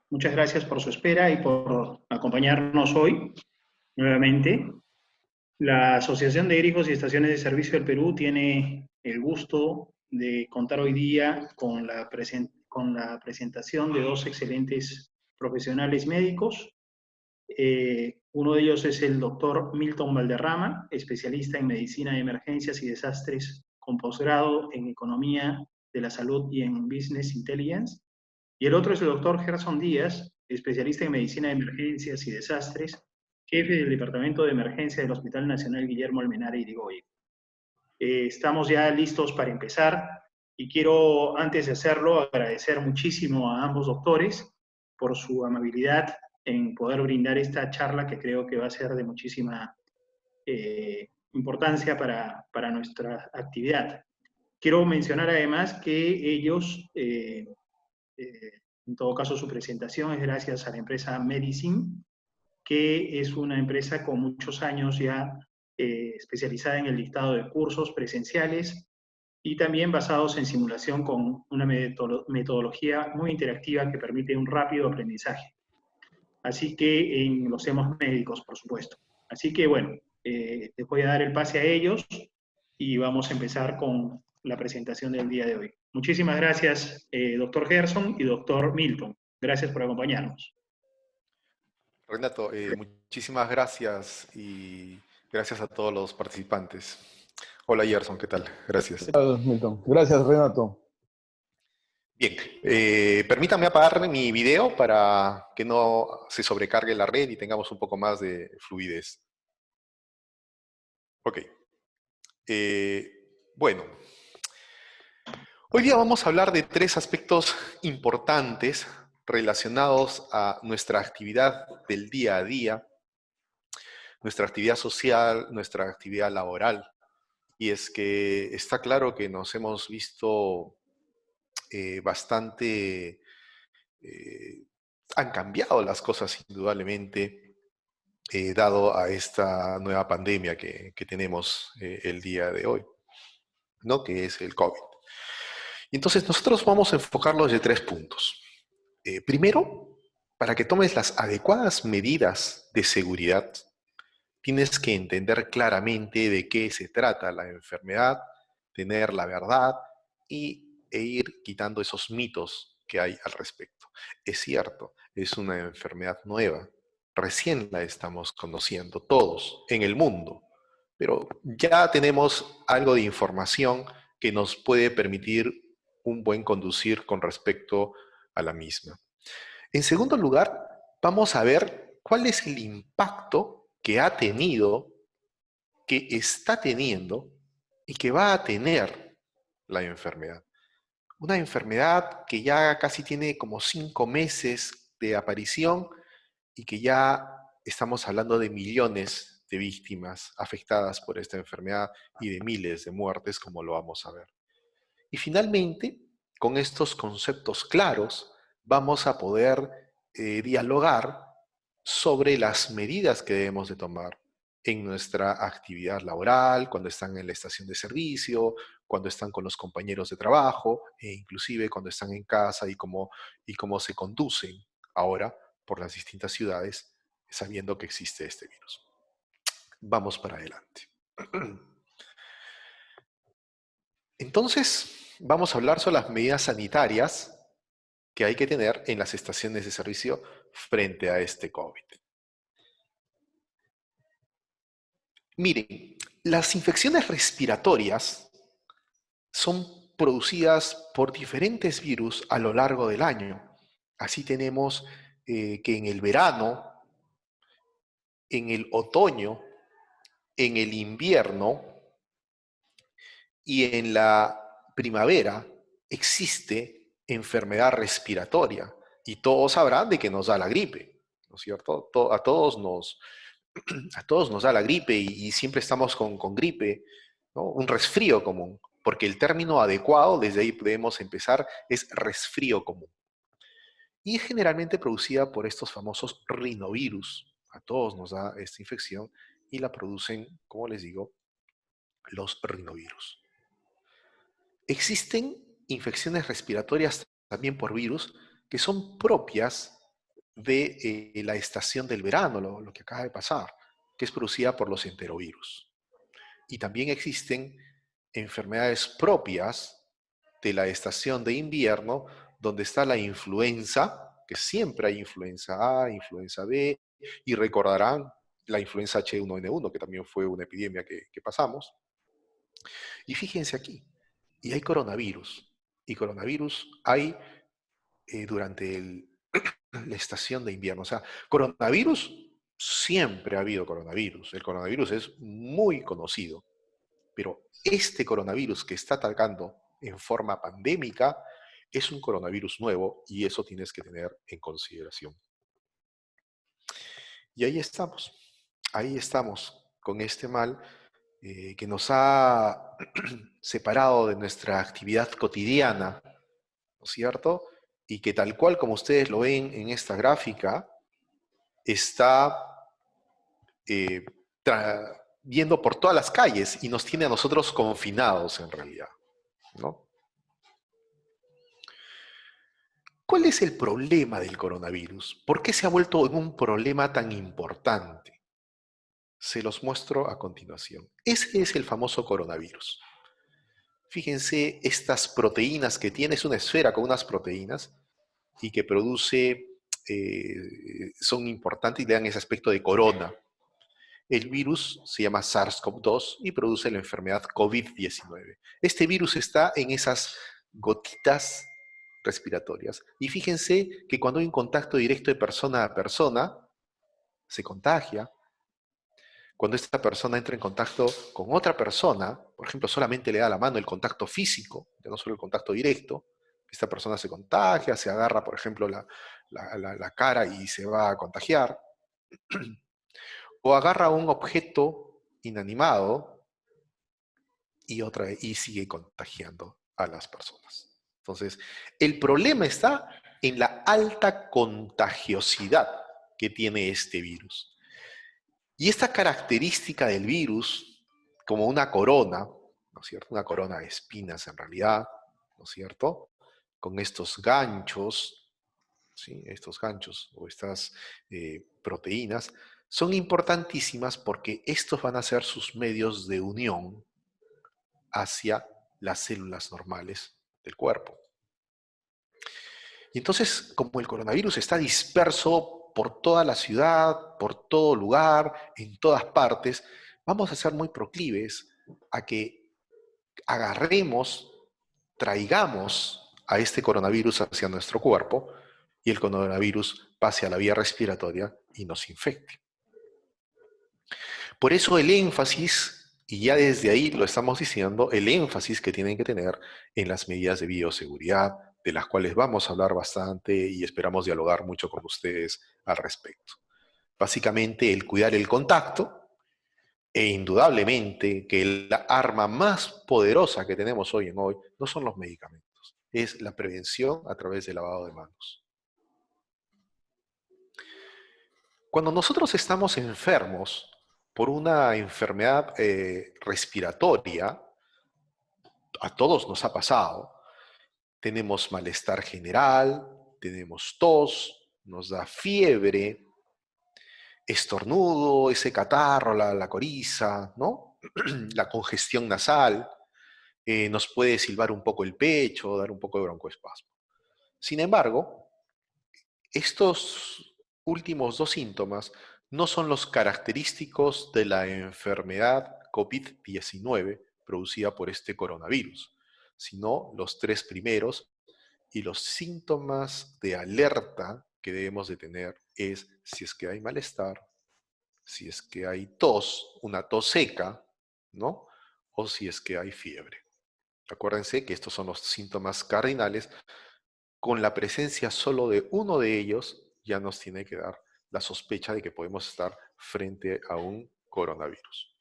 Muchas gracias por su espera y por acompañarnos hoy nuevamente. La Asociación de Grifos y Estaciones de Servicio del Perú tiene el gusto de contar hoy día con la presentación de dos excelentes profesionales médicos. Uno de ellos es el doctor Milton Valderrama, especialista en medicina de emergencias y desastres con posgrado en economía de la salud y en business intelligence. Y el otro es el doctor Gerson Díaz, especialista en medicina de emergencias y desastres, jefe del Departamento de Emergencia del Hospital Nacional Guillermo Almenara Irigoyen. Estamos ya listos para empezar y quiero, antes de hacerlo, agradecer muchísimo a ambos doctores por su amabilidad en poder brindar esta charla que creo que va a ser de muchísima importancia para nuestra actividad. Quiero mencionar además que ellos, en todo caso su presentación es gracias a la empresa Medicine, que es una empresa con muchos años ya especializada en el dictado de cursos presenciales y también basados en simulación con una metodología muy interactiva que permite un rápido aprendizaje. Así que en los temas médicos, por supuesto. Así que bueno, les voy a dar el pase a ellos y vamos a empezar con la presentación del día de hoy. Muchísimas gracias, doctor Gerson y doctor Milton. Gracias por acompañarnos. Renato, muchísimas gracias y gracias a todos los participantes. Hola Gerson, ¿qué tal? Gracias. ¿Qué tal, Milton? Gracias, Renato. Bien, permítanme apagar mi video para que no se sobrecargue la red y tengamos un poco más de fluidez. Ok. Bueno, hoy día vamos a hablar de tres aspectos importantes relacionados a nuestra actividad del día a día, nuestra actividad social, nuestra actividad laboral. Y es que está claro que nos hemos visto bastante, han cambiado las cosas indudablemente, dado a esta nueva pandemia que tenemos el día de hoy, ¿no? Que es el COVID. Y entonces nosotros vamos a enfocarlo desde tres puntos. Primero, para que tomes las adecuadas medidas de seguridad, tienes que entender claramente de qué se trata la enfermedad, tener la verdad e ir quitando esos mitos que hay al respecto. Es cierto, es una enfermedad nueva. Recién la estamos conociendo todos en el mundo, pero ya tenemos algo de información que nos puede permitir un buen conducir con respecto a la misma. En segundo lugar, vamos a ver cuál es el impacto que ha tenido, que está teniendo y que va a tener la enfermedad. Una enfermedad que ya casi tiene como 5 meses de aparición y que ya estamos hablando de millones de víctimas afectadas por esta enfermedad y de miles de muertes, como lo vamos a ver. Y finalmente, con estos conceptos claros, vamos a poder dialogar sobre las medidas que debemos de tomar en nuestra actividad laboral, cuando están en la estación de servicio, cuando están con los compañeros de trabajo, e inclusive cuando están en casa y cómo se conducen ahora por las distintas ciudades, sabiendo que existe este virus. Vamos para adelante. Entonces, vamos a hablar sobre las medidas sanitarias que hay que tener en las estaciones de servicio frente a este COVID. Miren, las infecciones respiratorias son producidas por diferentes virus a lo largo del año. Así tenemos que en el verano, en el otoño, en el invierno y en la primavera existe enfermedad respiratoria. Y todos sabrán de que nos da la gripe, ¿no es cierto? A todos nos da la gripe y siempre estamos con gripe, ¿no? Un resfrío común, porque el término adecuado, desde ahí podemos empezar, es resfrío común. Y es generalmente producida por estos famosos rinovirus. A todos nos da esta infección y la producen, como les digo, los rinovirus. Existen infecciones respiratorias también por virus que son propias de la estación del verano, lo que acaba de pasar, que es producida por los enterovirus. Y también existen enfermedades propias de la estación de invierno, donde está la influenza, que siempre hay influenza A, influenza B, y recordarán la influenza H1N1, que también fue una epidemia que pasamos. Y fíjense aquí, y hay coronavirus. Y coronavirus hay durante la estación de invierno. O sea, coronavirus, siempre ha habido coronavirus. El coronavirus es muy conocido. Pero este coronavirus que está atacando en forma pandémica es un coronavirus nuevo y eso tienes que tener en consideración. Y ahí estamos con este mal que nos ha separado de nuestra actividad cotidiana, ¿no es cierto? Y que tal cual como ustedes lo ven en esta gráfica, está eh, yendo por todas las calles y nos tiene a nosotros confinados en realidad, ¿no? ¿Cuál es el problema del coronavirus? ¿Por qué se ha vuelto en un problema tan importante? Se los muestro a continuación. Ese es el famoso coronavirus. Fíjense estas proteínas que tiene, es una esfera con unas proteínas y que produce, son importantes y le dan ese aspecto de corona. El virus se llama SARS-CoV-2 y produce la enfermedad COVID-19. Este virus está en esas gotitas respiratorias. Y fíjense que cuando hay un contacto directo de persona a persona, se contagia. Cuando esta persona entra en contacto con otra persona, por ejemplo, solamente le da la mano el contacto físico, ya no solo el contacto directo, esta persona se contagia, se agarra, por ejemplo, la cara y se va a contagiar. O agarra un objeto inanimado y sigue contagiando a las personas. Entonces, el problema está en la alta contagiosidad que tiene este virus. Y esta característica del virus, como una corona, ¿no es cierto? Una corona de espinas en realidad, ¿no es cierto? Con estos ganchos, ¿sí? Estos ganchos o estas proteínas, son importantísimas porque estos van a ser sus medios de unión hacia las células normales del cuerpo. Y entonces, como el coronavirus está disperso por toda la ciudad, por todo lugar, en todas partes, vamos a ser muy proclives a que agarremos, traigamos a este coronavirus hacia nuestro cuerpo y el coronavirus pase a la vía respiratoria y nos infecte. Por eso el énfasis, y ya desde ahí lo estamos diciendo, el énfasis que tienen que tener en las medidas de bioseguridad, de las cuales vamos a hablar bastante y esperamos dialogar mucho con ustedes al respecto. Básicamente el cuidar el contacto e indudablemente que la arma más poderosa que tenemos hoy en hoy no son los medicamentos, es la prevención a través del lavado de manos. Cuando nosotros estamos enfermos por una enfermedad respiratoria, a todos nos ha pasado, tenemos malestar general, tenemos tos, nos da fiebre, estornudo, ese catarro, la coriza, ¿no? La congestión nasal, nos puede silbar un poco el pecho, dar un poco de broncoespasmo. Sin embargo, estos últimos dos síntomas no son los característicos de la enfermedad COVID-19 producida por este coronavirus, sino los tres primeros, y los síntomas de alerta que debemos de tener es si es que hay malestar, si es que hay tos, una tos seca, ¿no? O si es que hay fiebre. Acuérdense que estos son los síntomas cardinales. Con la presencia solo de uno de ellos ya nos tiene que dar la sospecha de que podemos estar frente a un coronavirus.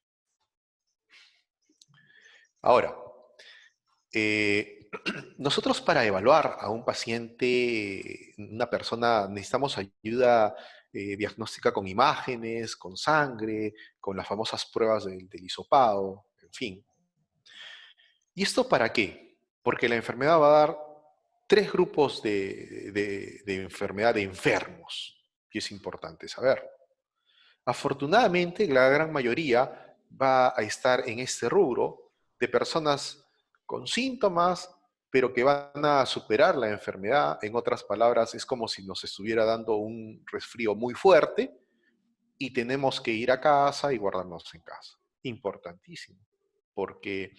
Ahora, nosotros para evaluar a un paciente, una persona, necesitamos ayuda diagnóstica con imágenes, con sangre, con las famosas pruebas del hisopado, en fin. ¿Y esto para qué? Porque la enfermedad va a dar tres grupos de enfermedad de enfermos, y es importante saber. Afortunadamente, la gran mayoría va a estar en este rubro de personas con síntomas, pero que van a superar la enfermedad. En otras palabras, es como si nos estuviera dando un resfrío muy fuerte y tenemos que ir a casa y guardarnos en casa. Importantísimo, porque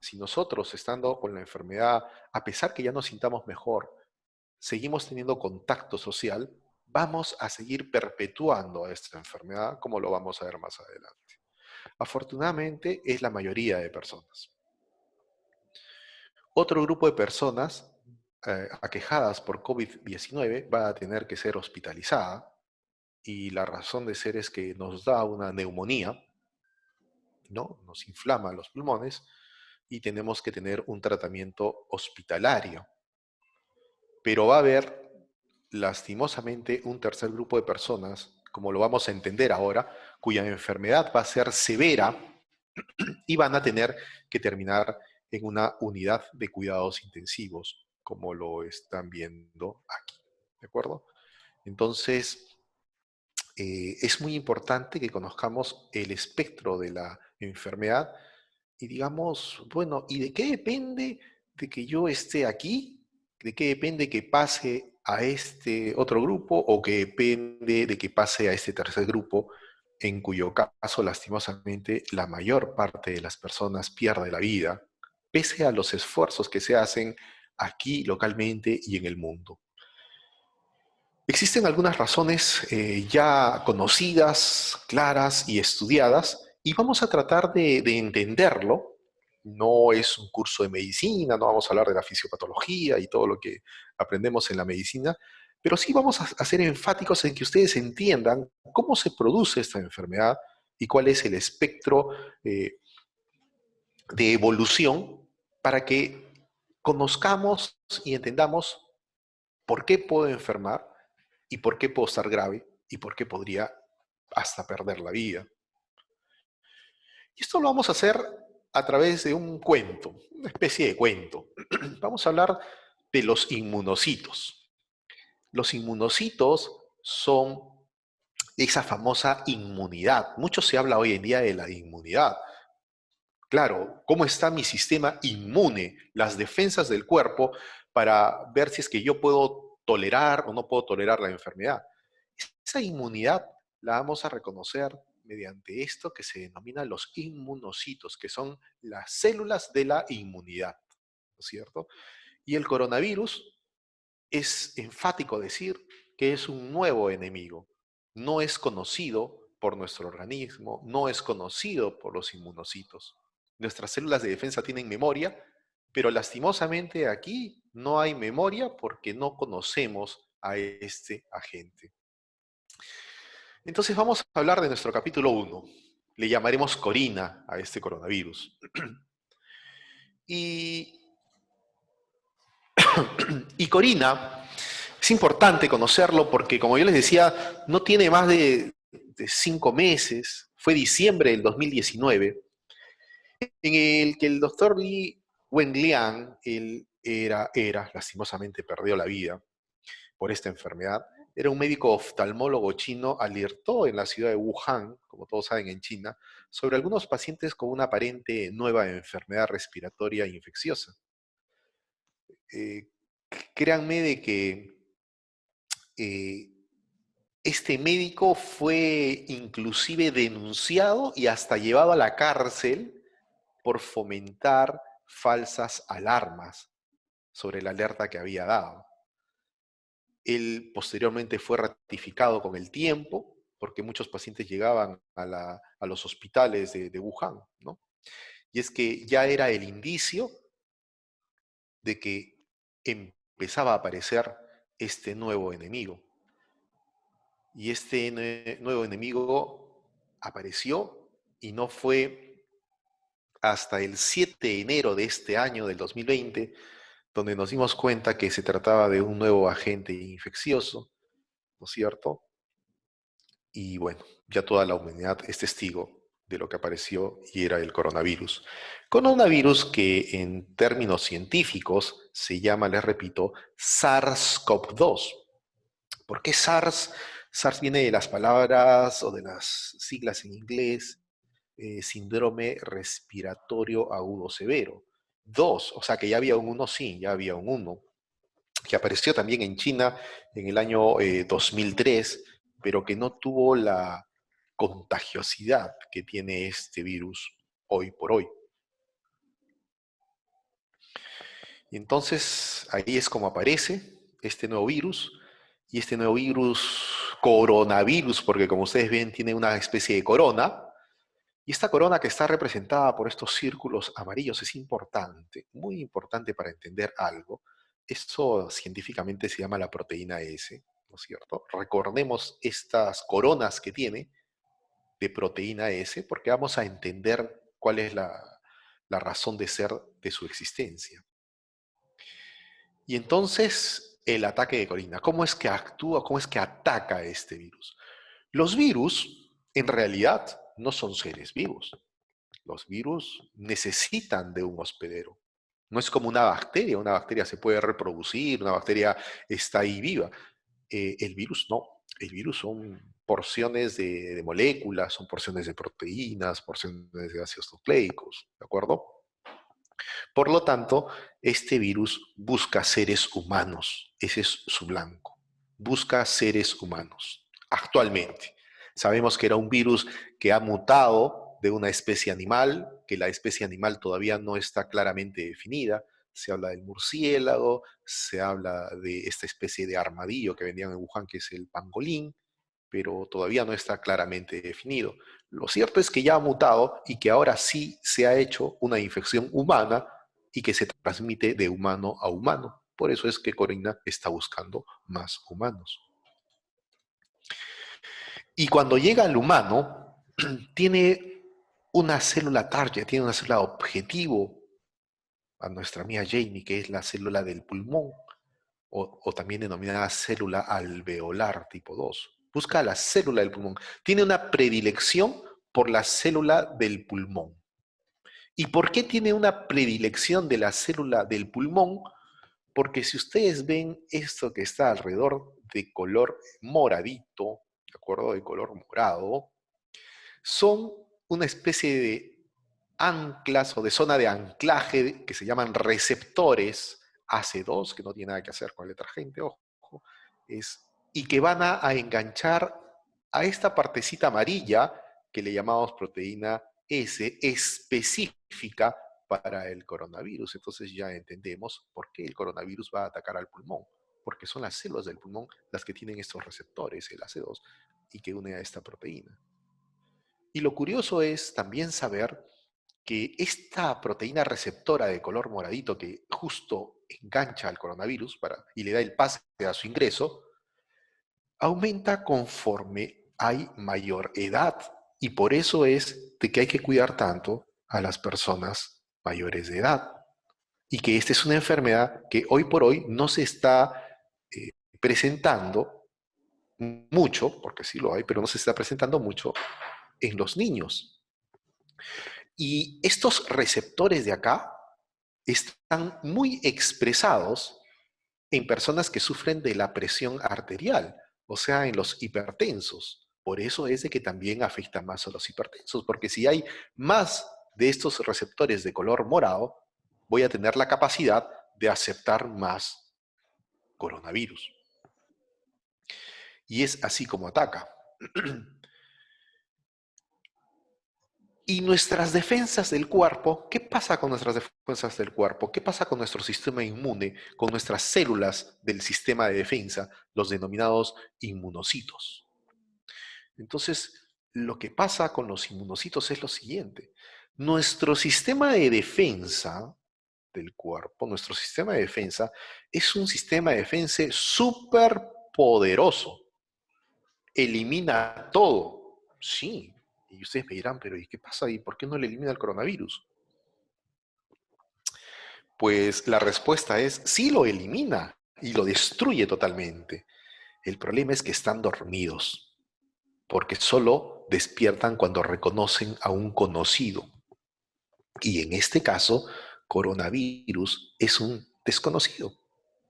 si nosotros, estando con la enfermedad, a pesar que ya nos sintamos mejor, seguimos teniendo contacto social, vamos a seguir perpetuando esta enfermedad, como lo vamos a ver más adelante. Afortunadamente, es la mayoría de personas. Otro grupo de personas aquejadas por COVID-19 va a tener que ser hospitalizada, y la razón de ser es que nos da una neumonía, ¿no? Nos inflama los pulmones y tenemos que tener un tratamiento hospitalario. Pero va a haber, lastimosamente, un tercer grupo de personas, como lo vamos a entender ahora, cuya enfermedad va a ser severa y van a tener que terminar en una unidad de cuidados intensivos, como lo están viendo aquí. ¿De acuerdo? Entonces, es muy importante que conozcamos el espectro de la enfermedad y digamos, bueno, ¿y de qué depende de que yo esté aquí? ¿De qué depende que pase a este otro grupo o que depende de que pase a este tercer grupo, en cuyo caso, lastimosamente, la mayor parte de las personas pierde la vida, pese a los esfuerzos que se hacen aquí localmente y en el mundo? Existen algunas razones ya conocidas, claras y estudiadas, y vamos a tratar de entenderlo. No es un curso de medicina, no vamos a hablar de la fisiopatología y todo lo que aprendemos en la medicina, pero sí vamos a ser enfáticos en que ustedes entiendan cómo se produce esta enfermedad y cuál es el espectro de evolución, para que conozcamos y entendamos por qué puedo enfermar y por qué puedo estar grave y por qué podría hasta perder la vida. Y esto lo vamos a hacer a través de un cuento, una especie de cuento. Vamos a hablar de los inmunocitos. Los inmunocitos son esa famosa inmunidad. Mucho se habla hoy en día de la inmunidad. Claro, ¿cómo está mi sistema inmune, las defensas del cuerpo, para ver si es que yo puedo tolerar o no puedo tolerar la enfermedad? Esa inmunidad la vamos a reconocer mediante esto que se denomina los inmunocitos, que son las células de la inmunidad, ¿no es cierto? Y el coronavirus, es enfático decir que es un nuevo enemigo. No es conocido por nuestro organismo, no es conocido por los inmunocitos. Nuestras células de defensa tienen memoria, pero lastimosamente aquí no hay memoria porque no conocemos a este agente. Entonces vamos a hablar de nuestro capítulo 1. Le llamaremos Corina a este coronavirus. Y, y Corina, es importante conocerlo porque, como yo les decía, no tiene más de 5 meses. Fue diciembre del 2019, en el que el doctor Li Wenliang, él lastimosamente perdió la vida por esta enfermedad. Era un médico oftalmólogo chino, alertó en la ciudad de Wuhan, como todos saben en China, sobre algunos pacientes con una aparente nueva enfermedad respiratoria infecciosa. Eh, Créanme de que eh, este médico fue inclusive denunciado y hasta llevado a la cárcel por fomentar falsas alarmas sobre la alerta que había dado. Él posteriormente fue ratificado con el tiempo, porque muchos pacientes llegaban a los hospitales de Wuhan, ¿no? Y es que ya era el indicio de que empezaba a aparecer este nuevo enemigo. Y este nuevo enemigo apareció, y no fue hasta el 7 de enero de este año, del 2020, donde nos dimos cuenta que se trataba de un nuevo agente infeccioso, ¿no es cierto? Y bueno, ya toda la humanidad es testigo de lo que apareció y era el coronavirus. Coronavirus que en términos científicos se llama, les repito, SARS-CoV-2. ¿Por qué SARS? SARS viene de las palabras o de las siglas en inglés, síndrome respiratorio agudo severo. 2, o sea que ya había un 1, sí, ya había un 1, que apareció también en China en el año 2003, pero que no tuvo la contagiosidad que tiene este virus hoy por hoy. Y entonces ahí es como aparece este nuevo virus, y este nuevo virus, coronavirus, porque como ustedes ven tiene una especie de corona, y esta corona que está representada por estos círculos amarillos es importante, muy importante para entender algo. Esto científicamente se llama la proteína S, ¿no es cierto? Recordemos estas coronas que tiene de proteína S, porque vamos a entender cuál es la razón de ser de su existencia. Y entonces, el ataque de Corina, ¿cómo es que actúa, cómo es que ataca este virus? Los virus, en realidad, no son seres vivos. Los virus necesitan de un hospedero. No es como una bacteria se puede reproducir, una bacteria está ahí viva. El virus no, el virus son porciones de moléculas, son porciones de proteínas, porciones de ácidos nucleicos, ¿de acuerdo? Por lo tanto, este virus busca seres humanos, ese es su blanco, busca seres humanos, actualmente. Sabemos que era un virus que ha mutado de una especie animal, que la especie animal todavía no está claramente definida. Se habla del murciélago, se habla de esta especie de armadillo que vendían en Wuhan, que es el pangolín, pero todavía no está claramente definido. Lo cierto es que ya ha mutado y que ahora sí se ha hecho una infección humana y que se transmite de humano a humano. Por eso es que Corina está buscando más humanos. Y cuando llega al humano, tiene una célula target, tiene una célula objetivo a nuestra amiga Jamie, que es la célula del pulmón, o también denominada célula alveolar tipo 2. Busca la célula del pulmón. Tiene una predilección por la célula del pulmón. ¿Y por qué tiene una predilección de la célula del pulmón? Porque si ustedes ven esto que está alrededor de color moradito, ¿de acuerdo? De color morado, son una especie de anclas o de zona de anclaje que se llaman receptores AC2, que no tiene nada que hacer con letra gente, ojo, y que van a enganchar a esta partecita amarilla que le llamamos proteína S específica para el coronavirus. Entonces ya entendemos por qué el coronavirus va a atacar al pulmón, porque son las células del pulmón las que tienen estos receptores, el AC2, y que une a esta proteína. Y lo curioso es también saber que esta proteína receptora de color moradito que justo engancha al coronavirus y le da el pase a su ingreso, aumenta conforme hay mayor edad. Y por eso es de que hay que cuidar tanto a las personas mayores de edad. Y que esta es una enfermedad que hoy por hoy no se está presentando mucho, porque sí lo hay, pero no se está presentando mucho en los niños. Y estos receptores de acá están muy expresados en personas que sufren de la presión arterial, o sea, en los hipertensos. Por eso es de que también afecta más a los hipertensos, porque si hay más de estos receptores de color morado, voy a tener la capacidad de aceptar más coronavirus. Y es así como ataca. Y nuestras defensas del cuerpo, ¿qué pasa con nuestras defensas del cuerpo? ¿Qué pasa con nuestro sistema inmune, con nuestras células del sistema de defensa, los denominados inmunocitos? Entonces, lo que pasa con los inmunocitos es lo siguiente. Nuestro sistema de defensa del cuerpo, nuestro sistema de defensa, es un sistema de defensa súper poderoso. Elimina todo. Sí. Y ustedes me dirán, pero ¿y qué pasa? ¿Y por qué no le elimina el coronavirus? Pues la respuesta es, sí lo elimina y lo destruye totalmente. El problema es que están dormidos. porque solo despiertan cuando reconocen a un conocido. Y en este caso, coronavirus es un desconocido,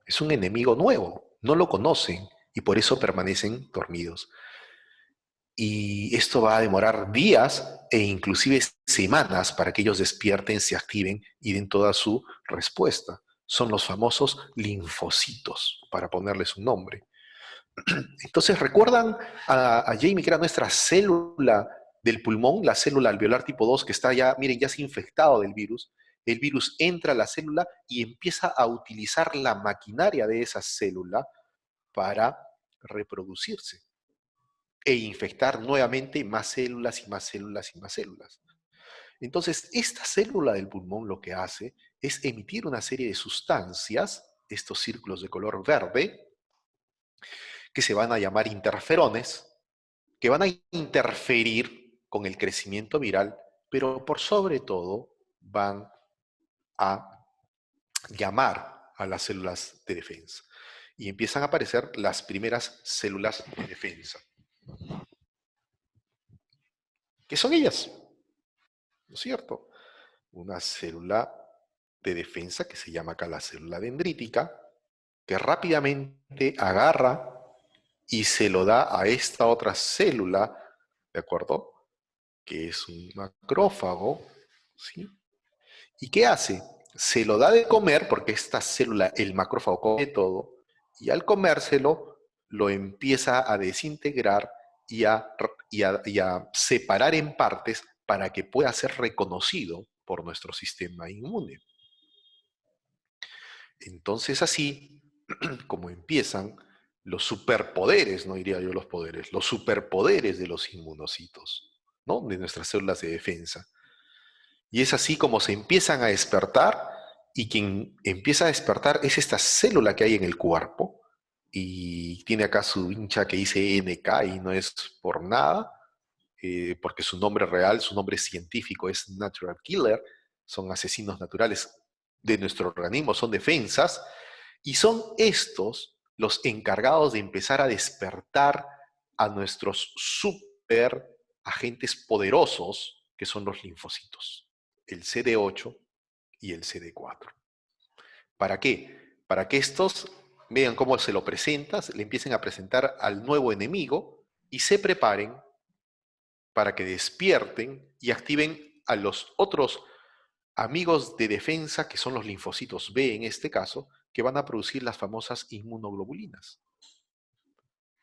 es un enemigo nuevo, no lo conocen y por eso permanecen dormidos. Y esto va a demorar días e inclusive semanas para que ellos despierten, se activen y den toda su respuesta. Son los famosos linfocitos, para ponerles un nombre. Entonces, ¿recuerdan a Jamie, que era nuestra célula del pulmón, la célula alveolar tipo 2, que está ya, miren, ya se ha infectado del virus? El virus entra a la célula y empieza a utilizar la maquinaria de esa célula para reproducirse e infectar nuevamente más células y más células y más células. Entonces, esta célula del pulmón lo que hace es emitir una serie de sustancias, estos círculos de color verde, que se van a llamar interferones, que van a interferir con el crecimiento viral, pero por sobre todo van a llamar a las células de defensa. Y empiezan a aparecer las primeras células de defensa. ¿Qué son ellas? ¿No es cierto? Una célula de defensa que se llama acá la célula dendrítica, que rápidamente agarra y se lo da a esta otra célula, ¿de acuerdo? Que es un macrófago, ¿sí? ¿Y qué hace? Se lo da de comer, porque esta célula, el macrófago, come todo, y al comérselo, lo empieza a desintegrar y a separar en partes para que pueda ser reconocido por nuestro sistema inmune. Entonces así, como empiezan los superpoderes, no diría yo los poderes, los superpoderes de los inmunocitos, ¿no? De nuestras células de defensa. Y es así como se empiezan a despertar, y quien empieza a despertar es esta célula que hay en el cuerpo, y tiene acá su hincha que dice NK y no es por nada, porque su nombre real, su nombre científico es Natural Killer, son asesinos naturales de nuestro organismo, son defensas, y son estos los encargados de empezar a despertar a nuestros super agentes poderosos, que son los linfocitos, el CD8 y el CD4. ¿Para qué? Para que estos vean cómo se lo presentas, le empiecen a presentar al nuevo enemigo y se preparen para que despierten y activen a los otros amigos de defensa, que son los linfocitos B en este caso, que van a producir las famosas inmunoglobulinas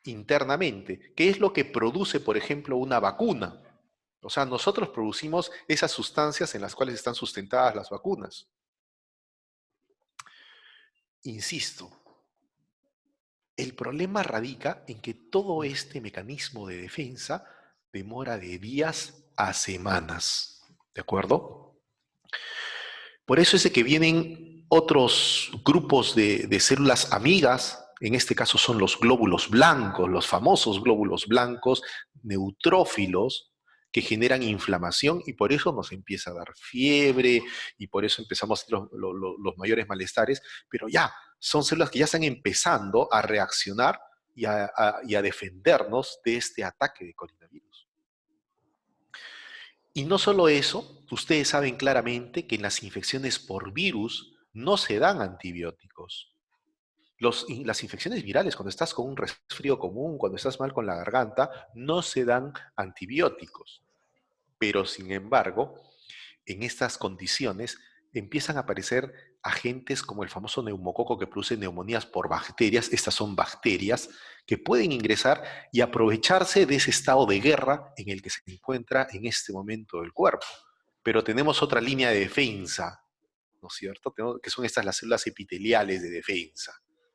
internamente. ¿Qué es lo que produce, por ejemplo, una vacuna? O sea, nosotros producimos esas sustancias en las cuales están sustentadas las vacunas. Insisto, el problema radica en que todo este mecanismo de defensa demora de días a semanas, ¿de acuerdo? Por eso es de que vienen otros grupos de células amigas, en este caso son los glóbulos blancos, los famosos glóbulos blancos neutrófilos, que generan inflamación y por eso nos empieza a dar fiebre y por eso empezamos los mayores malestares, pero ya, son células que ya están empezando a reaccionar y a defendernos de este ataque de coronavirus. Y no solo eso, ustedes saben claramente que en las infecciones por virus no se dan antibióticos. Las infecciones virales, cuando estás con un resfrío común, cuando estás mal con la garganta, no se dan antibióticos. Pero sin embargo, en estas condiciones empiezan a aparecer agentes como el famoso neumococo que produce neumonías por bacterias. Estas son bacterias que pueden ingresar y aprovecharse de ese estado de guerra en el que se encuentra en este momento el cuerpo. Pero tenemos otra línea de defensa, ¿no es cierto? Que son estas las células epiteliales de defensa,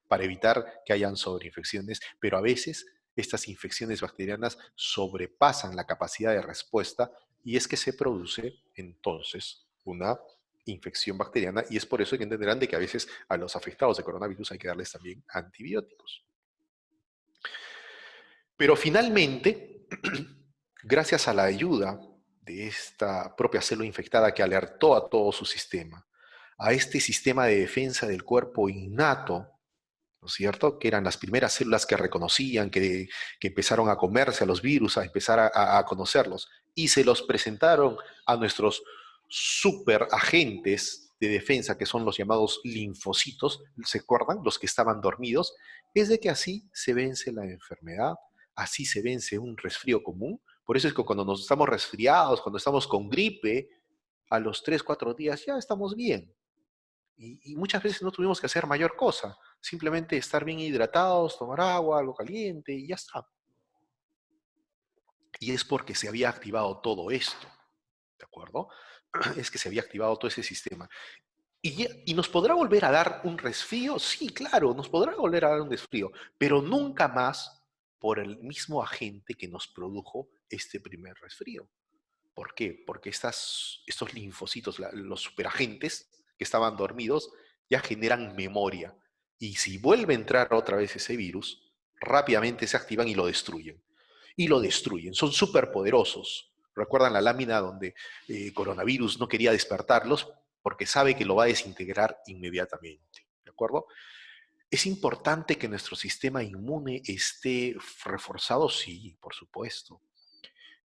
para evitar que hayan sobreinfecciones, pero a veces estas infecciones bacterianas sobrepasan la capacidad de respuesta y es que se produce entonces una infección bacteriana y es por eso que entenderán de que a veces a los afectados de coronavirus hay que darles también antibióticos. Pero finalmente, gracias a la ayuda de esta propia célula infectada que alertó a todo su sistema, a este sistema de defensa del cuerpo innato, ¿no es cierto? Que eran las primeras células que reconocían, que empezaron a comerse a los virus, a empezar a conocerlos, y se los presentaron a nuestros superagentes de defensa, que son los llamados linfocitos, ¿se acuerdan? Los que estaban dormidos, es de que así se vence la enfermedad, así se vence un resfrío común. Por eso es que cuando nos estamos resfriados, cuando estamos con gripe, a los 3, 4 días ya estamos bien. Y muchas veces no tuvimos que hacer mayor cosa, simplemente estar bien hidratados, tomar agua, algo caliente y ya está. Y es porque se había activado todo esto, ¿de acuerdo? Es que se había activado todo ese sistema. ¿Y nos podrá volver a dar un resfrío? Sí, claro, nos podrá volver a dar un resfrío, pero nunca más por el mismo agente que nos produjo este primer resfrío. ¿Por qué? Porque estos linfocitos, los superagentes que estaban dormidos, ya generan memoria. Y si vuelve a entrar otra vez ese virus, rápidamente se activan y lo destruyen. Y lo destruyen. Son superpoderosos. ¿Recuerdan la lámina donde coronavirus no quería despertarlos? Porque sabe que lo va a desintegrar inmediatamente. ¿De acuerdo? ¿Es importante que nuestro sistema inmune esté reforzado? Sí, por supuesto.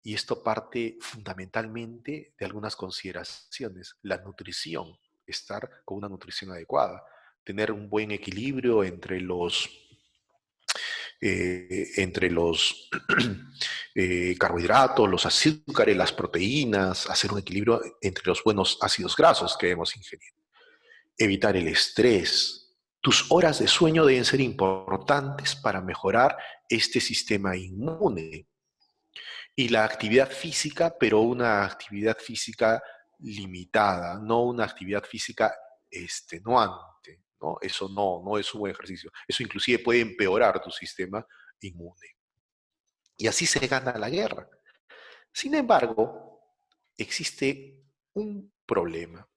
Y esto parte fundamentalmente de algunas consideraciones. La nutrición, estar con una nutrición adecuada, tener un buen equilibrio entre los carbohidratos, los azúcares, las proteínas, hacer un equilibrio entre los buenos ácidos grasos que debemos ingerir. Evitar el estrés. Tus horas de sueño deben ser importantes para mejorar este sistema inmune. Y la actividad física, pero una actividad física limitada, no una actividad física extenuante, ¿no? Eso no es un buen ejercicio. Eso inclusive puede empeorar tu sistema inmune. Y así se gana la guerra. Sin embargo, existe un problema.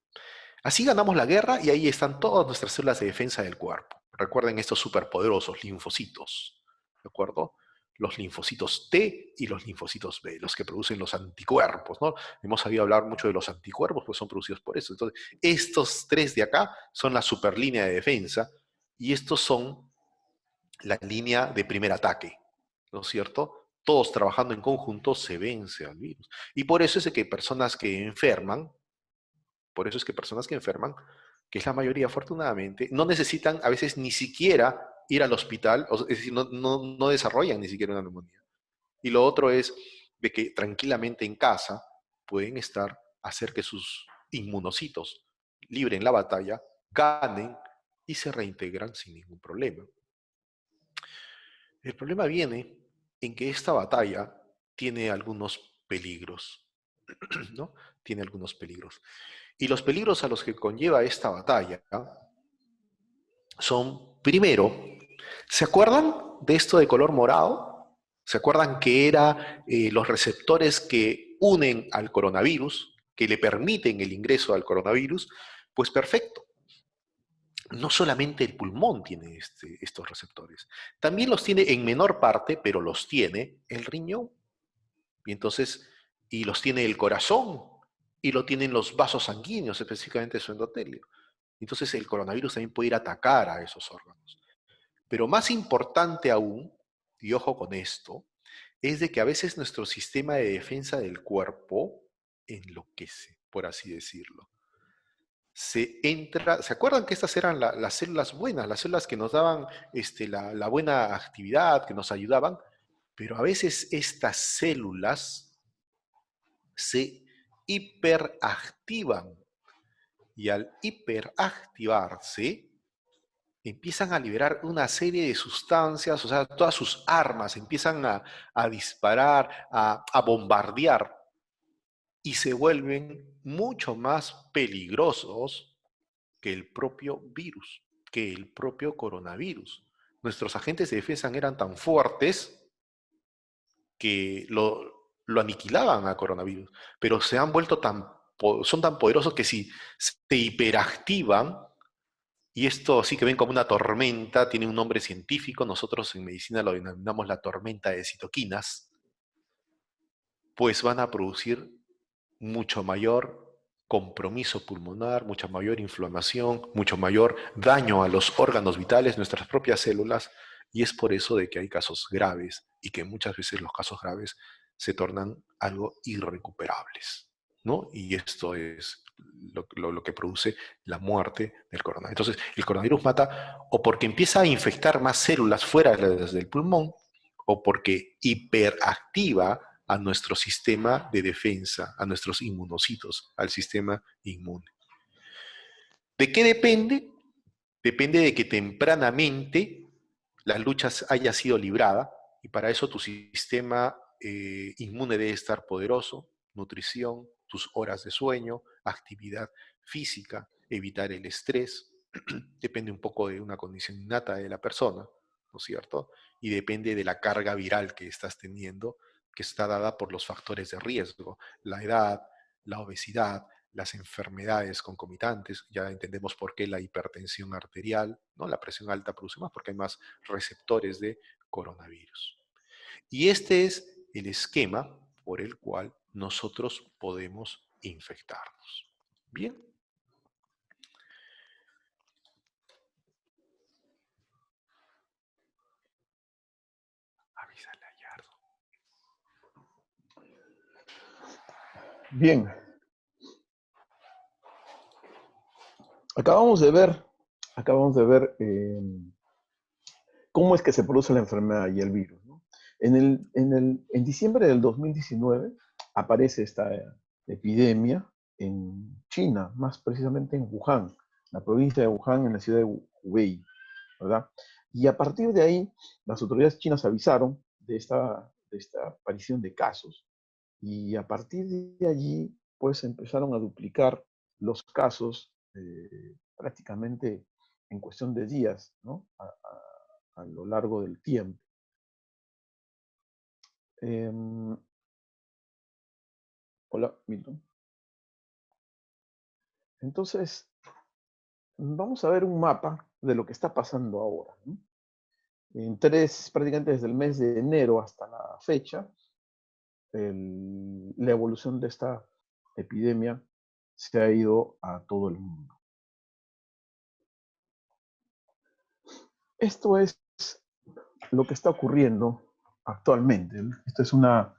Así ganamos la guerra y ahí están todas nuestras células de defensa del cuerpo. Recuerden estos superpoderosos linfocitos, ¿de acuerdo? Los linfocitos T y los linfocitos B, los que producen los anticuerpos, ¿no? Hemos sabido hablar mucho de los anticuerpos, pues son producidos por eso. Entonces, estos tres de acá son la superlínea de defensa y estos son la línea de primer ataque, ¿no es cierto? Todos trabajando en conjunto se vence al virus. Y por eso es que personas que enferman, por eso es que personas que enferman, que es la mayoría afortunadamente, no necesitan a veces ni siquiera ir al hospital, es decir, no desarrollan ni siquiera una neumonía. Y lo otro es de que tranquilamente en casa pueden hacer que sus inmunocitos libren la batalla, ganen y se reintegran sin ningún problema. El problema viene en que esta batalla tiene algunos peligros, ¿no? Tiene algunos peligros. Y los peligros a los que conlleva esta batalla son, primero, ¿se acuerdan de esto de color morado? ¿Se acuerdan que eran los receptores que unen al coronavirus, que le permiten el ingreso al coronavirus? Pues perfecto. No solamente el pulmón tiene estos receptores, también los tiene en menor parte, pero los tiene el riñón. Y entonces, y los tiene el corazón, y lo tienen los vasos sanguíneos, específicamente su endotelio. Entonces el coronavirus también puede ir a atacar a esos órganos. Pero más importante aún, y ojo con esto, es de que a veces nuestro sistema de defensa del cuerpo enloquece, por así decirlo. ¿Se acuerdan que estas eran las células buenas, las células que nos daban la buena actividad, que nos ayudaban? Pero a veces estas células se hiperactivan y al hiperactivarse empiezan a liberar una serie de sustancias, o sea, todas sus armas empiezan a disparar, a bombardear y se vuelven mucho más peligrosos que el propio virus, que el propio coronavirus. Nuestros agentes de defensa eran tan fuertes que lo aniquilaban a coronavirus, pero se han vuelto son tan poderosos que si se hiperactivan, y esto sí que ven como una tormenta, tiene un nombre científico, nosotros en medicina lo denominamos la tormenta de citoquinas, pues van a producir mucho mayor compromiso pulmonar, mucha mayor inflamación, mucho mayor daño a los órganos vitales, nuestras propias células, y es por eso de que hay casos graves y que muchas veces los casos graves se tornan algo irrecuperables, ¿no? Y esto es lo que produce la muerte del coronavirus. Entonces, el coronavirus mata o porque empieza a infectar más células fuera del pulmón, o porque hiperactiva a nuestro sistema de defensa, a nuestros inmunocitos, al sistema inmune. ¿De qué depende? Depende de que tempranamente la lucha haya sido librada, y para eso tu sistema inmune debe estar poderoso, nutrición, tus horas de sueño, actividad física, evitar el estrés. Depende un poco de una condición innata de la persona, ¿no es cierto? Y depende de la carga viral que estás teniendo, que está dada por los factores de riesgo, la edad, la obesidad, las enfermedades concomitantes. Ya entendemos por qué la hipertensión arterial, ¿no? La presión alta produce más porque hay más receptores de coronavirus. Y este es el esquema por el cual nosotros podemos infectarnos. Bien. Avísale a Yardo. Bien. Acabamos de ver cómo es que se produce la enfermedad y el virus, ¿no? En diciembre del 2019 aparece esta epidemia en China, más precisamente en Wuhan, la provincia de Wuhan, en la ciudad de Hubei, ¿verdad? Y a partir de ahí, las autoridades chinas avisaron de esta aparición de casos. Y a partir de allí, pues empezaron a duplicar los casos prácticamente en cuestión de días, ¿no? A lo largo del tiempo. Hola, Milton. Entonces, vamos a ver un mapa de lo que está pasando ahora, ¿no? Prácticamente desde el mes de enero hasta la fecha, la evolución de esta epidemia se ha ido a todo el mundo. Esto es lo que está ocurriendo actualmente. Esta es una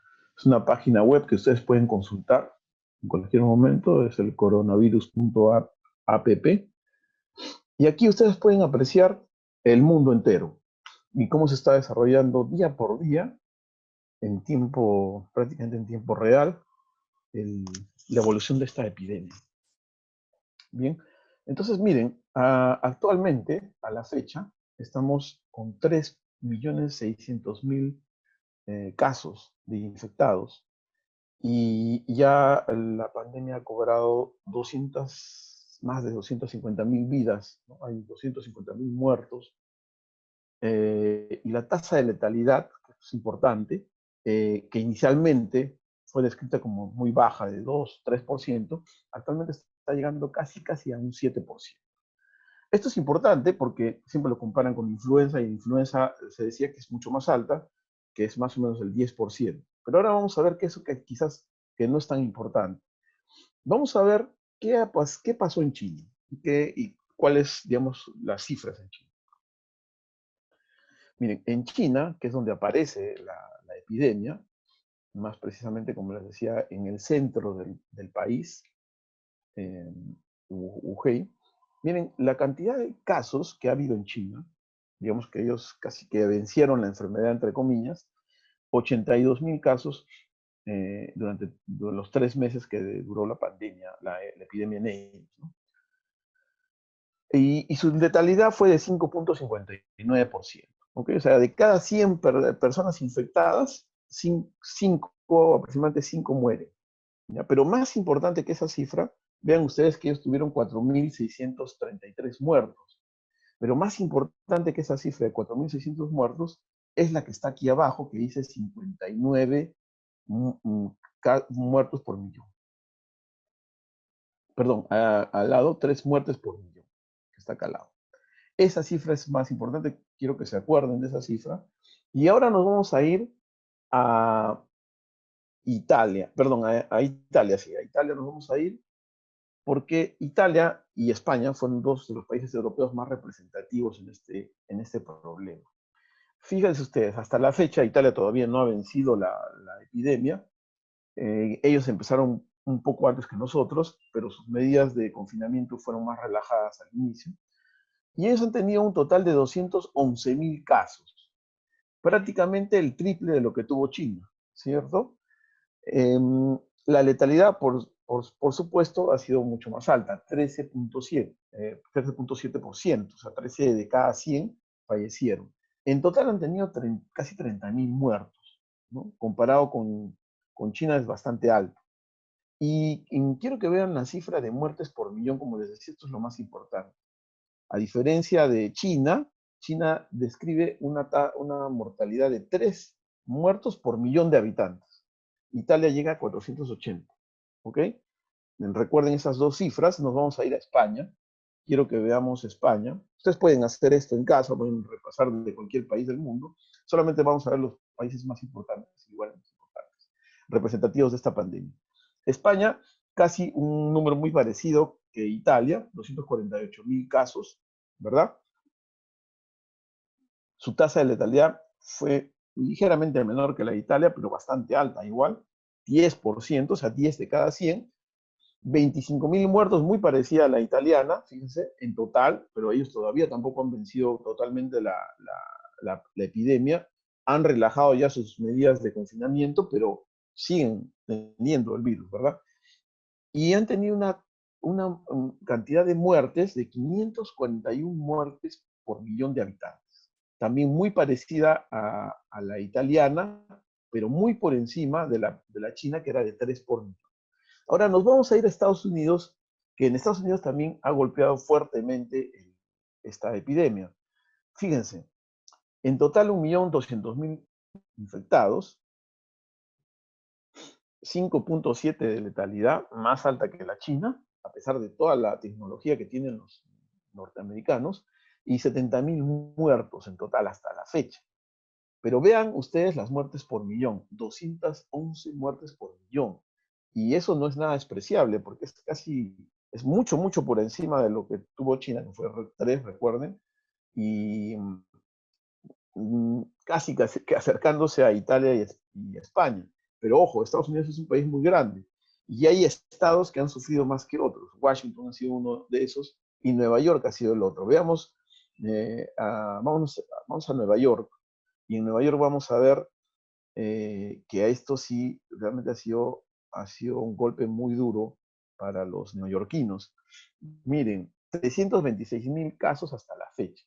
página web que ustedes pueden consultar en cualquier momento, es el coronavirus.app. Y aquí ustedes pueden apreciar el mundo entero y cómo se está desarrollando día por día, prácticamente en tiempo real, la evolución de esta epidemia. Bien, entonces miren, actualmente, a la fecha, estamos con 3.600.000 casos de infectados y ya la pandemia ha cobrado más de 250.000 vidas, ¿no? Hay 250.000 muertos, y la tasa de letalidad, que es importante, que inicialmente fue descrita como muy baja, de 2-3%, actualmente está llegando casi a un 7%. Esto es importante porque siempre lo comparan con influenza, y influenza se decía que es mucho más alta, que es más o menos el 10%. Pero ahora vamos a ver que eso que quizás que no es tan importante. Vamos a ver qué pasó en China y cuáles, digamos, las cifras en China. Miren, en China, que es donde aparece la epidemia, más precisamente, como les decía, en el centro del país, en Wuhan. Miren, la cantidad de casos que ha habido en China, digamos que ellos casi que vencieron la enfermedad, entre comillas, 82.000 casos durante los 3 meses que duró la pandemia, la epidemia en ellos, ¿no? Y su letalidad fue de 5.59%. ¿Okay? O sea, de cada 100 personas infectadas, aproximadamente 5 mueren. ¿Ya? Pero más importante que esa cifra, vean ustedes que ellos tuvieron 4.633 muertos. Pero más importante que esa cifra de 4.600 muertos es la que está aquí abajo, que dice 59 muertos por millón. Perdón, al lado, 3 muertes por millón, que está acá al lado. Esa cifra es más importante, quiero que se acuerden de esa cifra. Y ahora nos vamos a ir a Italia, perdón, a Italia, sí, a Italia nos vamos a ir porque Italia y España fueron dos de los países europeos más representativos en este problema. Fíjense ustedes, hasta la fecha Italia todavía no ha vencido la epidemia. Ellos empezaron un poco antes que nosotros, pero sus medidas de confinamiento fueron más relajadas al inicio. Y ellos han tenido un total de 211.000 casos, prácticamente el triple de lo que tuvo China, ¿cierto? La letalidad, por supuesto, ha sido mucho más alta, 13.7%, o sea, 13 de cada 100 fallecieron. En total han tenido casi 30.000 muertos, ¿no? Comparado con China es bastante alto. Y quiero que vean la cifra de muertes por millón, como les decía, esto es lo más importante. A diferencia de China, China describe una mortalidad de 3 muertos por millón de habitantes. Italia llega a 480, ¿ok? Recuerden esas dos cifras, nos vamos a ir a España. Quiero que veamos España. Ustedes pueden hacer esto en casa, pueden repasar de cualquier país del mundo. Solamente vamos a ver los países más importantes, igual más importantes, representativos de esta pandemia. España, casi un número muy parecido que Italia, 248.000 casos, ¿verdad? Su tasa de letalidad fue ligeramente menor que la de Italia, pero bastante alta, igual, 10%, o sea, 10 de cada 100. 25.000 muertos, muy parecida a la italiana, fíjense, en total, pero ellos todavía tampoco han vencido totalmente la epidemia, han relajado ya sus medidas de confinamiento, pero siguen teniendo el virus, ¿verdad? Y han tenido una cantidad de muertes de 541 muertes por millón de habitantes. También muy parecida a la italiana, pero muy por encima de la china, que era de 3 por millón. Ahora nos vamos a ir a Estados Unidos, que en Estados Unidos también ha golpeado fuertemente esta epidemia. Fíjense, en total 1.200.000 infectados, 5.7 de letalidad, más alta que la China, a pesar de toda la tecnología que tienen los norteamericanos, y 70.000 muertos en total hasta la fecha. Pero vean ustedes las muertes por millón, 211 muertes por millón. Y eso no es nada despreciable, porque es mucho, mucho por encima de lo que tuvo China, que fue 3, recuerden, y casi que acercándose a Italia y España. Pero ojo, Estados Unidos es un país muy grande, y hay estados que han sufrido más que otros. Washington ha sido uno de esos, y Nueva York ha sido el otro. Veamos, vamos a Nueva York, y en Nueva York vamos a ver que a esto sí realmente ha sido un golpe muy duro para los neoyorquinos. Miren, 326.000 casos hasta la fecha.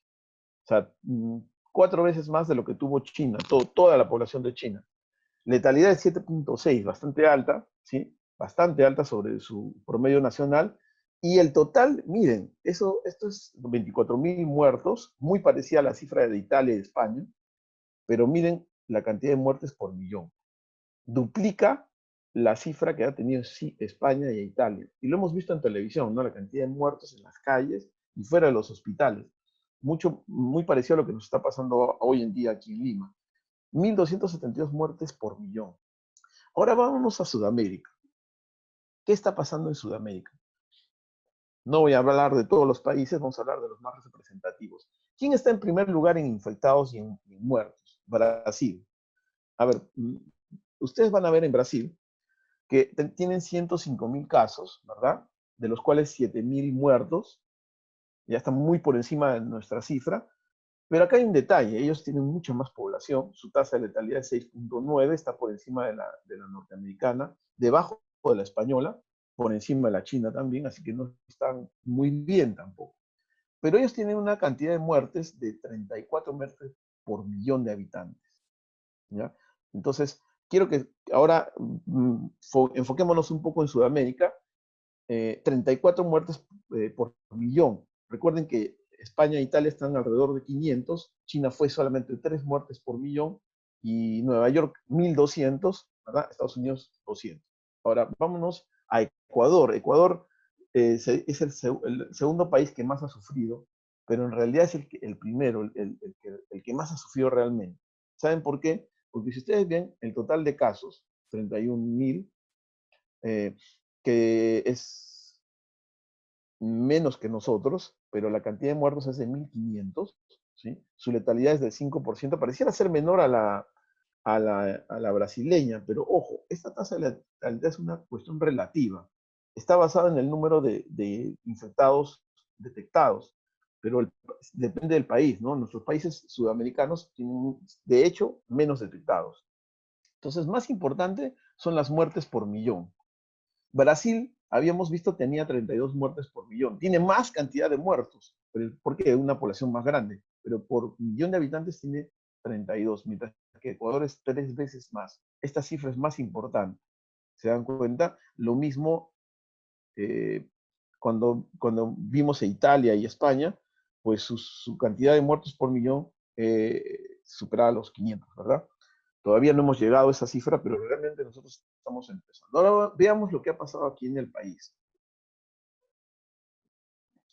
O sea, 4 veces más de lo que tuvo China, toda la población de China. Letalidad de 7.6, bastante alta, ¿sí? Bastante alta sobre su promedio nacional. Y el total, miren, esto es 24.000 muertos, muy parecida a la cifra de Italia y de España, pero miren la cantidad de muertes por millón. Duplica la cifra que ha tenido España y Italia. Y lo hemos visto en televisión, ¿no? La cantidad de muertos en las calles y fuera de los hospitales. Muy parecido a lo que nos está pasando hoy en día aquí en Lima. 1.272 muertes por millón. Ahora vámonos a Sudamérica. ¿Qué está pasando en Sudamérica? No voy a hablar de todos los países, vamos a hablar de los más representativos. ¿Quién está en primer lugar en infectados y en muertos? Brasil. A ver, ustedes van a ver en Brasil que tienen 105.000 casos, ¿verdad? De los cuales 7.000 muertos, ya están muy por encima de nuestra cifra, pero acá hay un detalle, ellos tienen mucha más población, su tasa de letalidad es 6.9, está por encima de la norteamericana, debajo de la española, por encima de la china también, así que no están muy bien tampoco. Pero ellos tienen una cantidad de muertes de 34 muertes por millón de habitantes, ¿ya? Entonces, quiero que ahora enfoquémonos un poco en Sudamérica. 34 muertes por millón. Recuerden que España e Italia están alrededor de 500, China fue solamente 3 muertes por millón y Nueva York 1.200, ¿verdad? Estados Unidos 200. Ahora vámonos a Ecuador. Ecuador es el segundo país que más ha sufrido, pero en realidad es el primero, el que más ha sufrido realmente. ¿Saben por qué? Porque si ustedes ven el total de casos, 31.000, que es menos que nosotros, pero la cantidad de muertos es de 1.500, ¿sí? Su letalidad es del 5%, pareciera ser menor a la brasileña, pero ojo, esta tasa de letalidad es una cuestión relativa. Está basada en el número de infectados detectados, pero depende del país, ¿no? Nuestros países sudamericanos tienen, de hecho, menos detectados. Entonces, más importante son las muertes por millón. Brasil, habíamos visto, tenía 32 muertes por millón. Tiene más cantidad de muertos, porque es una población más grande, pero por millón de habitantes tiene 32, mientras que Ecuador es 3 veces más. Esta cifra es más importante. ¿Se dan cuenta? Lo mismo eh, cuando vimos a Italia y España, pues su cantidad de muertos por millón superaba los 500, ¿verdad? Todavía no hemos llegado a esa cifra, pero realmente nosotros estamos empezando. Ahora veamos lo que ha pasado aquí en el país.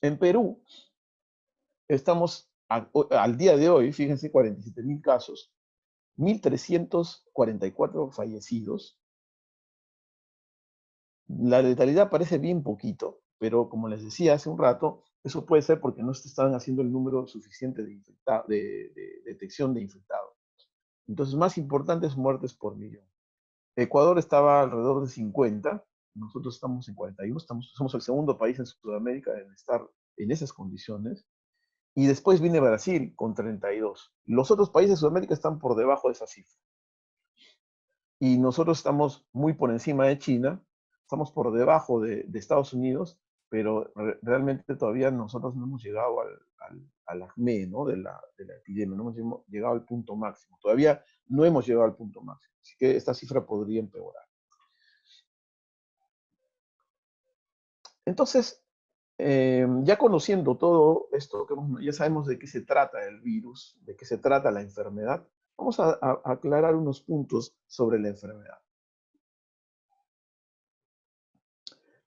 En Perú estamos al día de hoy, fíjense, 47.000 casos, 1.344 fallecidos. La letalidad parece bien poquito, pero como les decía hace un rato, eso puede ser porque no se están haciendo el número suficiente de detección de infectados. Entonces, más importante es muertes por millón. Ecuador estaba alrededor de 50, nosotros estamos en 41, somos el segundo país en Sudamérica en estar en esas condiciones. Y después viene Brasil con 32. Los otros países de Sudamérica están por debajo de esa cifra. Y nosotros estamos muy por encima de China, estamos por debajo de Estados Unidos, pero realmente todavía nosotros no hemos llegado al acme, ¿no? de la epidemia, no hemos llegado al punto máximo. Todavía no hemos llegado al punto máximo, así que esta cifra podría empeorar. Entonces, ya conociendo todo esto, ya sabemos de qué se trata el virus, de qué se trata la enfermedad, vamos a aclarar unos puntos sobre la enfermedad.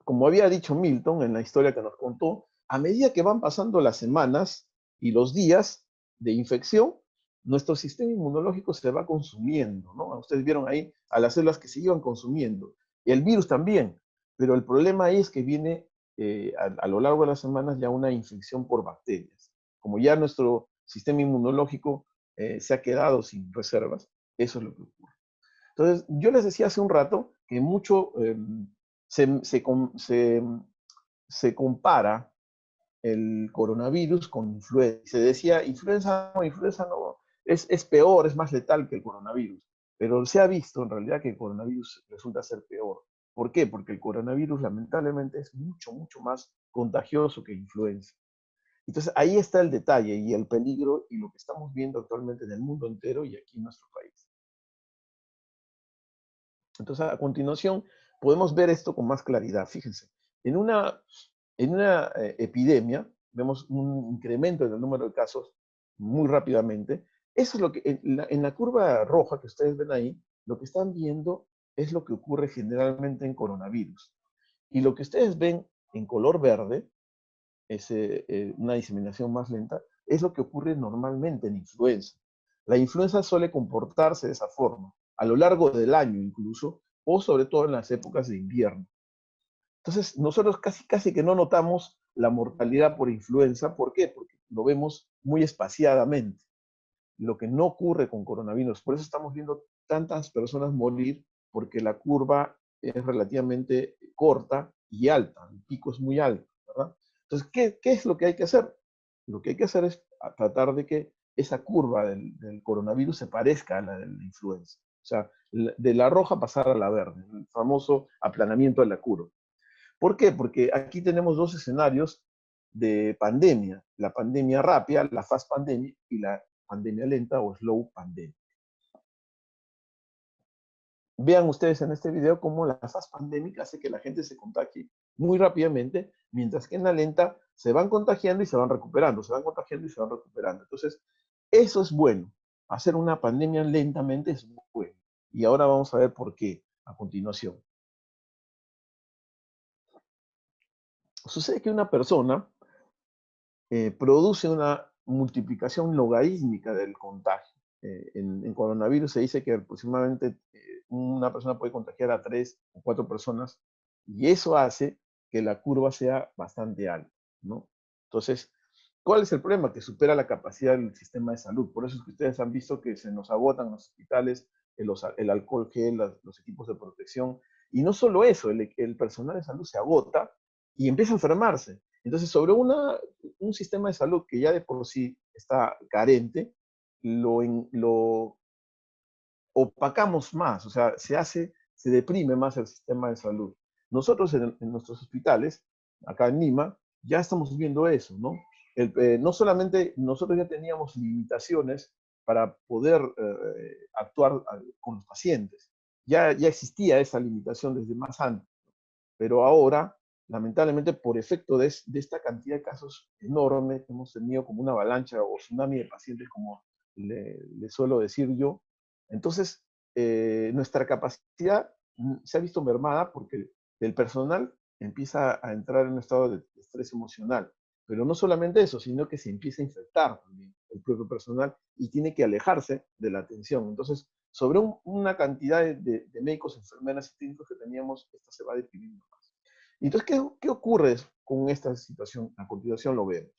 Como había dicho Milton en la historia que nos contó, a medida que van pasando las semanas y los días de infección, nuestro sistema inmunológico se va consumiendo, ¿no? Ustedes vieron ahí a las células que se iban consumiendo, y el virus también, pero el problema ahí es que viene a lo largo de las semanas ya una infección por bacterias. Como ya nuestro sistema inmunológico se ha quedado sin reservas, eso es lo que ocurre. Entonces, yo les decía hace un rato que mucho se, se, se, se compara el coronavirus con influenza. Se decía, influenza no, es peor, es más letal que el coronavirus. Pero se ha visto en realidad que el coronavirus resulta ser peor. ¿Por qué? Porque el coronavirus lamentablemente es mucho, mucho más contagioso que influenza. Entonces ahí está el detalle y el peligro y lo que estamos viendo actualmente en el mundo entero y aquí en nuestro país. Entonces a continuación podemos ver esto con más claridad. Fíjense, en una epidemia vemos un incremento en el número de casos muy rápidamente. Eso es lo que en la curva roja que ustedes ven ahí, lo que están viendo es lo que ocurre generalmente en coronavirus. Y lo que ustedes ven en color verde, es una diseminación más lenta, es lo que ocurre normalmente en influenza. La influenza suele comportarse de esa forma, a lo largo del año incluso, o sobre todo en las épocas de invierno. Entonces, nosotros casi que no notamos la mortalidad por influenza. ¿Por qué? Porque lo vemos muy espaciadamente, lo que no ocurre con coronavirus. Por eso estamos viendo tantas personas morir, porque la curva es relativamente corta y alta, el pico es muy alto, ¿verdad? Entonces, ¿qué es lo que hay que hacer? Lo que hay que hacer es tratar de que esa curva del coronavirus se parezca a la de la influenza. O sea, de la roja pasar a la verde, el famoso aplanamiento de la curva. ¿Por qué? Porque aquí tenemos dos escenarios de pandemia, la pandemia rápida, la fast pandemic, y la pandemia lenta o slow pandemic. Vean ustedes en este video cómo la fast pandemic hace que la gente se contagie muy rápidamente, mientras que en la lenta se van contagiando y se van recuperando, se van contagiando y se van recuperando. Entonces, eso es bueno. Hacer una pandemia lentamente es bueno. Y ahora vamos a ver por qué a continuación. Sucede que una persona produce una multiplicación logarítmica del contagio. En coronavirus se dice que aproximadamente una persona puede contagiar a 3 o 4 personas, y eso hace que la curva sea bastante alta, ¿no? Entonces, ¿cuál es el problema? Que supera la capacidad del sistema de salud. Por eso es que ustedes han visto que se nos agotan los hospitales, el alcohol gel, los equipos de protección. Y no solo eso, el personal de salud se agota y empieza a enfermarse. Entonces, sobre un sistema de salud que ya de por sí está carente, lo opacamos más, o sea, se deprime más el sistema de salud. Nosotros en nuestros hospitales, acá en Lima, ya estamos viendo eso, ¿no? No solamente nosotros ya teníamos limitaciones para poder actuar con los pacientes, ya existía esa limitación desde más antes, pero ahora, lamentablemente, por efecto de esta cantidad de casos enormes que hemos tenido como una avalancha o tsunami de pacientes, como le suelo decir yo, entonces nuestra capacidad se ha visto mermada porque el personal empieza a entrar en un estado de estrés emocional. Pero no solamente eso, sino que se empieza a infectar también el propio personal y tiene que alejarse de la atención. Entonces, sobre una cantidad de médicos, enfermeras y técnicos que teníamos, esta se va deprimiendo más. Entonces, ¿qué ocurre con esta situación? A continuación lo vemos.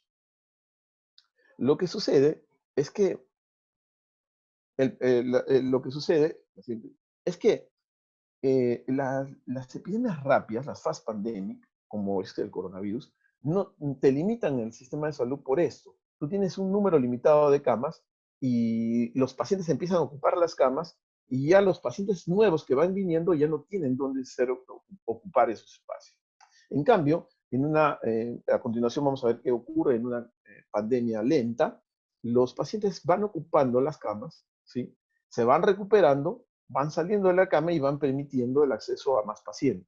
Lo que sucede es que lo que sucede es que las epidemias rápidas, las fast pandemic, como el coronavirus, no te limitan el sistema de salud por esto. Tú tienes un número limitado de camas y los pacientes empiezan a ocupar las camas y ya los pacientes nuevos que van viniendo ya no tienen dónde ocupar esos espacios. En cambio, a continuación vamos a ver qué ocurre en una pandemia lenta. Los pacientes van ocupando las camas, ¿sí? Se van recuperando, van saliendo de la cama y van permitiendo el acceso a más pacientes.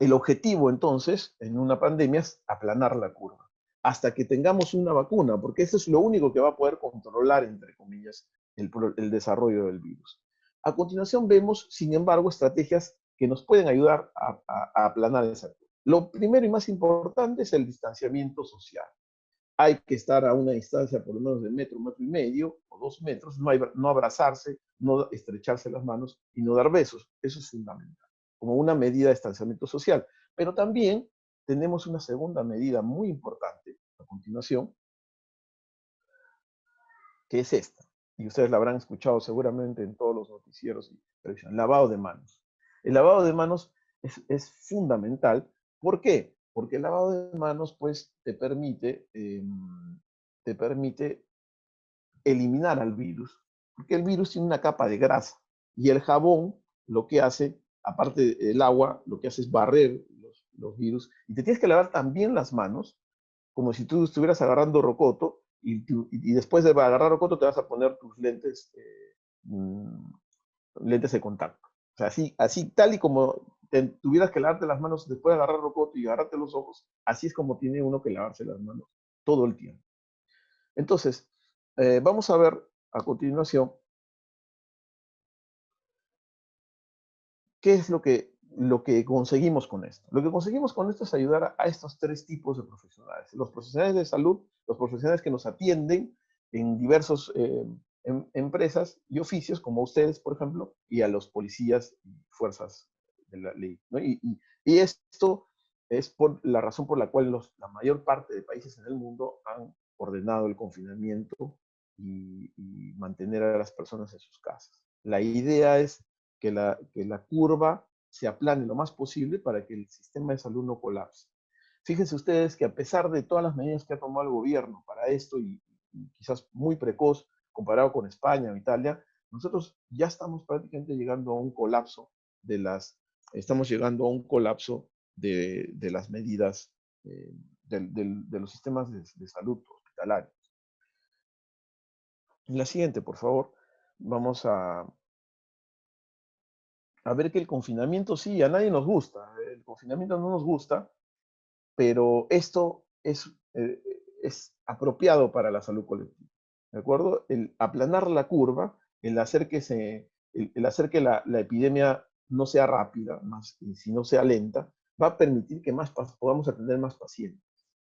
El objetivo, entonces, en una pandemia es aplanar la curva, hasta que tengamos una vacuna, porque eso es lo único que va a poder controlar, entre comillas, el desarrollo del virus. A continuación vemos, sin embargo, estrategias que nos pueden ayudar a aplanar esa curva. Lo primero y más importante es el distanciamiento social. Hay que estar a una distancia por lo menos de metro y medio o 2 metros, no abrazarse, no estrecharse las manos y no dar besos. Eso es fundamental, como una medida de distanciamiento social. Pero también tenemos una segunda medida muy importante a continuación, que es esta. Y ustedes la habrán escuchado seguramente en todos los noticieros y televisión, lavado de manos. El lavado de manos es fundamental. ¿Por qué? Porque el lavado de manos, pues, te permite eliminar al virus, porque el virus tiene una capa de grasa y el jabón lo que hace, aparte del agua, lo que hace es barrer los virus y te tienes que lavar también las manos como si tú estuvieras agarrando rocoto y después de agarrar rocoto te vas a poner tus lentes, lentes de contacto. O sea, así tal y como tuvieras que lavarte las manos después de agarrar rocoto y agarrarte los ojos, así es como tiene uno que lavarse las manos todo el tiempo. Entonces, vamos a ver a continuación qué es lo que conseguimos con esto. Lo que conseguimos con esto es ayudar a estos tres tipos de profesionales. Los profesionales de salud, los profesionales que nos atienden en diversas empresas y oficios, como ustedes, por ejemplo, y a los policías y fuerzas de la ley, ¿no? Y esto es por la razón por la cual la mayor parte de países en el mundo han ordenado el confinamiento y mantener a las personas en sus casas. La idea es que la curva se aplane lo más posible para que el sistema de salud no colapse. Fíjense ustedes que a pesar de todas las medidas que ha tomado el gobierno para esto, y quizás muy precoz comparado con España o Italia, nosotros ya estamos prácticamente llegando a un colapso estamos llegando a un colapso de las medidas de los sistemas de salud hospitalarios. La siguiente, por favor. Vamos a ver que el confinamiento sí, a nadie nos gusta. El confinamiento no nos gusta, pero esto es apropiado para la salud colectiva. ¿De acuerdo? El aplanar la curva, el hacer que la epidemia no sea rápida, sino sea lenta, va a permitir que podamos atender más pacientes.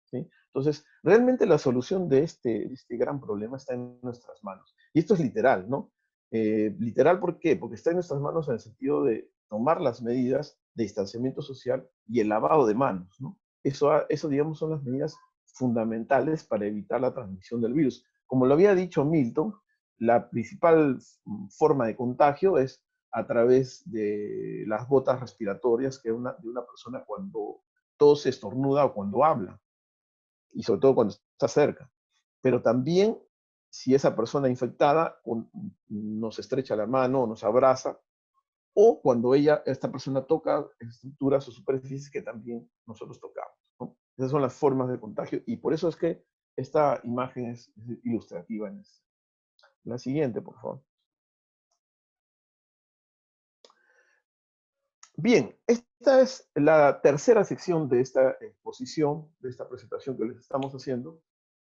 ¿Sí? Entonces, realmente la solución de este gran problema está en nuestras manos. Y esto es literal, ¿no? Literal, ¿por qué? Porque está en nuestras manos en el sentido de tomar las medidas de distanciamiento social y el lavado de manos, ¿no? Eso, digamos, son las medidas fundamentales para evitar la transmisión del virus. Como lo había dicho Milton, la principal forma de contagio es a través de las gotas respiratorias de una persona cuando tose, estornuda o cuando habla, y sobre todo cuando está cerca. Pero también si esa persona infectada nos estrecha la mano, nos abraza, o cuando esta persona toca estructuras o superficies que también nosotros tocamos, ¿no? Esas son las formas de contagio y por eso es que esta imagen es ilustrativa. La siguiente, por favor. Bien, esta es la tercera sección de esta exposición, de esta presentación que les estamos haciendo,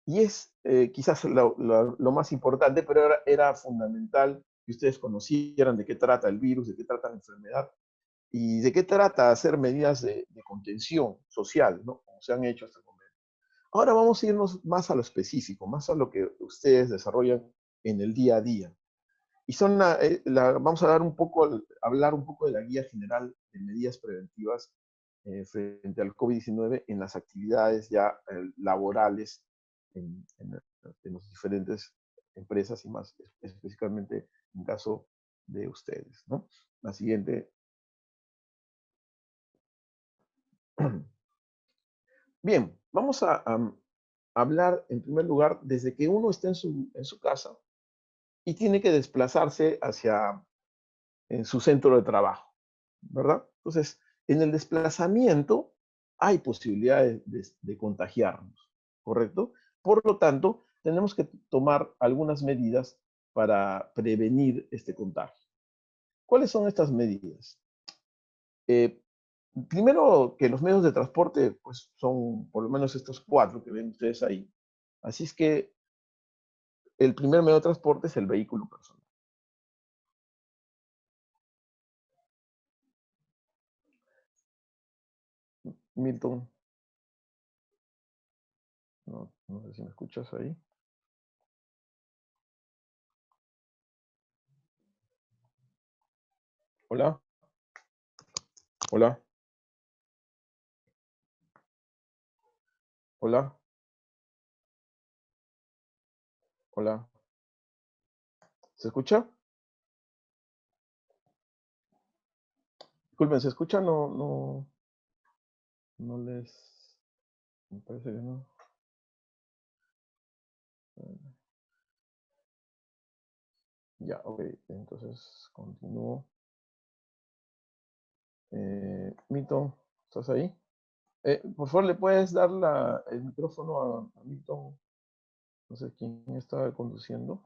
y es quizás lo más importante, pero era fundamental que ustedes conocieran de qué trata el virus, de qué trata la enfermedad, y de qué trata hacer medidas de contención social, ¿no? Como se han hecho hasta el momento. Ahora vamos a irnos más a lo específico, más a lo que ustedes desarrollan en el día a día. Y vamos a hablar un poco de la guía general de medidas preventivas frente al COVID-19 en las actividades ya laborales en las diferentes empresas y más específicamente en caso de ustedes, ¿no? La siguiente. Bien, vamos a hablar en primer lugar desde que uno está en su casa y tiene que desplazarse hacia su centro de trabajo, ¿verdad? Entonces, en el desplazamiento hay posibilidades de contagiarnos, ¿correcto? Por lo tanto, tenemos que tomar algunas medidas para prevenir este contagio. ¿Cuáles son estas medidas? Primero, que los medios de transporte pues, son por lo menos estos 4 que ven ustedes ahí. Así es que el primer medio de transporte es el vehículo personal. Milton, no sé si me escuchas ahí. Hola. Hola. Hola. Hola. ¿Se escucha? Disculpen, ¿se escucha? No les... Me parece que no. Ya, ok. Entonces, continúo. Milton, ¿estás ahí? Por favor, ¿le puedes dar el micrófono a Milton? No sé quién está conduciendo.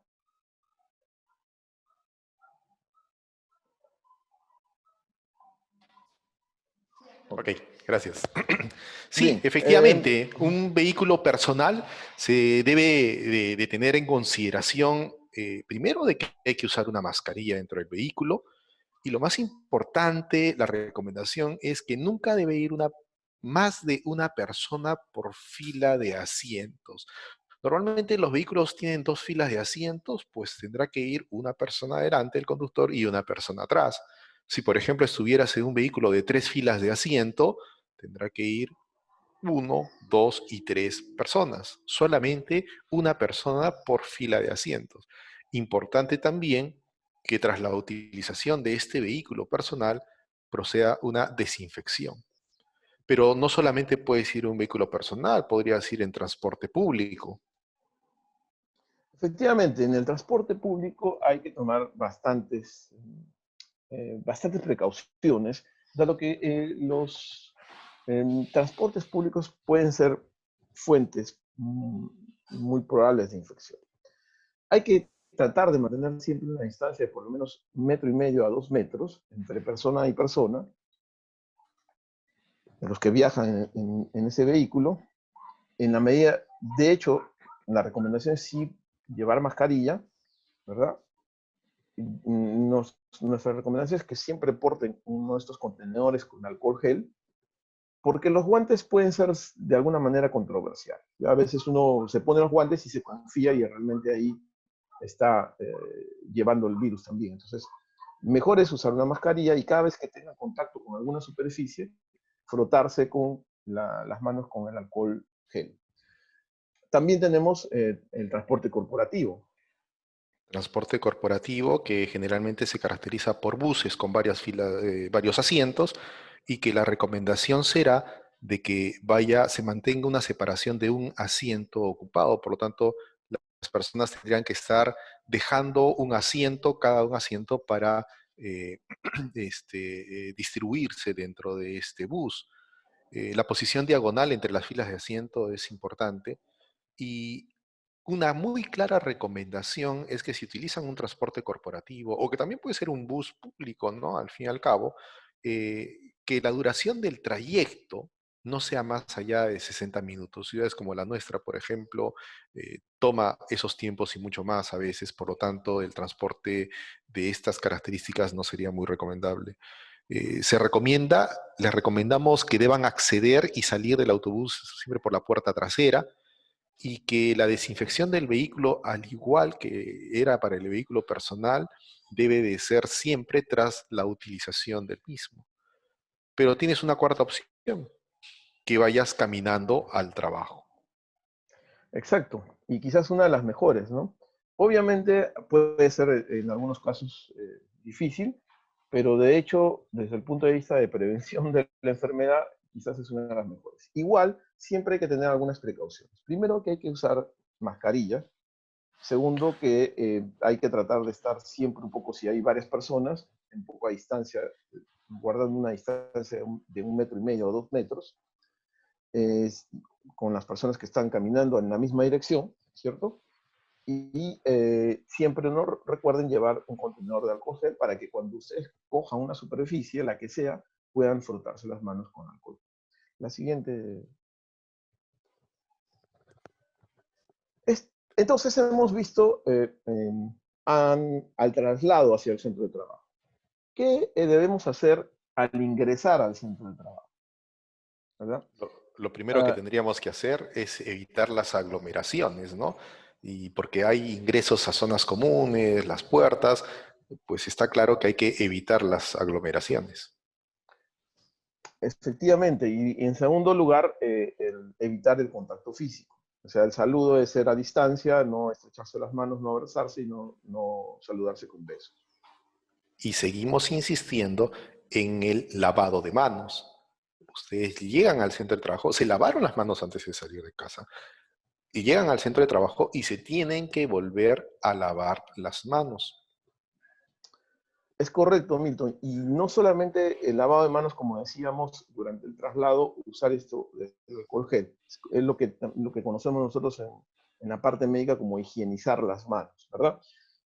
Ok, gracias. Sí, Bien. efectivamente, un vehículo personal se debe de tener en consideración, primero, de que hay que usar una mascarilla dentro del vehículo, y lo más importante, la recomendación es que nunca debe ir más de una persona por fila de asientos. Normalmente los vehículos tienen 2 filas de asientos, pues tendrá que ir una persona adelante, el conductor, y una persona atrás. Si, por ejemplo, estuvieras en un vehículo de 3 filas de asiento, tendrá que ir 1, 2 y 3 personas. Solamente una persona por fila de asientos. Importante también que tras la utilización de este vehículo personal proceda una desinfección. Pero no solamente puedes ir en un vehículo personal, podrías ir en transporte público. Efectivamente, en el transporte público hay que tomar bastantes precauciones, dado que los transportes públicos pueden ser fuentes muy probables de infección. Hay que tratar de mantener siempre una distancia de por lo menos 1,5 a 2 metros entre persona y persona, de los que viajan en ese vehículo. En la medida, de hecho, la recomendación es sí llevar mascarilla, ¿verdad? Nuestra recomendación es que siempre porten uno de estos contenedores con alcohol gel, porque los guantes pueden ser de alguna manera controversiales. A veces uno se pone los guantes y se confía y realmente ahí está llevando el virus también. Entonces, Mejor es usar una mascarilla y cada vez que tenga contacto con alguna superficie, frotarse con las manos con el alcohol gel. También tenemos el transporte corporativo. Transporte corporativo que generalmente se caracteriza por buses con varias filas, varios asientos y que la recomendación será de que se mantenga una separación de un asiento ocupado. Por lo tanto, las personas tendrían que estar dejando cada un asiento para distribuirse dentro de este bus. La posición diagonal entre las filas de asiento es importante y una muy clara recomendación es que si utilizan un transporte corporativo, o que también puede ser un bus público, ¿no? Al fin y al cabo, que la duración del trayecto no sea más allá de 60 minutos. Ciudades como la nuestra, por ejemplo, toma esos tiempos y mucho más a veces, por lo tanto, el transporte de estas características no sería muy recomendable. Les recomendamos que deban acceder y salir del autobús siempre por la puerta trasera, y que la desinfección del vehículo, al igual que era para el vehículo personal, debe de ser siempre tras la utilización del mismo. Pero tienes una cuarta opción, que vayas caminando al trabajo. Exacto, y quizás una de las mejores, ¿no? Obviamente puede ser en algunos casos difícil, pero de hecho, desde el punto de vista de prevención de la enfermedad, quizás es una de las mejores. Igual, siempre hay que tener algunas precauciones. Primero, que hay que usar mascarilla. Segundo, que hay que tratar de estar siempre un poco, si hay varias personas, un poco a distancia, guardando una distancia de 1,5 metros o 2 metros, con las personas que están caminando en la misma dirección, ¿cierto? Y siempre no recuerden llevar un contenedor de alcohol gel para que cuando ustedes cojan una superficie, la que sea, puedan frotarse las manos con alcohol. La siguiente. Entonces hemos visto al traslado hacia el centro de trabajo. ¿Qué debemos hacer al ingresar al centro de trabajo? ¿Verdad? Lo primero que tendríamos que hacer es evitar las aglomeraciones, ¿no? Y porque hay ingresos a zonas comunes, las puertas, pues está claro que hay que evitar las aglomeraciones. Efectivamente, y en segundo lugar, evitar el contacto físico. O sea, el saludo es ser a distancia, no estrecharse las manos, no abrazarse y no saludarse con besos. Y seguimos insistiendo en el lavado de manos. Ustedes llegan al centro de trabajo, se lavaron las manos antes de salir de casa, y llegan al centro de trabajo y se tienen que volver a lavar las manos. Es correcto, Milton. Y no solamente el lavado de manos, como decíamos, durante el traslado, usar esto, el alcohol gel. Es lo que conocemos nosotros en la parte médica como higienizar las manos, ¿verdad?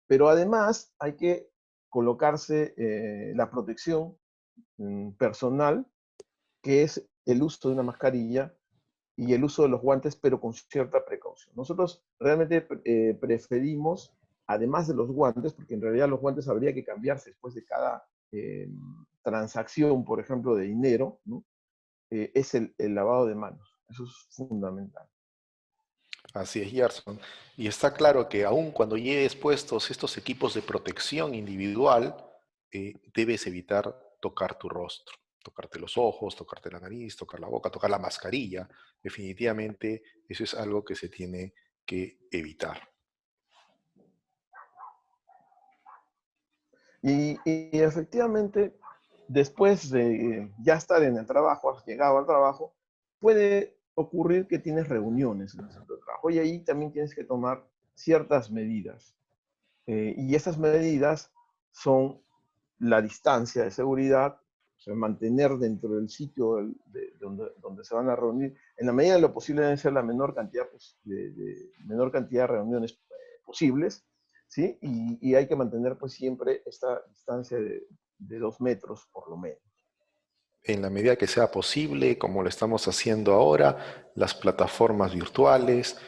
Pero además hay que colocarse la protección personal, que es el uso de una mascarilla y el uso de los guantes, pero con cierta precaución. Nosotros realmente preferimos, además de los guantes, porque en realidad los guantes habría que cambiarse después de cada transacción, por ejemplo, de dinero, ¿no? Es el lavado de manos. Eso es fundamental. Así es, Gerson. Y está claro que aun cuando lleves puestos estos equipos de protección individual, debes evitar tocar tu rostro, tocarte los ojos, tocarte la nariz, tocar la boca, tocar la mascarilla. Definitivamente eso es algo que se tiene que evitar. Y efectivamente, después de ya estar en el trabajo, has llegado al trabajo, puede ocurrir que tienes reuniones en el centro de trabajo y ahí también tienes que tomar ciertas medidas. Y esas medidas son la distancia de seguridad, o sea, mantener dentro del sitio donde se van a reunir, en la medida de lo posible deben ser la menor cantidad, menor cantidad de reuniones posibles, ¿sí? Y hay que mantener pues siempre esta distancia de 2 metros por lo menos. En la medida que sea posible, como lo estamos haciendo ahora, las plataformas virtuales,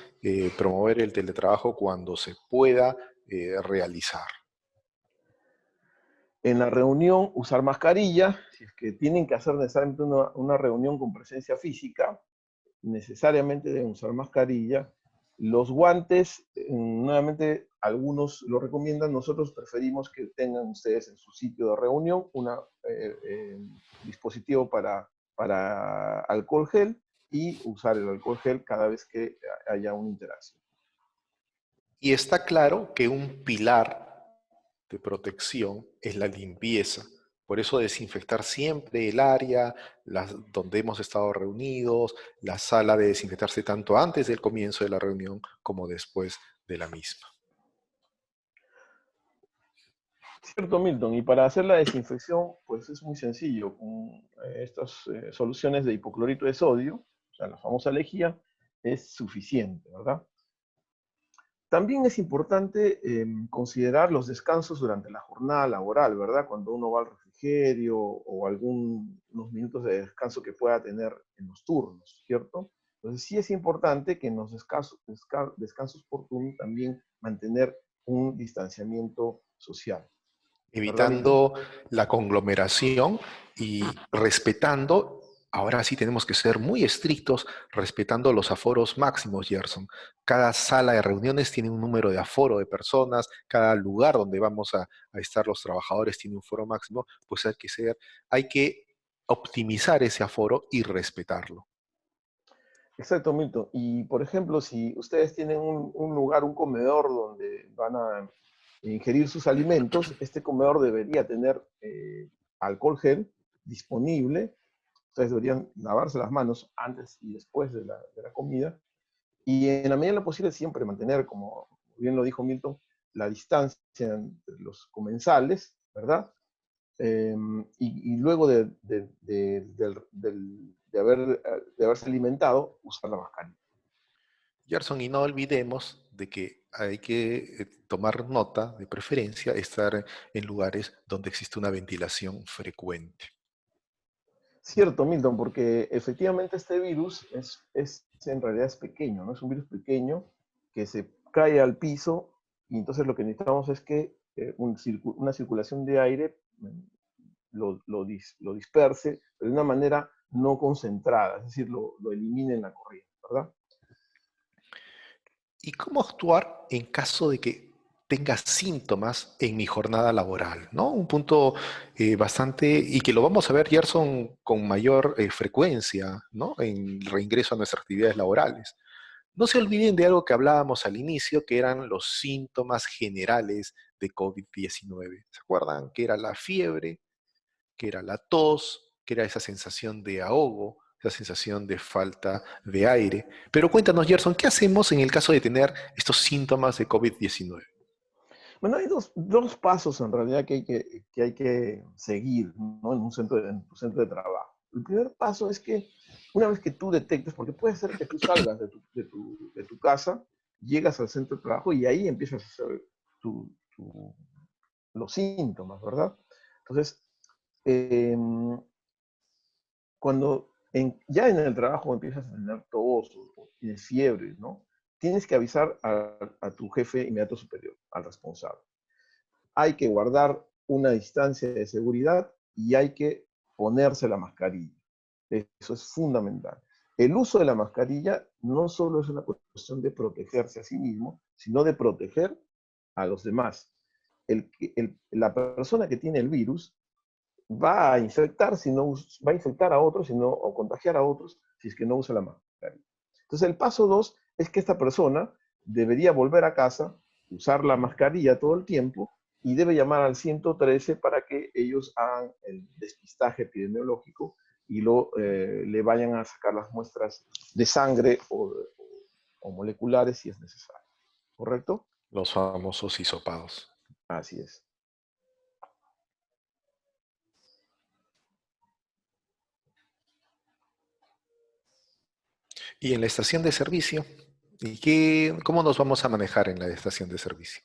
promover el teletrabajo cuando se pueda realizar. En la reunión, usar mascarilla. Si es que tienen que hacer necesariamente una reunión con presencia física, necesariamente deben usar mascarilla. Los guantes, nuevamente, algunos lo recomiendan, nosotros preferimos que tengan ustedes en su sitio de reunión un dispositivo para alcohol gel y usar el alcohol gel cada vez que haya una interacción. Y está claro que un pilar de protección es la limpieza. Por eso desinfectar siempre el área donde hemos estado reunidos, la sala de desinfectarse tanto antes del comienzo de la reunión como después de la misma. Cierto, Milton. Y para hacer la desinfección, pues es muy sencillo. Con estas soluciones de hipoclorito de sodio, o sea, la famosa lejía, es suficiente, ¿verdad? También es importante considerar los descansos durante la jornada laboral, ¿verdad? Cuando uno va al refrigerio o unos minutos de descanso que pueda tener en los turnos, ¿cierto? Entonces sí es importante que en los descansos por turno también mantener un distanciamiento social, ¿verdad, Milton? Evitando la conglomeración y respetando, ahora sí tenemos que ser muy estrictos, respetando los aforos máximos, Gerson. Cada sala de reuniones tiene un número de aforo de personas, cada lugar donde vamos a estar los trabajadores tiene un foro máximo, pues hay que optimizar ese aforo y respetarlo. Exacto, Milton. Y, por ejemplo, si ustedes tienen un lugar, un comedor donde van a ingerir sus alimentos, este comedor debería tener alcohol gel disponible. Ustedes deberían lavarse las manos antes y después de la comida. Y en la medida de lo posible siempre mantener, como bien lo dijo Milton, la distancia entre los comensales, ¿verdad? Y luego de haberse alimentado, usar la mascarilla. Gerson, y no olvidemos de que hay que tomar nota, de preferencia, estar en lugares donde existe una ventilación frecuente. Cierto, Milton, porque efectivamente este virus en realidad es pequeño, ¿no? Es un virus pequeño que se cae al piso y entonces lo que necesitamos es que una circulación de aire lo disperse, pero de una manera no concentrada, es decir, lo elimine en la corriente, ¿verdad? ¿Y cómo actuar en caso de que tenga síntomas en mi jornada laboral? ¿No? Un punto bastante, y que lo vamos a ver, Gerson, con mayor frecuencia, ¿no? En el reingreso a nuestras actividades laborales. No se olviden de algo que hablábamos al inicio, que eran los síntomas generales de COVID-19. ¿Se acuerdan? Que era la fiebre, que era la tos, que era esa sensación de ahogo, esa sensación de falta de aire. Pero cuéntanos, Gerson, ¿qué hacemos en el caso de tener estos síntomas de COVID-19? Bueno, hay dos pasos en realidad que hay que seguir, ¿no? En tu centro de trabajo. El primer paso es que una vez que tú detectes, porque puede ser que tú salgas de tu casa, llegas al centro de trabajo y ahí empiezas a hacer tu, tu, los síntomas, ¿verdad? Entonces, eh, cuando ya en el trabajo empiezas a tener tos o tienes fiebre, ¿no? Tienes que avisar a tu jefe inmediato superior, al responsable. Hay que guardar una distancia de seguridad y hay que ponerse la mascarilla. Eso es fundamental. El uso de la mascarilla no solo es una cuestión de protegerse a sí mismo, sino de proteger a los demás. La persona que tiene el virus va a infectar, va a infectar a otros o contagiar a otros si es que no usa la mascarilla. Entonces el paso 2 es que esta persona debería volver a casa, usar la mascarilla todo el tiempo y debe llamar al 113 para que ellos hagan el despistaje epidemiológico y le vayan a sacar las muestras de sangre o moleculares si es necesario. ¿Correcto? Los famosos hisopados. Así es. Y en la estación de servicio, cómo nos vamos a manejar en la estación de servicio?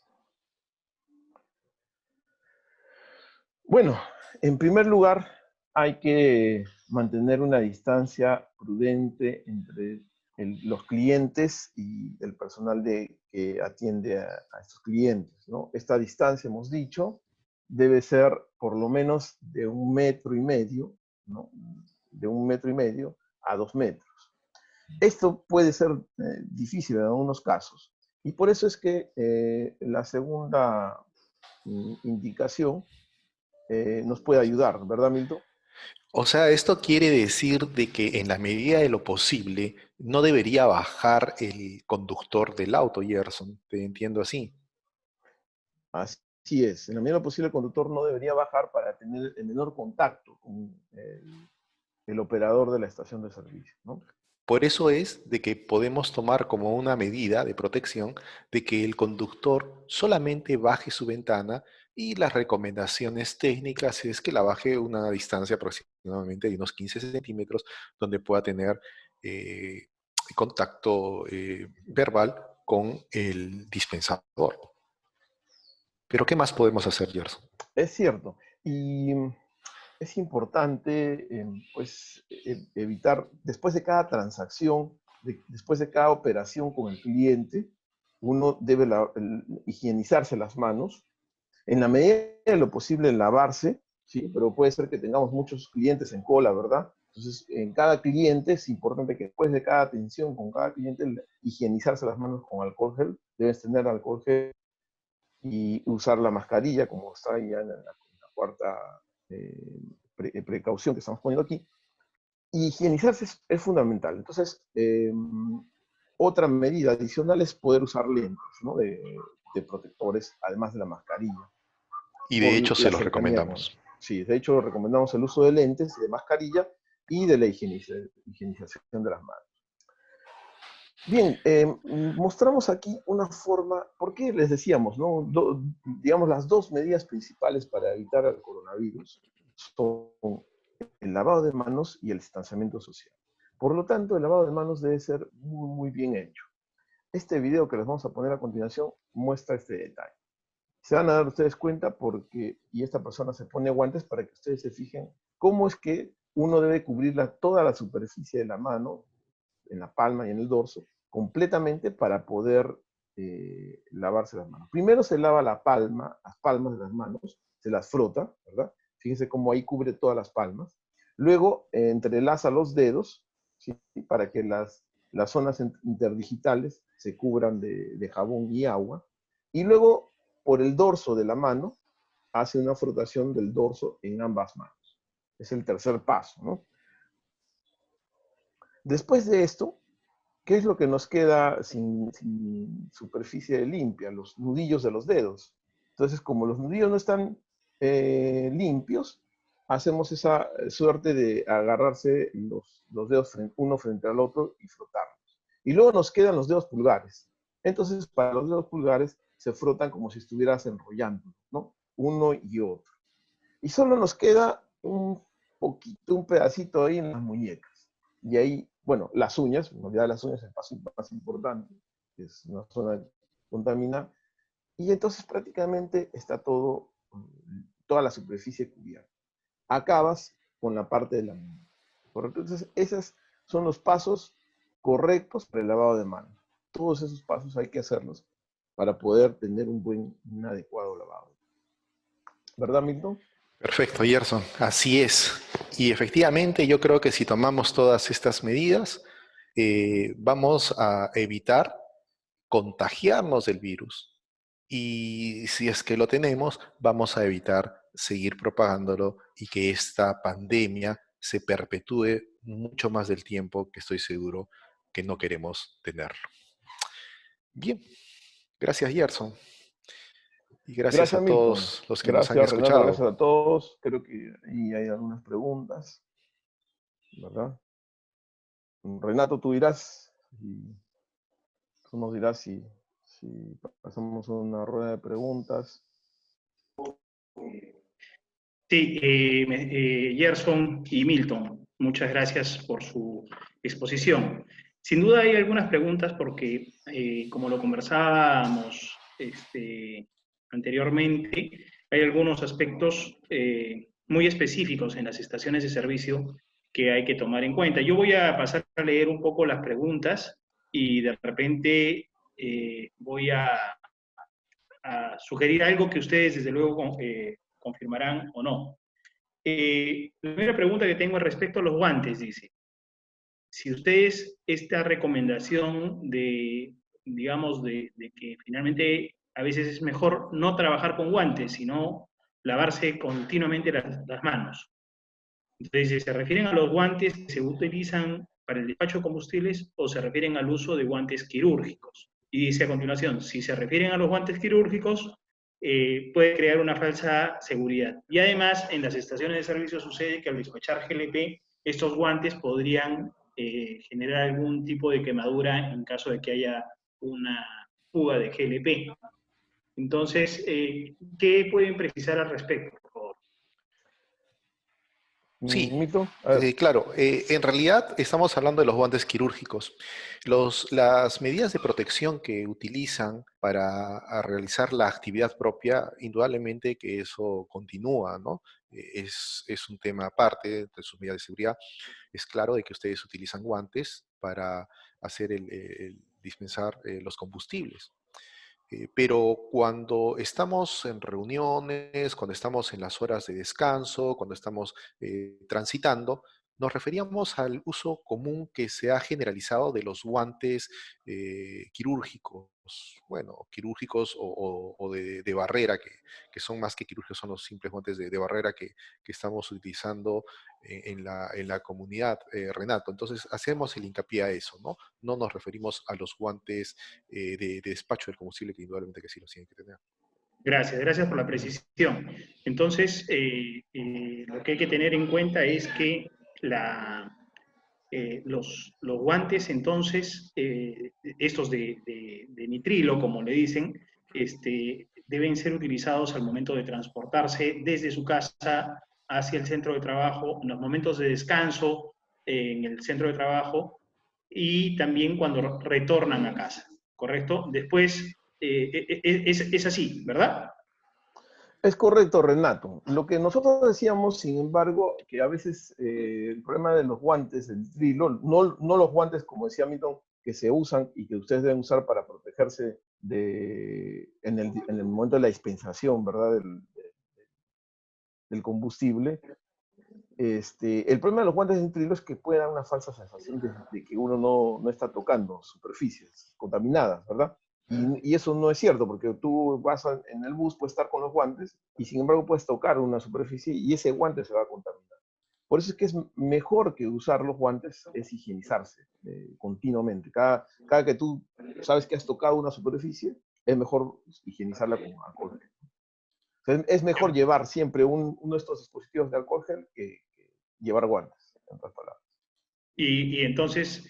Bueno, en primer lugar, hay que mantener una distancia prudente entre los clientes y el personal que atiende a estos clientes, ¿no? Esta distancia, hemos dicho, debe ser por lo menos de 1,5 metros, ¿no? De 1,5 metros a 2 metros. Esto puede ser difícil en algunos casos, Y por eso es que la segunda indicación nos puede ayudar, ¿verdad, Milton? O sea, esto quiere decir de que en la medida de lo posible no debería bajar el conductor del auto, Gerson. Te entiendo así. Así es. En la medida de lo posible, el conductor no debería bajar para tener el menor contacto con el operador de la estación de servicio, ¿no? Por eso es de que podemos tomar como una medida de protección de que el conductor solamente baje su ventana y las recomendaciones técnicas es que la baje a una distancia aproximadamente de unos 15 centímetros donde pueda tener eh, contacto verbal con el dispensador. Pero ¿qué más podemos hacer, Gerson? Es cierto. Y es importante, pues, evitar, después de cada transacción, después de cada operación con el cliente, uno debe higienizarse las manos, en la medida de lo posible lavarse, ¿sí? Pero puede ser que tengamos muchos clientes en cola, ¿verdad? Entonces, en cada cliente es importante que después de cada atención con cada cliente, higienizarse las manos con alcohol gel, debes tener alcohol gel y usar la mascarilla, como está ya en la cuarta precaución que estamos poniendo aquí. Y higienizarse es fundamental. Entonces, otra medida adicional es poder usar lentes, ¿no? de protectores, además de la mascarilla, Y de hecho por se la los cercanía con... recomendamos. Sí, de hecho recomendamos el uso de lentes, de mascarilla y de la higienización de las manos. Bien, mostramos aquí una forma, porque les decíamos, ¿no? Digamos, las dos medidas principales para evitar el coronavirus son el lavado de manos y el distanciamiento social. Por lo tanto, el lavado de manos debe ser muy, muy bien hecho. Este video que les vamos a poner a continuación muestra este detalle. Se van a dar ustedes cuenta porque, y esta persona se pone guantes para que ustedes se fijen cómo es que uno debe cubrir toda la superficie de la mano, en la palma y en el dorso, completamente para poder lavarse las manos. Primero se lava la palma, las palmas de las manos, se las frota, ¿verdad? Fíjense cómo ahí cubre todas las palmas. Luego entrelaza los dedos, ¿sí? Para que las zonas interdigitales se cubran de jabón y agua. Y luego, por el dorso de la mano, hace una frotación del dorso en ambas manos. Es el tercer paso, ¿no? Después de esto, ¿qué es lo que nos queda sin superficie limpia? Los nudillos de los dedos. Entonces, como los nudillos no están limpios, hacemos esa suerte de agarrarse los dedos uno frente al otro y frotarlos. Y luego nos quedan los dedos pulgares. Entonces, para los dedos pulgares se frotan como si estuvieras enrollando, ¿no? Uno y otro. Y solo nos queda un poquito, un pedacito ahí en las muñecas. Y ahí, bueno, las uñas, en realidad las uñas es el paso más importante, que es una zona contaminada. Y entonces prácticamente está todo, toda la superficie cubierta. Acabas con la parte de la muñeca. ¿Correcto? Entonces, esos son los pasos correctos para el lavado de manos. Todos esos pasos hay que hacerlos para poder tener un adecuado lavado. ¿Verdad, Milton? Perfecto, Gerson. Así es. Y efectivamente yo creo que si tomamos todas estas medidas, vamos a evitar contagiarnos del virus. Y si es que lo tenemos, vamos a evitar seguir propagándolo y que esta pandemia se perpetúe mucho más del tiempo que estoy seguro que no queremos tenerlo. Bien, gracias Gerson y gracias a Gracias, Milton. todos los que nos han Gracias, Renato. escuchado. Gracias a todos. Creo que ahí hay algunas preguntas, ¿verdad? Renato, tú dirás, y tú nos dirás si pasamos una rueda de preguntas. Sí, Gerson y Milton, muchas gracias por su exposición. Sin duda hay algunas preguntas porque, como lo conversábamos anteriormente, hay algunos aspectos muy específicos en las estaciones de servicio que hay que tomar en cuenta. Yo voy a pasar a leer un poco las preguntas y de repente voy a sugerir algo que ustedes desde luego confirmarán o no. La primera pregunta que tengo es respecto a los guantes, dice. Si ustedes esta recomendación de digamos, de que finalmente a veces es mejor no trabajar con guantes, sino lavarse continuamente las manos. Entonces, si se refieren a los guantes que se utilizan para el despacho de combustibles o se refieren al uso de guantes quirúrgicos. Y dice a continuación, si se refieren a los guantes quirúrgicos, puede crear una falsa seguridad. Y además, en las estaciones de servicio sucede que al despachar GLP, estos guantes podrían generar algún tipo de quemadura en caso de que haya una fuga de GLP. Entonces, ¿qué pueden precisar al respecto, por favor? Sí, Mito, a ver. claro. En realidad estamos hablando de los guantes quirúrgicos. Las medidas de protección que utilizan para realizar la actividad propia, indudablemente que eso continúa, ¿no? Es un tema aparte de sus medidas de seguridad. Es claro de que ustedes utilizan guantes para hacer el dispensar los combustibles. Pero cuando estamos en reuniones, cuando estamos en las horas de descanso, cuando estamos transitando, nos referíamos al uso común que se ha generalizado de los guantes quirúrgicos, bueno, quirúrgicos o de barrera, que son más que quirúrgicos, son los simples guantes de barrera que estamos utilizando en la comunidad, Renato. Entonces, hacemos el hincapié a eso, ¿no? No nos referimos a los guantes de despacho del combustible, que indudablemente que sí los tienen que tener. Gracias, gracias por la precisión. Entonces, lo que hay que tener en cuenta es que los guantes, entonces, estos de nitrilo, como le dicen, deben ser utilizados al momento de transportarse desde su casa hacia el centro de trabajo, en los momentos de descanso en el centro de trabajo y también cuando retornan a casa, ¿correcto? Después, es así, ¿verdad? Es correcto, Renato. Lo que nosotros decíamos, sin embargo, que a veces el problema de los guantes, el trilo, no los guantes, como decía Milton, que se usan y que ustedes deben usar para protegerse en el momento de la dispensación, ¿verdad? Del combustible. El problema de los guantes de trilo es que puede dar una falsa sensación de que uno no está tocando superficies contaminadas, ¿verdad? Y eso no es cierto, porque tú vas en el bus, puedes estar con los guantes y sin embargo puedes tocar una superficie y ese guante se va a contaminar. Por eso es que es mejor que usar los guantes es higienizarse continuamente. Cada que tú sabes que has tocado una superficie, es mejor higienizarla con alcohol gel. O sea, es mejor llevar siempre uno de estos dispositivos de alcohol gel que llevar guantes, en otras palabras. Y entonces,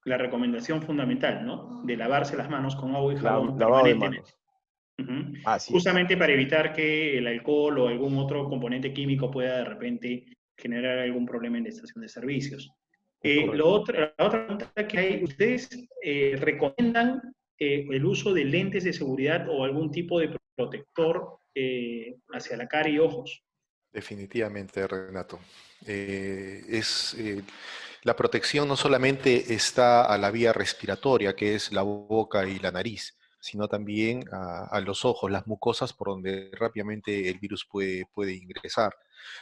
la recomendación fundamental, ¿no? De lavarse las manos con agua y jabón Lavado de permanentemente. manos. Ujú. Así es. Justamente para evitar que el alcohol o algún otro componente químico pueda de repente generar algún problema en la estación de servicios. Es correcto. La otra pregunta que hay, ¿ustedes recomiendan el uso de lentes de seguridad o algún tipo de protector hacia la cara y ojos? Definitivamente, Renato. La protección no solamente está a la vía respiratoria, que es la boca y la nariz, sino también a los ojos, las mucosas por donde rápidamente el virus puede ingresar.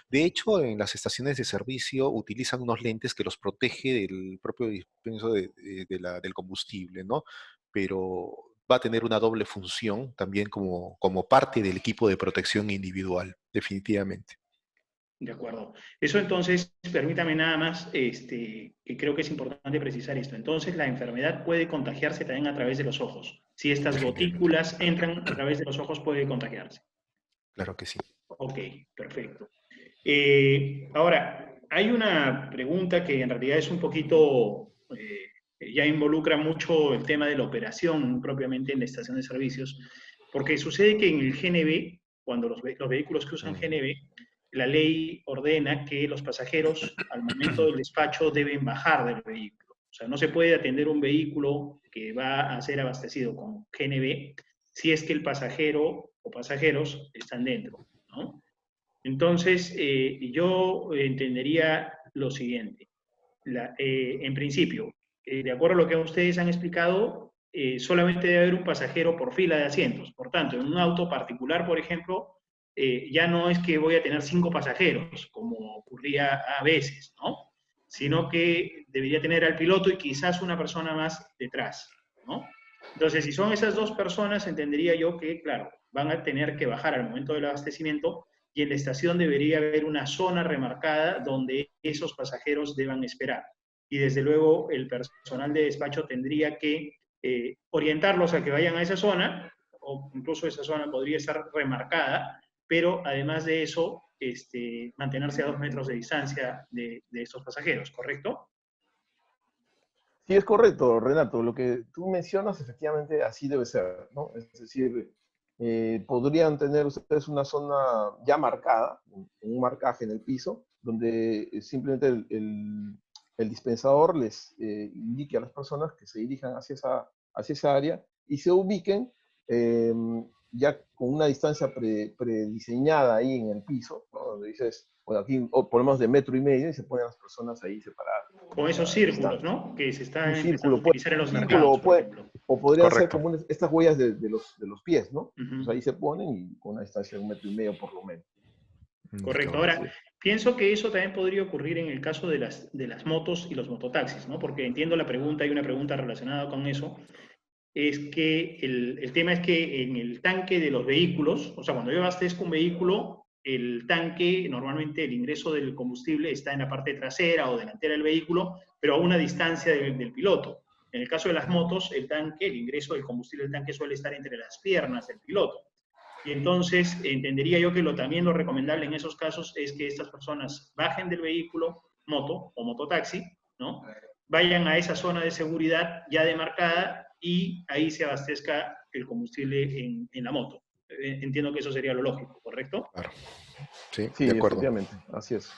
De hecho, en las estaciones de servicio utilizan unos lentes que los protege del propio dispenso del combustible, ¿no? Pero va a tener una doble función también como parte del equipo de protección individual, definitivamente. De acuerdo. Eso entonces, permítame nada más, que creo que es importante precisar esto. Entonces, la enfermedad puede contagiarse también a través de los ojos. Si estas Definitivamente. gotículas entran a través de los ojos, puede contagiarse. Claro que sí. Ok, perfecto. Ahora, hay una pregunta que en realidad es un poquito, ya involucra mucho el tema de la operación propiamente en la estación de servicios, porque sucede que en el GNB, cuando los vehículos que usan GNB, la ley ordena que los pasajeros al momento del despacho deben bajar del vehículo. O sea, no se puede atender un vehículo que va a ser abastecido con GNB si es que el pasajero o pasajeros están dentro, ¿no? Entonces, yo entendería lo siguiente. En principio, de acuerdo a lo que ustedes han explicado, solamente debe haber un pasajero por fila de asientos. Por tanto, en un auto particular, por ejemplo, ya no es que voy a tener 5 pasajeros, como ocurría a veces, ¿no? Sino que debería tener al piloto y quizás una persona más detrás, ¿no? Entonces, si son esas dos personas, entendería yo que, claro, van a tener que bajar al momento del abastecimiento y en la estación debería haber una zona remarcada donde esos pasajeros deban esperar. Y desde luego el personal de despacho tendría que orientarlos a que vayan a esa zona, o incluso esa zona podría estar remarcada, pero además de eso, mantenerse a 2 metros de distancia de estos pasajeros, ¿correcto? Sí, es correcto, Renato. Lo que tú mencionas, efectivamente, así debe ser, ¿no? Es decir, podrían tener ustedes una zona ya marcada, un marcaje en el piso, donde simplemente el dispensador les indique a las personas que se dirijan hacia esa área y se ubiquen eh, ya con una distancia prediseñada ahí en el piso, ¿no? Donde dices, bueno, aquí ponemos de 1,5 metros y se ponen las personas ahí separadas Con esos círculos, distantes. ¿no? Que se Un están empezando a círculo, puede utilizar en un los círculo mercados, por ejemplo. o podrían ser Correcto. como estas huellas de los pies, ¿no? Pues Ujú. ahí se ponen y con una distancia de 1,5 metros por lo menos. Correcto. Indicador. Ahora, Así es. pienso que eso también podría ocurrir en el caso de las motos y los mototaxis, ¿no? Porque entiendo la pregunta, hay una pregunta relacionada con eso, es que el tema es que en el tanque de los vehículos, o sea, cuando yo abastezco un vehículo, el tanque, normalmente el ingreso del combustible está en la parte trasera o delantera del vehículo, pero a una distancia del piloto. En el caso de las motos, el tanque, el ingreso del combustible del tanque suele estar entre las piernas del piloto. Y entonces entendería yo que también lo recomendable en esos casos es que estas personas bajen del vehículo, moto o mototaxi, ¿no? Vayan a esa zona de seguridad ya demarcada y ahí se abastezca el combustible en la moto. Entiendo que eso sería lo lógico, ¿correcto? Claro. Sí, de Sí, acuerdo. efectivamente, así es.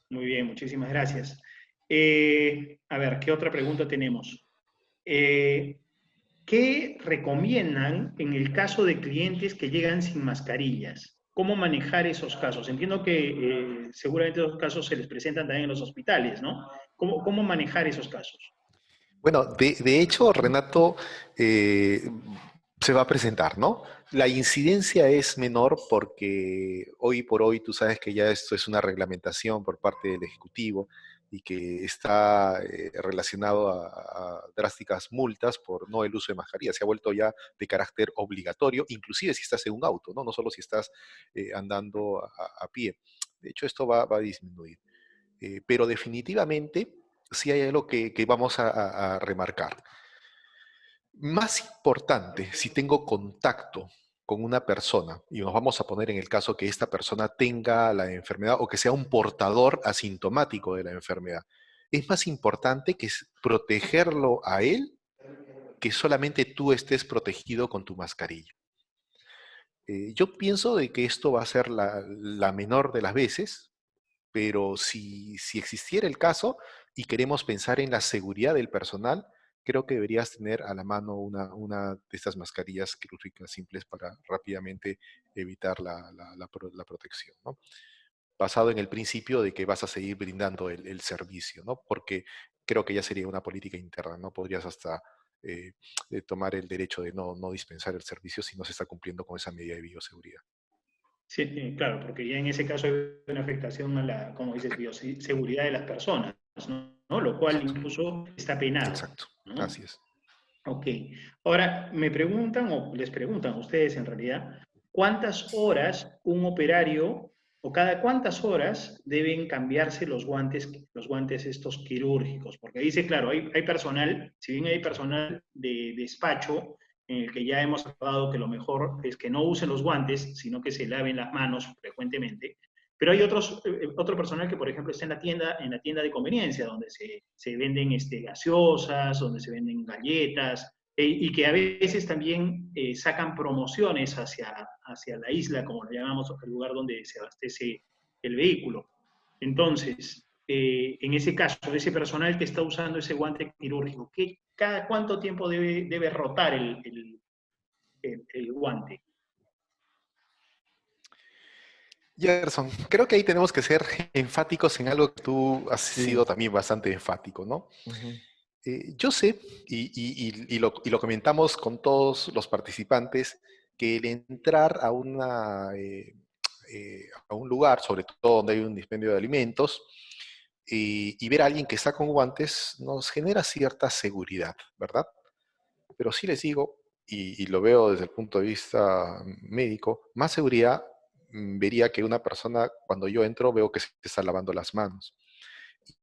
Muy bien, muchísimas gracias. A ver, ¿qué otra pregunta tenemos? Eh, ¿Qué recomiendan en el caso de clientes que llegan sin mascarillas? ¿Cómo manejar esos casos? Entiendo que seguramente esos casos se les presentan también en los hospitales, ¿no? ¿Cómo manejar esos casos? Bueno, de hecho, Renato se va a presentar, ¿no? La incidencia es menor porque hoy por hoy tú sabes que ya esto es una reglamentación por parte del Ejecutivo y que está relacionado a drásticas multas por no el uso de mascarilla. Se ha vuelto ya de carácter obligatorio, inclusive si estás en un auto, ¿no? No solo si estás andando a pie. De hecho, esto va a disminuir. Pero definitivamente sí hay algo que vamos a remarcar. Más importante, si tengo contacto con una persona, y nos vamos a poner en el caso que esta persona tenga la enfermedad o que sea un portador asintomático de la enfermedad, es más importante que protegerlo a él que solamente tú estés protegido con tu mascarilla. Yo pienso de que esto va a ser la menor de las veces, pero si existiera el caso y queremos pensar en la seguridad del personal, creo que deberías tener a la mano una de estas mascarillas quirúrgicas simples para rápidamente evitar la protección, ¿no? Basado en el principio de que vas a seguir brindando el servicio, ¿no? Porque creo que ya sería una política interna, ¿no? Podrías hasta eh, tomar el derecho de no dispensar el servicio si no se está cumpliendo con esa medida de bioseguridad. Sí, claro, porque ya en ese caso hay una afectación a la, como dices, bioseguridad de las personas, ¿no? Lo cual Exacto, incluso está penado, exacto, ¿no? así es. Ok. Ahora, me preguntan, o les preguntan a ustedes en realidad, ¿cuántas horas un operario, o cada cuántas horas deben cambiarse los guantes estos quirúrgicos? Porque dice, claro, hay personal, si bien hay personal de despacho, en el que ya hemos hablado que lo mejor es que no usen los guantes, sino que se laven las manos frecuentemente. Pero hay otro personal que, por ejemplo, está en la tienda de conveniencia, donde se venden gaseosas, donde se venden galletas, y que a veces también sacan promociones hacia la isla, como lo llamamos, el lugar donde se abastece el vehículo. Entonces, en ese caso, ese personal que está usando ese guante quirúrgico, ¿cada cuánto tiempo debe rotar el guante? Jefferson, creo que ahí tenemos que ser enfáticos en algo que tú has Sí. sido también bastante enfático, ¿no? Ujú. Yo sé, y lo comentamos con todos los participantes, que el entrar a un lugar, sobre todo donde hay un dispendio de alimentos, y ver a alguien que está con guantes, nos genera cierta seguridad, ¿verdad? pero sí les digo, y lo veo desde el punto de vista médico, más seguridad vería que una persona, cuando yo entro, veo que se está lavando las manos.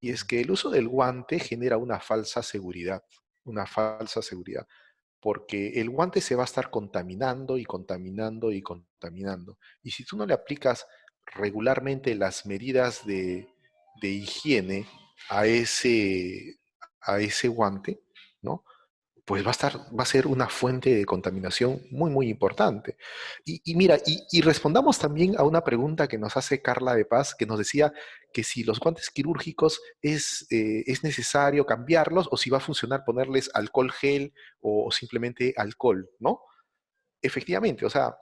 Y es que el uso del guante genera una falsa seguridad, porque el guante se va a estar contaminando y contaminando y contaminando. Y si tú no le aplicas regularmente las medidas de higiene a a ese guante, ¿no? Pues va a ser una fuente de contaminación muy, muy importante. Y mira, y respondamos también a una pregunta que nos hace Carla de Paz, que nos decía que si los guantes quirúrgicos es necesario cambiarlos o si va a funcionar ponerles alcohol gel o simplemente alcohol, ¿no? Efectivamente, o sea,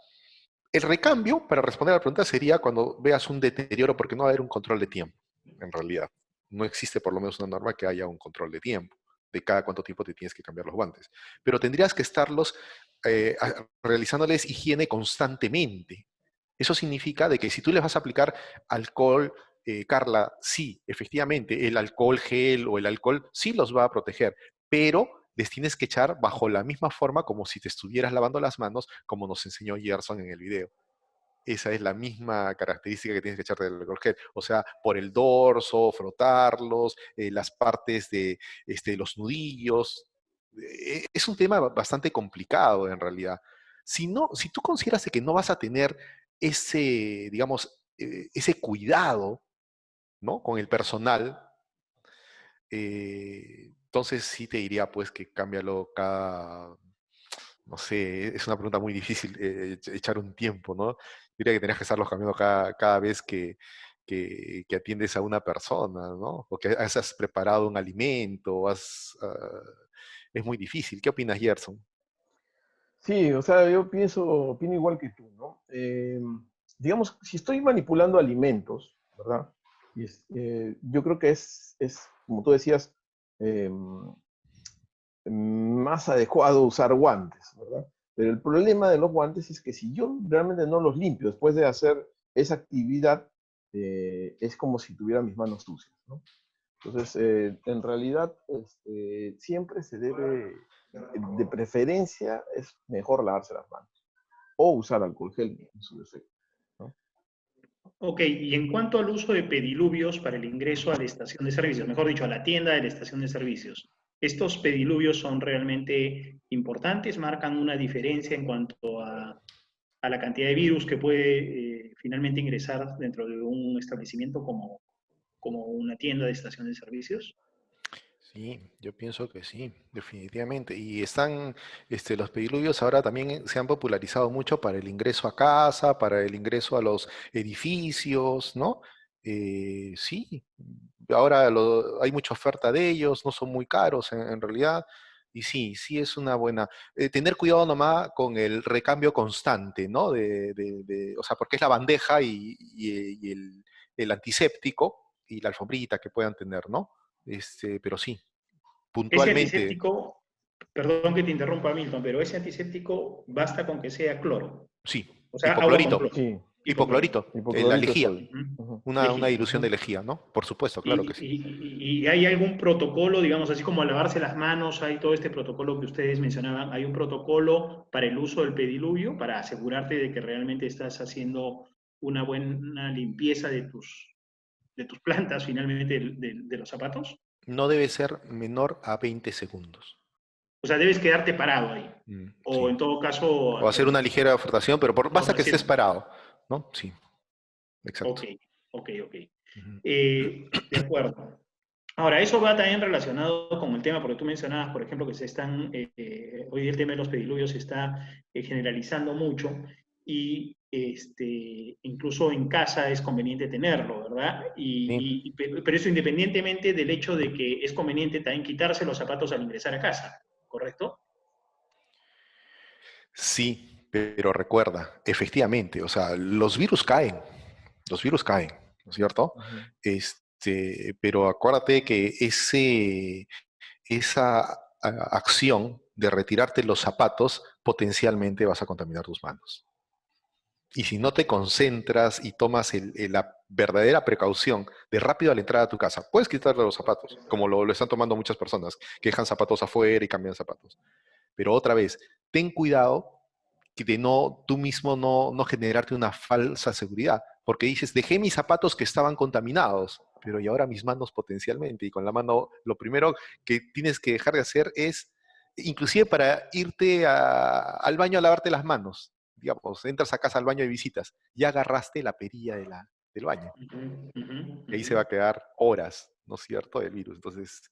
el recambio, para responder a la pregunta, sería cuando veas un deterioro, porque no va a haber un control de tiempo, en realidad. No existe por lo menos una norma que haya un control de tiempo, de cada cuánto tiempo te tienes que cambiar los guantes. Pero tendrías que estarlos realizándoles higiene constantemente. Eso significa de que si tú les vas a aplicar alcohol, Carla, sí, efectivamente, el alcohol gel o el alcohol sí los va a proteger, pero les tienes que echar bajo la misma forma como si te estuvieras lavando las manos, como nos enseñó Gerson en el video. Esa es la misma característica que tienes que echar del alcohol gel. O sea, por el dorso, frotarlos, las partes de los nudillos. Es un tema bastante complicado en realidad. Si, no, si tú consideras que no vas a tener ese, digamos, ese cuidado, ¿no? Con el personal, entonces sí te diría pues que cámbialo cada, no sé, es una pregunta muy difícil echar un tiempo, ¿no? Diría que tenías que estarlos cambiando cada vez que atiendes a una persona, ¿no? O que has preparado un alimento, es muy difícil. ¿Qué opinas, Gerson? Sí, o sea, yo opino igual que tú, ¿no? Digamos, si estoy manipulando alimentos, ¿verdad? Yo creo que como tú decías, em, más adecuado usar guantes, ¿verdad? Pero el problema de los guantes es que si yo realmente no los limpio después de hacer esa actividad, es como si tuviera mis manos sucias, ¿no? Entonces, en realidad, siempre se debe, de preferencia, es mejor lavarse las manos o usar alcohol gel en su defecto, ¿no? Ok, y en cuanto al uso de pediluvios para el ingreso a la estación de servicios, mejor dicho, a la tienda de la estación de servicios, ¿estos pediluvios son realmente importantes? ¿Marcan una diferencia en cuanto a la cantidad de virus que puede finalmente ingresar dentro de un establecimiento como una tienda de estación de servicios? Sí, yo pienso que sí, definitivamente. Y están, los pediluvios ahora también se han popularizado mucho para el ingreso a casa, para el ingreso a los edificios, ¿no? Sí, ahora hay mucha oferta de ellos, no son muy caros en realidad. Y sí, sí es una buena. Tener cuidado nomás con el recambio constante, ¿no? O sea, porque es la bandeja y el antiséptico y la alfombrita que puedan tener, ¿no? Pero sí, Ese puntualmente, antiséptico, perdón que te interrumpa, Milton, pero ese antiséptico basta con que sea cloro, sí, o sea, agua con hipoclorito, cloro, Sí, hipocloro. hipoclorito, la hipoclorito de lejía, sodio. Ujú. una Lejía. dilución de lejía, ¿no? Por supuesto, claro que sí. Y hay algún protocolo, digamos, así como lavarse las manos, hay todo este protocolo que ustedes mencionaban, hay un protocolo para el uso del pediluvio, para asegurarte de que realmente estás haciendo una buena limpieza de tus plantas, finalmente, de los zapatos. No debe ser menor a 20 segundos. O sea, debes quedarte parado ahí. O Sí. en todo caso, O hacer una ligera frotación, pero una basta que estés rotación. parado, ¿no? Sí, exacto. Ok, ok. Ujú. De acuerdo. Ahora, eso va también relacionado con el tema, porque tú mencionabas, por ejemplo, que hoy el tema de los pediluvios se está generalizando mucho y incluso en casa es conveniente tenerlo, ¿verdad? Sí. Pero eso independientemente del hecho de que es conveniente también quitarse los zapatos al ingresar a casa, ¿correcto? Sí, pero recuerda, efectivamente, o sea, los virus caen, ¿no es cierto? Ujú. Pero acuérdate que esa acción de retirarte los zapatos, potencialmente vas a contaminar tus manos. Y si no te concentras y tomas la verdadera precaución de rápido al entrar a tu casa, puedes quitarle los zapatos, como lo están tomando muchas personas, que dejan zapatos afuera y cambian zapatos. Pero otra vez, ten cuidado de no, tú mismo no generarte una falsa seguridad, porque dices, dejé mis zapatos que estaban contaminados, pero y ahora mis manos potencialmente, y con la mano, lo primero que tienes que dejar de hacer es, inclusive para irte al baño a lavarte las manos, digamos, entras a casa al baño de visitas, ya agarraste la perilla del baño, Ujú, ujú, y ahí se va a ujú. quedar horas, ¿no es cierto?, del virus. Entonces,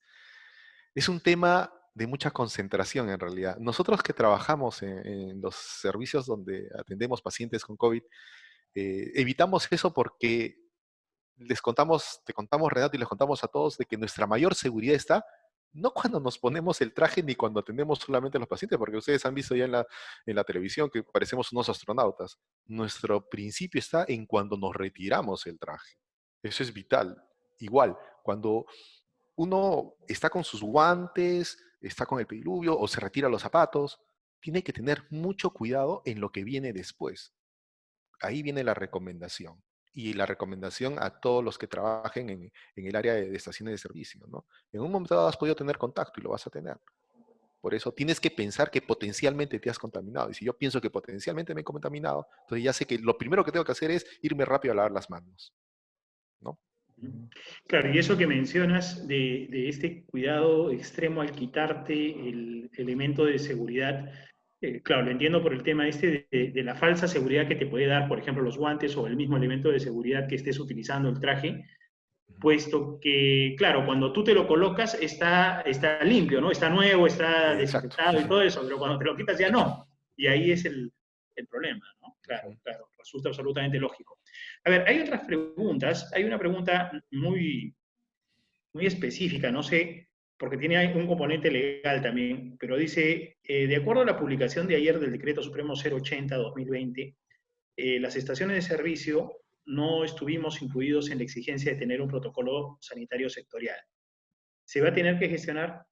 es un tema de mucha concentración en realidad. Nosotros que trabajamos en los servicios donde atendemos pacientes con COVID, evitamos eso porque te contamos, Renato, y les contamos a todos de que nuestra mayor seguridad está no cuando nos ponemos el traje ni cuando atendemos solamente a los pacientes, porque ustedes han visto ya en la televisión que parecemos unos astronautas. Nuestro principio está en cuando nos retiramos el traje. Eso es vital. Igual, cuando uno está con sus guantes, está con el pediluvio o se retira los zapatos, tiene que tener mucho cuidado en lo que viene después. Ahí viene la recomendación. Y la recomendación a todos los que trabajen en el área de estaciones de servicio, ¿no? En un momento dado has podido tener contacto y lo vas a tener. Por eso tienes que pensar que potencialmente te has contaminado. Y si yo pienso que potencialmente me he contaminado, entonces ya sé que lo primero que tengo que hacer es irme rápido a lavar las manos, ¿no? Claro, y eso que mencionas de este cuidado extremo al quitarte el elemento de seguridad, claro, lo entiendo por el tema este de la falsa seguridad que te puede dar, por ejemplo, los guantes o el mismo elemento de seguridad que estés utilizando el traje, puesto que, claro, cuando tú te lo colocas está limpio, ¿no? Está nuevo, está Exacto. desinfectado y todo eso, pero cuando te lo quitas ya no. Y ahí es el problema, ¿no? Claro, Ujú. claro, resulta absolutamente lógico. A ver, hay otras preguntas. Hay una pregunta muy específica, no sé, porque tiene un componente legal también, pero dice, de acuerdo a la publicación de ayer del Decreto Supremo 080-2020, las estaciones de servicio no estuvimos incluidos en la exigencia de tener un protocolo sanitario sectorial. Se va a tener que gestionar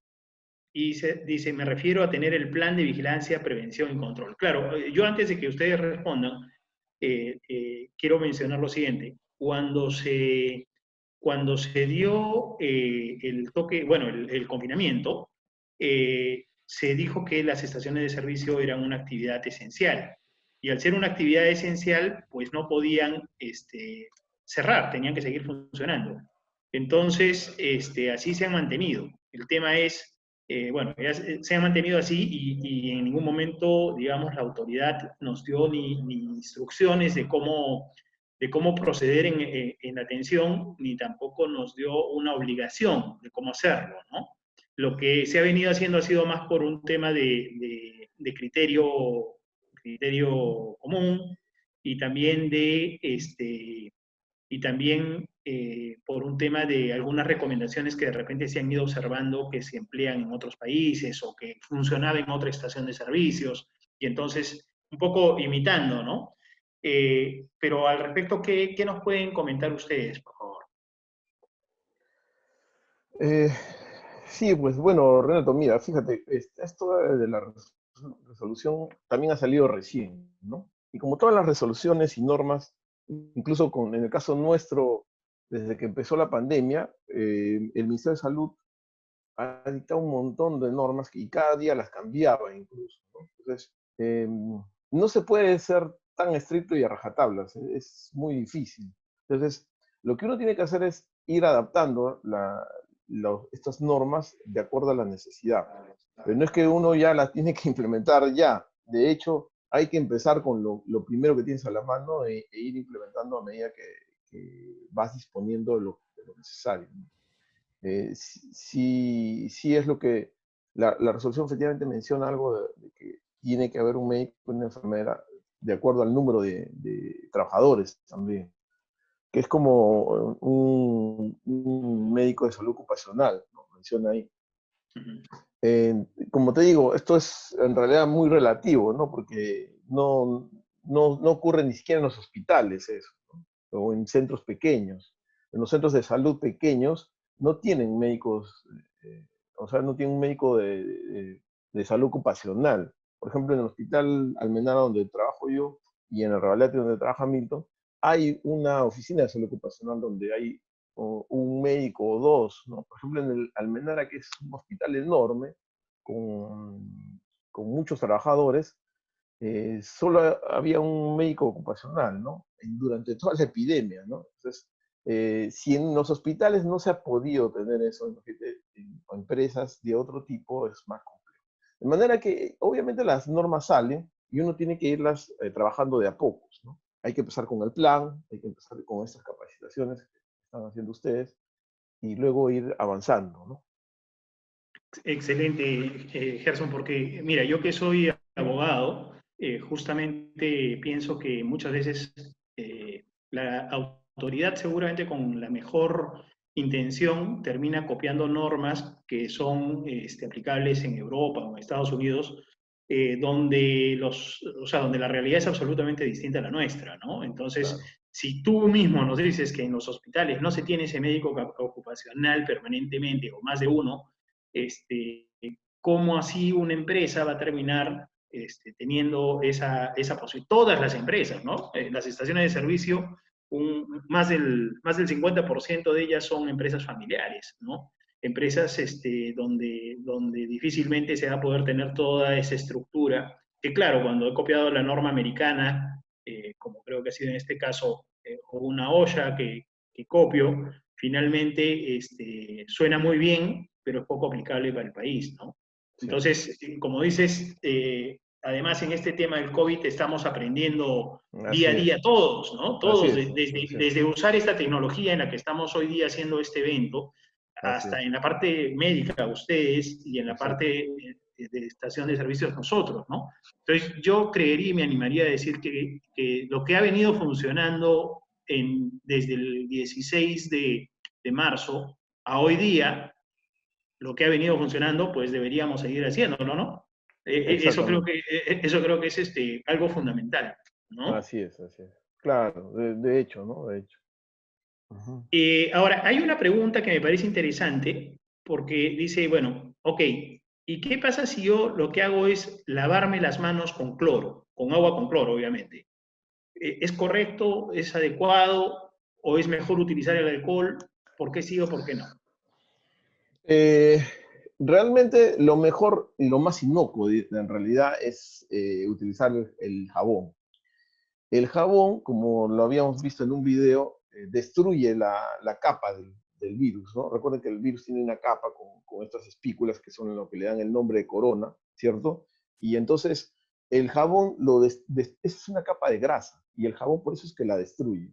y se dice, me refiero a tener el plan de vigilancia, prevención y control. Claro, yo antes de que ustedes respondan, quiero mencionar lo siguiente. Cuando se dio el toque, bueno, el confinamiento, se dijo que las estaciones de servicio eran una actividad esencial. Y al ser una actividad esencial, pues no podían cerrar, tenían que seguir funcionando. Entonces, así se han mantenido. El tema es, bueno, ya se han mantenido así y en ningún momento, digamos, la autoridad nos dio ni instrucciones de cómo proceder en la atención, ni tampoco nos dio una obligación de cómo hacerlo, ¿no? Lo que se ha venido haciendo ha sido más por un tema de criterio común y también por un tema de algunas recomendaciones que de repente se han ido observando que se emplean en otros países o que funcionaba en otra estación de servicios, y entonces un poco imitando, ¿no? Pero al respecto, ¿qué nos pueden comentar ustedes, por favor? Eh, sí, pues bueno, Renato, mira, fíjate, esto de la resolución también ha salido recién, ¿no? Y como todas las resoluciones y normas, incluso en el caso nuestro, desde que empezó la pandemia, el Ministerio de Salud ha dictado un montón de normas y cada día las cambiaba incluso, ¿no? Entonces, no se puede ser tan estricto y a rajatablas, es muy difícil. Entonces, lo que uno tiene que hacer es ir adaptando estas normas de acuerdo a la necesidad. Pero no es que uno ya las tiene que implementar ya. De hecho, hay que empezar con lo primero que tienes a la mano e ir implementando a medida que vas disponiendo de lo necesario, ¿no? Sí es lo que la resolución efectivamente menciona algo de que tiene que haber un médico y una enfermera de acuerdo al número de trabajadores también, que es como un médico de salud ocupacional, ¿no? Menciona ahí. Ujú. Como te digo, esto es en realidad muy relativo, ¿no? Porque no ocurre ni siquiera en los hospitales eso, ¿no? O en centros pequeños. En los centros de salud pequeños no tienen médicos, o sea, no tienen un médico de salud ocupacional. Por ejemplo, en el hospital Almenara, donde trabajo yo, y en el Revalete, donde trabaja Milton, hay una oficina de salud ocupacional donde hay un médico o dos, ¿no? Por ejemplo, en el Almenara, que es un hospital enorme, con, con muchos trabajadores, solo había un médico ocupacional, ¿no? Durante toda la epidemia, ¿no? Entonces, si en los hospitales no se ha podido tener eso, imagínate, en empresas de otro tipo es más complejo. De manera que, obviamente, las normas salen y uno tiene que irlas trabajando de a pocos, ¿no? Hay que empezar con el plan, hay que empezar con estas capacitaciones que están haciendo ustedes y luego ir avanzando, ¿no? Excelente, Gerson, porque mira, yo que soy abogado, justamente pienso que muchas veces la autoridad seguramente con la mejor intención termina copiando normas que son aplicables en Europa o en Estados Unidos, o sea, donde la realidad es absolutamente distinta a la nuestra, ¿no? Entonces, Claro. si tú mismo nos dices que en los hospitales no se tiene ese médico ocupacional permanentemente o más de uno, este, cómo así una empresa va a terminar teniendo esa posibilidad. Todas las empresas, ¿no? Las estaciones de servicio, más del 50% de ellas son empresas familiares, ¿no? Empresas donde difícilmente se va a poder tener toda esa estructura, que claro, cuando he copiado la norma americana, como creo que ha sido en este caso, o una olla que copio, finalmente suena muy bien, pero es poco aplicable para el país, ¿no? Sí. Entonces, como dices, además en este tema del COVID estamos aprendiendo día a Así día es, todos, ¿no? así Todos, es, así es, desde usar esta tecnología en la que estamos hoy día haciendo este evento, así hasta es, en la parte médica ustedes y en la exacto. parte de estación de servicios nosotros, ¿no? Entonces, yo creería y me animaría a decir que lo que ha venido funcionando desde el 16 de marzo a hoy día, lo que ha venido funcionando, pues deberíamos seguir haciéndolo, ¿no? Exactamente. Eso creo que es algo fundamental, ¿no? Así es. Claro, de hecho, ¿no? De hecho. Ujú. Ahora, hay una pregunta que me parece interesante, porque dice, bueno, ok, ¿y qué pasa si yo lo que hago es lavarme las manos con cloro, con agua con cloro, obviamente? ¿Es correcto? ¿Es adecuado? ¿O es mejor utilizar el alcohol? ¿Por qué sí o por qué no? Eh, Realmente lo mejor y lo más inocuo en realidad es utilizar el jabón. El jabón, como lo habíamos visto en un video, destruye la capa del virus, ¿no? Recuerden que el virus tiene una capa con estas espículas que son lo que le dan el nombre de corona, ¿cierto? Y entonces el jabón es una capa de grasa y el jabón por eso es que la destruye.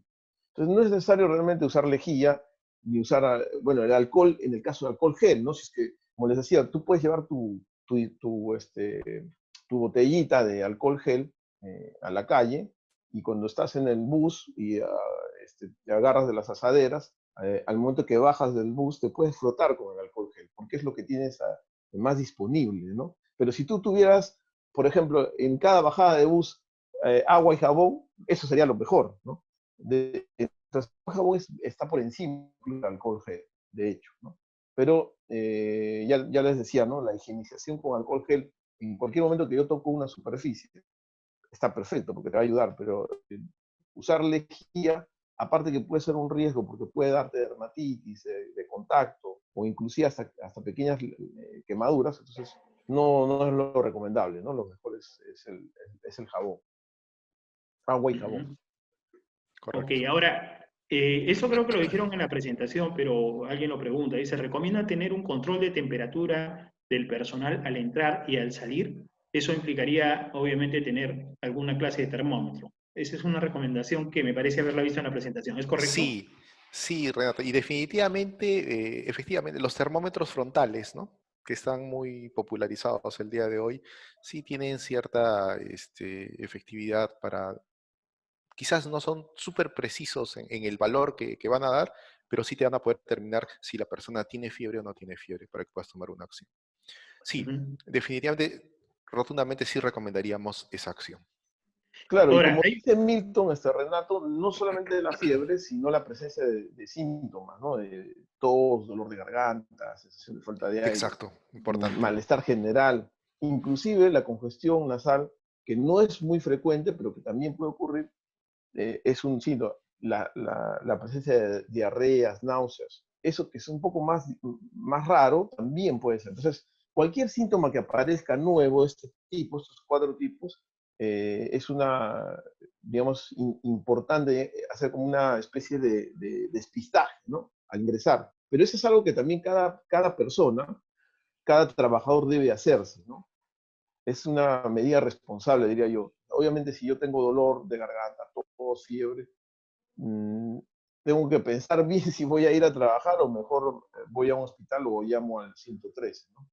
Entonces no es necesario realmente usar lejía ni usar, bueno, el alcohol, en el caso del alcohol gel, ¿no? Si es que, como les decía, tú puedes llevar tu botellita de alcohol gel a la calle y cuando estás en el bus y te agarras de las asaderas, al momento que bajas del bus te puedes frotar con el alcohol gel, porque es lo que tienes más disponible, ¿no? Pero si tú tuvieras, por ejemplo, en cada bajada de bus agua y jabón, eso sería lo mejor, ¿no? Entonces, el jabón está por encima del alcohol gel, de hecho, ¿no? Pero ya les decía, ¿no? La higienización con alcohol gel, en cualquier momento que yo toco una superficie, está perfecto porque te va a ayudar, pero usar lejía, aparte que puede ser un riesgo porque puede darte dermatitis de contacto o inclusive hasta pequeñas quemaduras, entonces no es lo recomendable, ¿no? Lo mejor es el jabón, agua y jabón. Ujú. Ok, Correcto. ahora, eso creo que lo dijeron en la presentación, pero alguien lo pregunta. Dice, ¿recomienda tener un control de temperatura del personal al entrar y al salir? Eso implicaría, obviamente, tener alguna clase de termómetro. Esa es una recomendación que me parece haberla visto en la presentación. ¿Es correcto? Sí, sí, Renato. Y definitivamente, efectivamente, los termómetros frontales, ¿no? Que están muy popularizados el día de hoy, sí tienen cierta efectividad para, quizás no son súper precisos en el valor que van a dar, pero sí te van a poder determinar si la persona tiene fiebre o no tiene fiebre para que puedas tomar una acción. Sí, Ujú. definitivamente, rotundamente sí recomendaríamos esa acción. Claro, y Ahora, como dice Milton, Renato, no solamente la fiebre, sino la presencia de síntomas, ¿no? De tos, dolor de garganta, sensación de falta de aire, Exacto, importante. malestar general, inclusive la congestión nasal, que no es muy frecuente, pero que también puede ocurrir, es un síntoma. La presencia de diarreas, náuseas, eso que es un poco más raro, también puede ser. Entonces, cualquier síntoma que aparezca nuevo de este tipo, estos 4 tipos, es digamos, importante hacer como una especie de despistaje, ¿no? Al ingresar. Pero eso es algo que también cada persona, cada trabajador debe hacerse, ¿no? Es una medida responsable, diría yo. Obviamente, si yo tengo dolor de garganta, tos, fiebre, mm, tengo que pensar bien si voy a ir a trabajar o mejor voy a un hospital o llamo al 113, ¿no?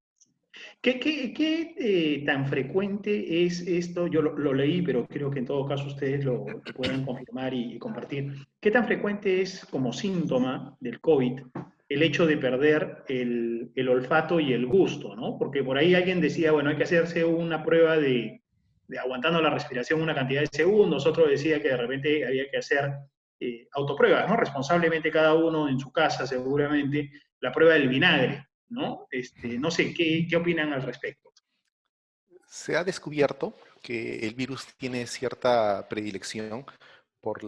¿Qué tan frecuente es esto? Yo lo leí, pero creo que en todo caso ustedes lo pueden confirmar y compartir. ¿Qué tan frecuente es como síntoma del COVID el hecho de perder el olfato y el gusto, ¿no? Porque por ahí alguien decía, bueno, hay que hacerse una prueba de aguantando la respiración una cantidad de segundos, otro decía que de repente había que hacer autopruebas, ¿no? Responsablemente cada uno en su casa, seguramente, la prueba del vinagre, ¿no? No sé, ¿qué opinan al respecto? Se ha descubierto que el virus tiene cierta predilección por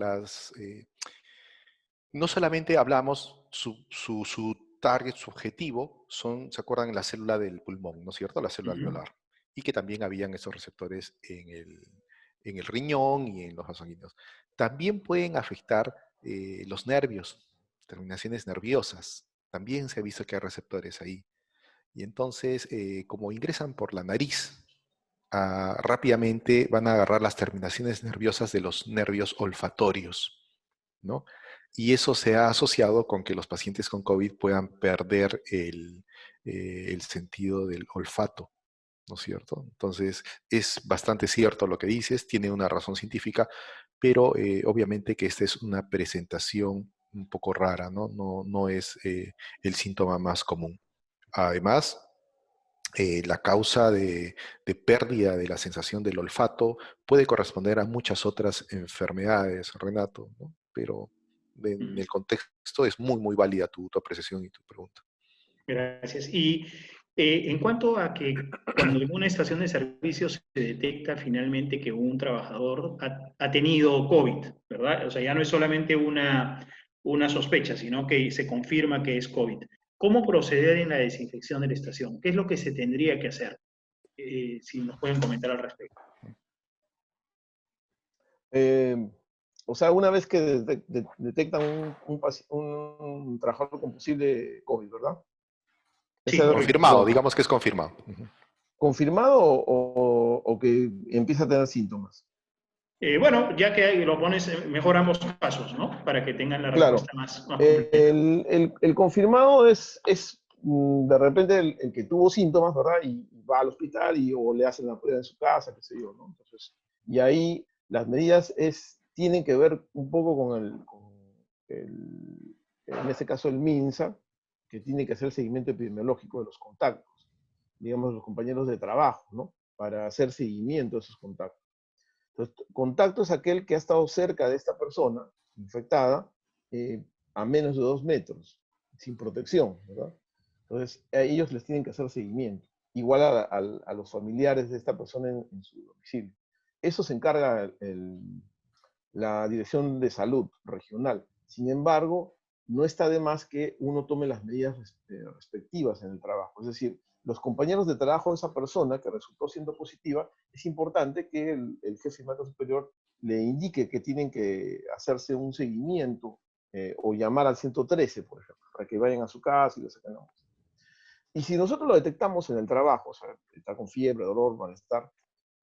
no solamente hablamos, su target, su objetivo, ¿se acuerdan? La célula del pulmón, ¿no es cierto? La célula Ujú. alveolar. Y que también habían esos receptores en el riñón y en los vasos sanguíneos. También pueden afectar los nervios, terminaciones nerviosas. También se ha visto que hay receptores ahí. Y entonces, como ingresan por la nariz, rápidamente van a agarrar las terminaciones nerviosas de los nervios olfatorios, ¿no? Y eso se ha asociado con que los pacientes con COVID puedan perder el sentido del olfato, ¿no es cierto? Entonces, es bastante cierto lo que dices, tiene una razón científica, pero obviamente que esta es una presentación un poco rara, ¿no? No es el síntoma más común. Además, la causa de pérdida de la sensación del olfato puede corresponder a muchas otras enfermedades, Renato, ¿no? Pero en Ujú. el contexto es muy, muy válida tu apreciación y tu pregunta. Gracias. Y en cuanto a que cuando en una estación de servicio se detecta finalmente que un trabajador ha tenido COVID, ¿verdad? O sea, ya no es solamente una sospecha, sino que se confirma que es COVID. ¿Cómo proceder en la desinfección de la estación? ¿Qué es lo que se tendría que hacer? Si nos pueden comentar al respecto. Eh, o sea, una vez que detectan un trabajador con posible COVID, ¿verdad? Esa Sí, es la correcto. Confirmado, pregunta. digamos que es confirmado. Ujú. ¿Confirmado o que empieza a tener síntomas? Bueno, ya que lo pones, mejor ambos casos, ¿no? Para que tengan la Claro, respuesta más completa. el confirmado es de repente el que tuvo síntomas, ¿verdad? Y va al hospital o le hacen la prueba en su casa, qué sé yo, ¿no? Entonces, y ahí las medidas tienen que ver un poco en este caso el MINSA, que tiene que hacer el seguimiento epidemiológico de los contactos, digamos, los compañeros de trabajo, ¿no? Para hacer seguimiento de esos contactos. Entonces, contacto es aquel que ha estado cerca de esta persona infectada eh, a menos de 2 metros, sin protección, ¿verdad? Entonces, a ellos les tienen que hacer seguimiento, igual a los familiares de esta persona en su domicilio. Eso se encarga la Dirección de Salud regional. Sin embargo, no está de más que uno tome las medidas respectivas en el trabajo. Es decir, los compañeros de trabajo de esa persona que resultó siendo positiva, es importante que el jefe mando superior le indique que tienen que hacerse un seguimiento o llamar al 113, por ejemplo, para que vayan a su casa y lo saquen a muestra. Y si nosotros lo detectamos en el trabajo, o sea, está con fiebre, dolor, malestar,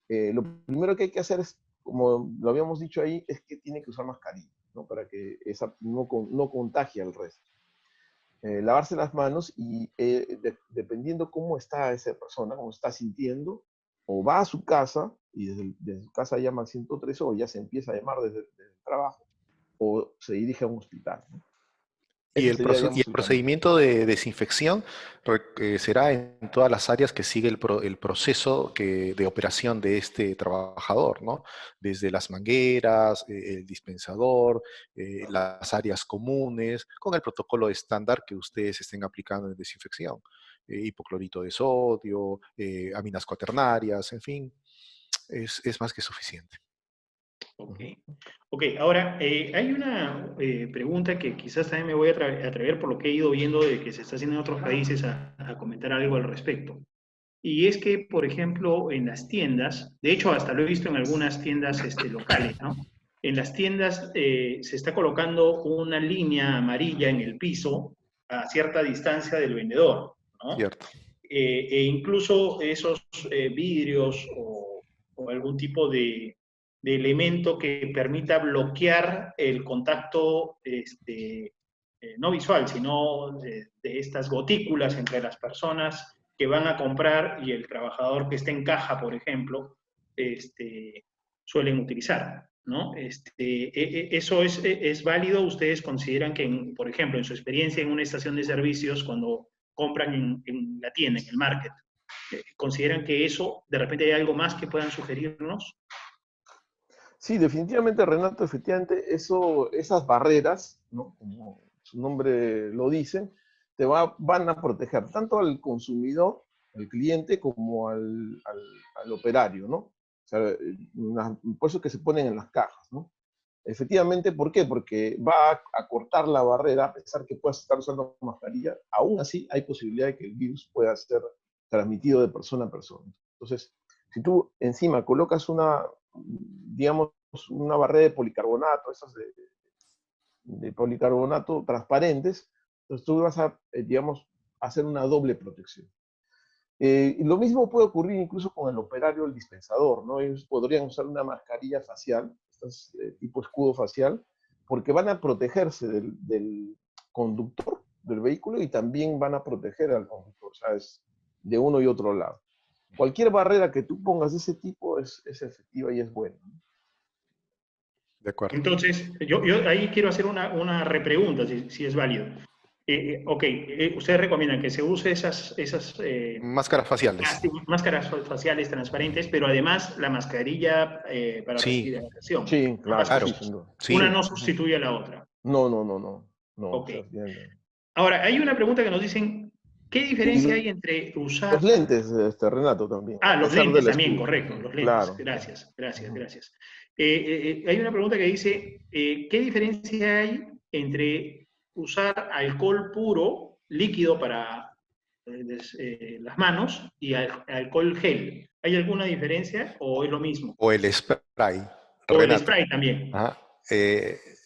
lo primero que hay que hacer es, como lo habíamos dicho ahí, es que tiene que usar mascarilla, ¿no? Para que esa no contagie al resto. Lavarse las manos y dependiendo cómo está esa persona, cómo está sintiendo, o va a su casa y desde su casa llama al 103 o ya se empieza a llamar desde el trabajo, o se dirige a un hospital, ¿no? Y Ese sería, y digamos, el el camino. procedimiento de desinfección será en todas las áreas que sigue el proceso de operación de este trabajador, ¿no? Desde las mangueras, el dispensador, las áreas comunes, con el protocolo estándar que ustedes estén aplicando en desinfección. Hipoclorito de sodio, aminas cuaternarias, en fin, es más que suficiente. Ok. Ujú. Ok, ahora, hay una pregunta que quizás también me voy a atrever por lo que he ido viendo de que se está haciendo en otros países a comentar algo al respecto. y es que, por ejemplo, en las tiendas, de hecho hasta lo he visto en algunas tiendas locales, ¿no? En las tiendas se está colocando una línea amarilla en el piso a cierta distancia del vendedor, ¿no? Cierto. E incluso esos vidrios o algún tipo de elemento que permita bloquear el contacto no visual, sino de estas gotículas entre las personas que van a comprar y el trabajador que está en caja, por ejemplo, suelen utilizar, ¿no? ¿Eso es válido? ¿Ustedes consideran que, por ejemplo, en su experiencia en una estación de servicios, cuando compran en la tienda, en el market, consideran que eso, de repente hay algo más que puedan sugerirnos? Sí, definitivamente, Renato, efectivamente, esas barreras, ¿no? Como su nombre lo dice, van a proteger tanto al consumidor, al cliente, como al operario, ¿no? O sea, por eso que se ponen en las cajas, ¿no? Efectivamente, ¿por qué? Porque va a cortar la barrera, a pesar que puedas estar usando mascarilla, aún así hay posibilidad de que el virus pueda ser transmitido de persona a persona. Entonces, si tú encima colocas digamos, una barrera de policarbonato, esas de policarbonato transparentes, entonces tú vas a, digamos, hacer una doble protección. Y lo mismo puede ocurrir incluso con el operario, el dispensador, ¿no? Ellos podrían usar una mascarilla facial, tipo escudo facial, porque van a protegerse del conductor del vehículo y también van a proteger al conductor, ¿sabes? De uno y otro lado. Cualquier barrera que tú pongas de ese tipo es efectiva y es buena. De acuerdo. Entonces, yo ahí quiero hacer una repregunta, si es válido. Ok, ustedes recomiendan que se use esas Máscaras faciales. máscaras faciales transparentes, pero además la mascarilla para Sí, respiración. Sí, Ambas claro, claro. sí, cosas. sin duda. Una Sí. no Sí. sustituye a la otra. No, no, no, no. No, o Ok. sea, Ahora, hay una pregunta que nos dicen, ¿qué y diferencia hay entre usar... los lentes, Renato, también, Ah, a los pesar lentes del también, escudo. correcto, los lentes. Claro. Gracias, gracias, Ujú. gracias. Hay una pregunta que dice, ¿qué diferencia hay entre usar alcohol puro, líquido para las manos, y alcohol gel? ¿Hay alguna diferencia o es lo mismo? O el spray, O el Renato. spray también. Ajá.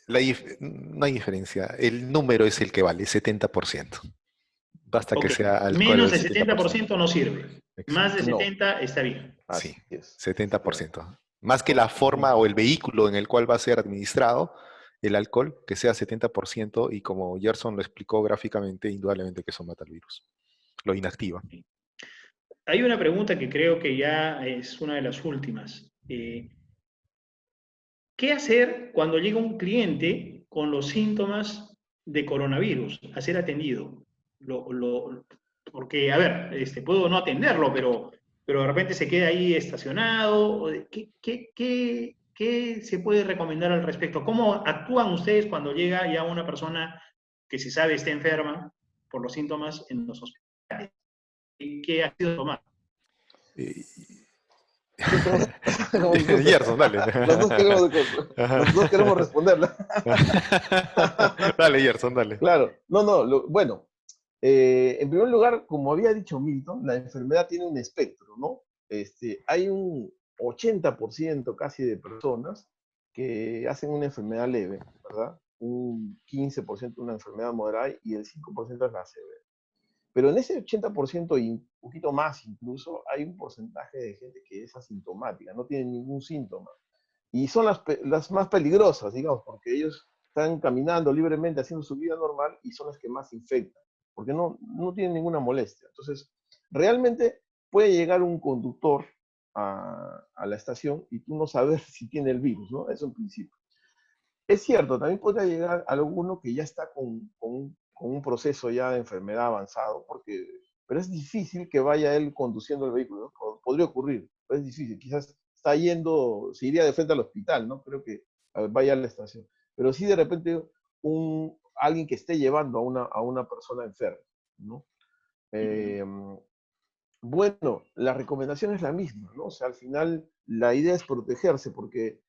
No hay diferencia. El número es el que vale, 70%. Basta que Ok, sea alcohol menos al de 70%. 70% no sirve. Más de Exacto. No, 70 está bien. Sí, así es, efectivamente. 70%. Más que la Ok. forma o el vehículo en el cual va a ser administrado el alcohol, que sea 70%, y como Gerson lo explicó gráficamente, indudablemente que eso mata el virus. Lo inactiva. Hay una pregunta que creo que ya es una de las últimas. ¿Qué hacer cuando llega un cliente con los síntomas de coronavirus a ser atendido? Porque, a ver, puedo no atenderlo, pero de repente se queda ahí estacionado. ¿Qué se puede recomendar al respecto? ¿Cómo actúan ustedes cuando llega ya una persona que se sabe está enferma por los síntomas en los hospitales? ¿Qué ha sido tomado? Eh, ¿Qué hacemos? Disculpe. Gerson, dale. Los dos queremos, los dos queremos responderla. Dale, Gerson, dale. Claro, no, no, bueno, en primer lugar, como había dicho Milton, la enfermedad tiene un espectro, ¿no? Hay un 80% casi de personas que hacen una enfermedad leve, ¿verdad? Un 15% una enfermedad moderada y el 5% es la severa. Pero en ese 80% y un poquito más incluso, hay un porcentaje de gente que es asintomática, no tiene ningún síntoma. Y son las más peligrosas, digamos, porque ellos están caminando libremente, haciendo su vida normal y son las que más infectan, porque no tienen ninguna molestia. Entonces, realmente puede llegar un conductor a la estación y tú no sabes si tiene el virus, ¿no? Eso en principio. Es cierto, también podría llegar alguno que ya está con un proceso ya de enfermedad avanzado, pero es difícil que vaya él conduciendo el vehículo, ¿no? Podría ocurrir, pero es difícil. Quizás se iría de frente al hospital, ¿no? Creo que vaya a la estación. Pero sí de repente alguien que esté llevando a una persona enferma, ¿no? Eh, bueno, la recomendación es la misma, ¿no? O sea, al final la idea es protegerse porque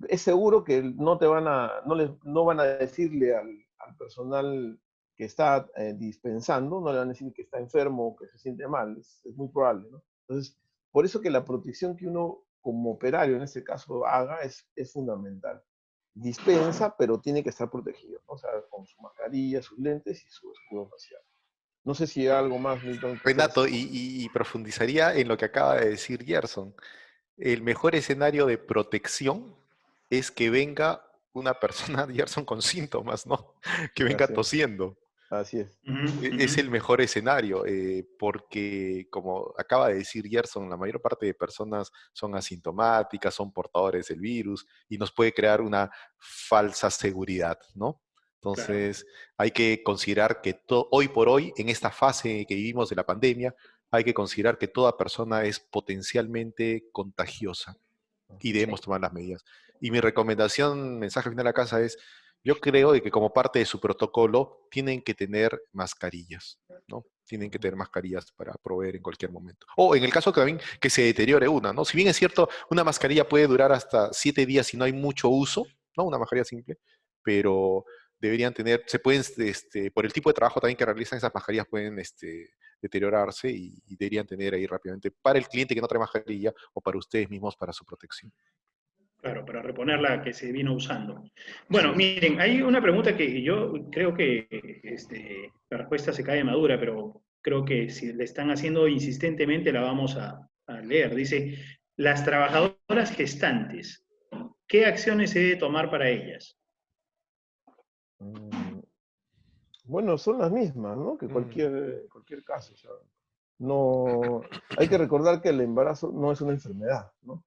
es seguro que no van a decirle al personal que está dispensando, no le van a decir que está enfermo o que se siente mal, es muy probable, ¿no? Entonces, por eso que la protección que uno como operario en este caso haga es fundamental. Dispensa, pero tiene que estar protegido, ¿no? O sea, con su mascarilla, sus lentes y su escudo facial. No sé si hay algo más, Milton, que quieras Renato, comentar. y profundizaría en lo que acaba de decir Gerson. El mejor escenario de protección es que venga una persona, Gerson, con síntomas, ¿no? Que venga Así es, tosiendo. así es. Ujú, Es el ujú. mejor escenario, porque como acaba de decir Gerson, la mayor parte de personas son asintomáticas, son portadores del virus y nos puede crear una falsa seguridad, ¿no? Claro, Entonces, hay que considerar que hoy por hoy, en esta fase que vivimos de la pandemia, hay que considerar que toda persona es potencialmente contagiosa y debemos sí. tomar las medidas. Y mi recomendación, mensaje final a casa es, yo creo de que como parte de su protocolo tienen que tener mascarillas, ¿no? Tienen que tener mascarillas para proveer en cualquier momento. O en el caso que también que se deteriore una, ¿no? Si bien es cierto, una mascarilla puede durar hasta 7 días si no hay mucho uso, ¿no? Una mascarilla simple, pero deberían tener, se pueden, por el tipo de trabajo también que realizan esas mascarillas pueden deteriorarse y deberían tener ahí rápidamente para el cliente que no trae mascarilla o para ustedes mismos para su protección. Claro, para reponer la que se vino usando. Así Bueno, es. miren, hay una pregunta que yo creo que la respuesta se cae madura, pero creo que si le están haciendo insistentemente la vamos a leer. Dice, las trabajadoras gestantes, ¿qué acciones se debe tomar para ellas? Mm, Bueno, son las mismas, ¿no? Que Mm, cualquier caso. O sea, no, hay que recordar que el embarazo no es una enfermedad, ¿no?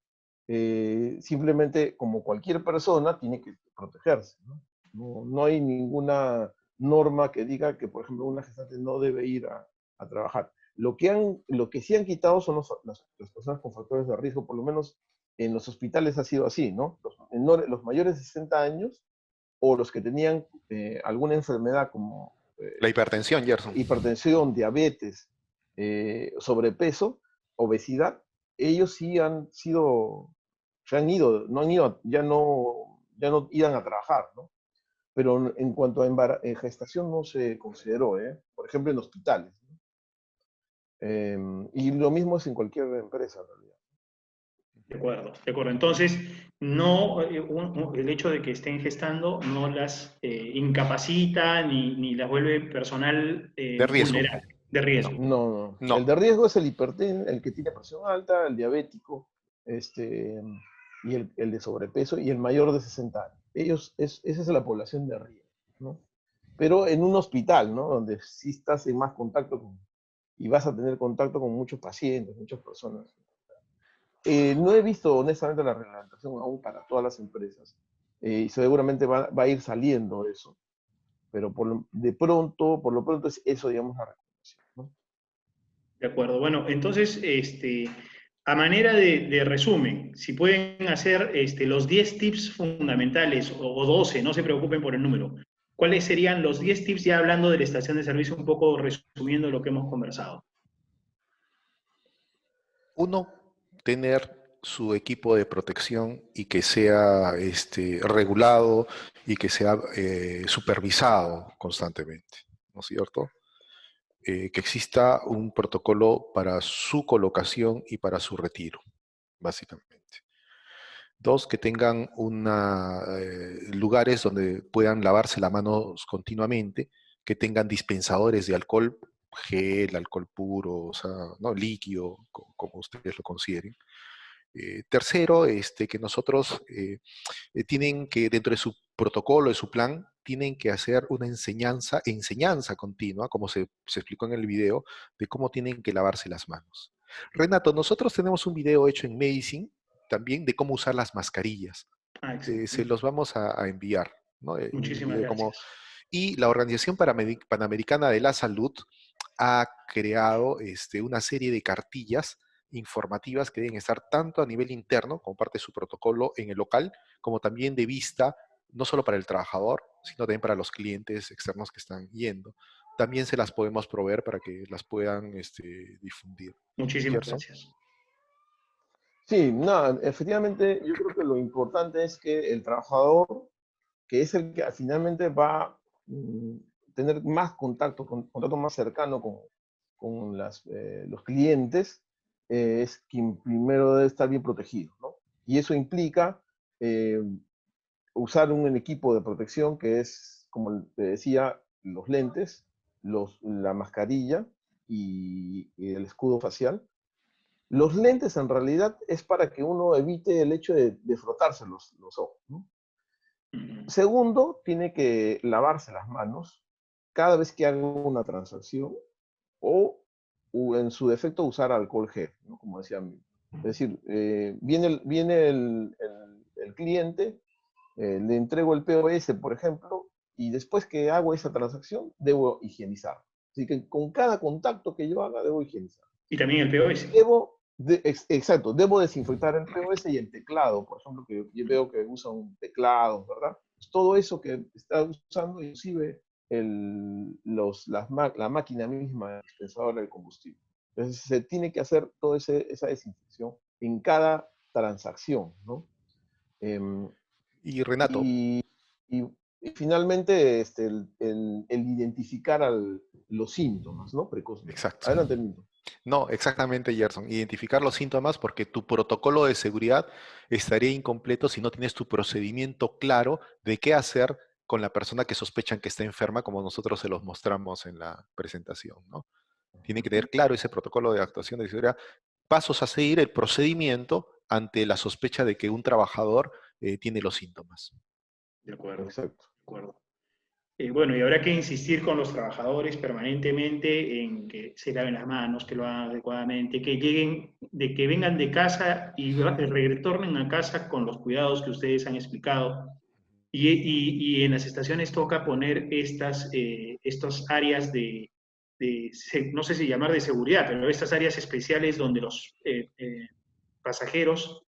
Simplemente, como cualquier persona, tiene que protegerse, ¿no? No hay ninguna norma que diga que, por ejemplo, una gestante no debe ir a trabajar. Lo que sí han quitado son las personas con factores de riesgo, por lo menos en los hospitales ha sido así, ¿no? Los mayores de 60 años o los que tenían alguna enfermedad como la hipertensión, Gerson. hipertensión, diabetes, sobrepeso, obesidad, ellos sí han sido, se han ido, no han ido, ya no iban a trabajar, ¿no? Pero en cuanto a gestación no se consideró, ¿eh? Por ejemplo, en hospitales, ¿no? Y lo mismo es en cualquier empresa, en realidad. De acuerdo, de acuerdo. Entonces, no, el hecho de que estén gestando no las incapacita ni las vuelve personal De riesgo. vulnerable, de No, riesgo. No, no. El no. de riesgo es el el que tiene presión alta, el diabético, este, y el de sobrepeso y el mayor de 60 años. Esa es la población de riesgo, ¿no? Pero en un hospital, ¿no? Donde sí estás en más contacto y vas a tener contacto con muchos pacientes, muchas personas. No he visto honestamente la reglamentación aún para todas las empresas. Y seguramente va a ir saliendo eso. Pero por lo pronto es eso, digamos, la recomendación, ¿no? De acuerdo. Bueno, entonces, a manera de resumen, si pueden hacer los 10 tips fundamentales o 12, no se preocupen por el número. ¿Cuáles serían los 10 tips ya hablando de la estación de servicio, un poco resumiendo lo que hemos conversado? Uno, tener su equipo de protección y que sea regulado y que sea supervisado constantemente, ¿no es cierto? Que exista un protocolo para su colocación y para su retiro, básicamente. Dos, que tengan lugares donde puedan lavarse las manos continuamente, que tengan dispensadores de alcohol gel, alcohol puro, o sea, no líquido, como ustedes lo consideren. Tercero, que nosotros tienen que, dentro de su protocolo, de su plan, tienen que hacer una enseñanza continua, como se explicó en el video, de cómo tienen que lavarse las manos. Renato, nosotros tenemos un video hecho en Medicine también de cómo usar las mascarillas. Ah, Se excelente. los vamos a enviar, ¿no? Un Muchísimas video de cómo... gracias. Y la Organización Panamericana de la Salud ha creado una serie de cartillas informativas que deben estar tanto a nivel interno, como parte de su protocolo en el local, como también de vista, no solo para el trabajador, sino también para los clientes externos que están yendo. También se las podemos proveer para que las puedan difundir. Muchísimas Gerson. gracias. Sí, no, efectivamente, yo creo que lo importante es que el trabajador, que es el que finalmente va a tener más contacto más cercano con los clientes, es quien primero debe estar bien protegido, ¿no? Y eso implica eh, usar un equipo de protección que es, como te decía, los lentes, la mascarilla y el escudo facial. Los lentes en realidad es para que uno evite el hecho de frotarse los ojos, ¿no? Ujú. Segundo, tiene que lavarse las manos cada vez que haga una transacción o en su defecto usar alcohol gel, ¿no? Como decía Milton. Es decir, viene el cliente, le entrego el POS, por ejemplo, y después que hago esa transacción, debo higienizar. Así que con cada contacto que yo haga, debo higienizar. Y también el POS. Exacto, debo desinfectar el POS y el teclado, por ejemplo, que yo veo que usan teclados, ¿verdad? Pues todo eso que está usando, inclusive la máquina misma dispensadora del combustible. Entonces se tiene que hacer toda esa desinfección en cada transacción, ¿no? Em, Y Renato, y, y- y finalmente el identificar los síntomas, ¿no? Precozmente. exacto. Adelante, Milton. No, exactamente, Gerson. Identificar los síntomas porque tu protocolo de seguridad estaría incompleto si no tienes tu procedimiento claro de qué hacer con la persona que sospechan que está enferma, como nosotros se los mostramos en la presentación, ¿no? Tiene que tener claro ese protocolo de actuación de seguridad, pasos a seguir, el procedimiento ante la sospecha de que un trabajador tiene los síntomas. De acuerdo, de Exacto. acuerdo. Bueno, y habrá que insistir con los trabajadores permanentemente en que se laven las manos, que lo hagan adecuadamente, que lleguen, de que vengan de casa y retornen a casa con los cuidados que ustedes han explicado. Y en las estaciones toca poner estas áreas no sé si llamar de seguridad, pero estas áreas especiales donde los pasajeros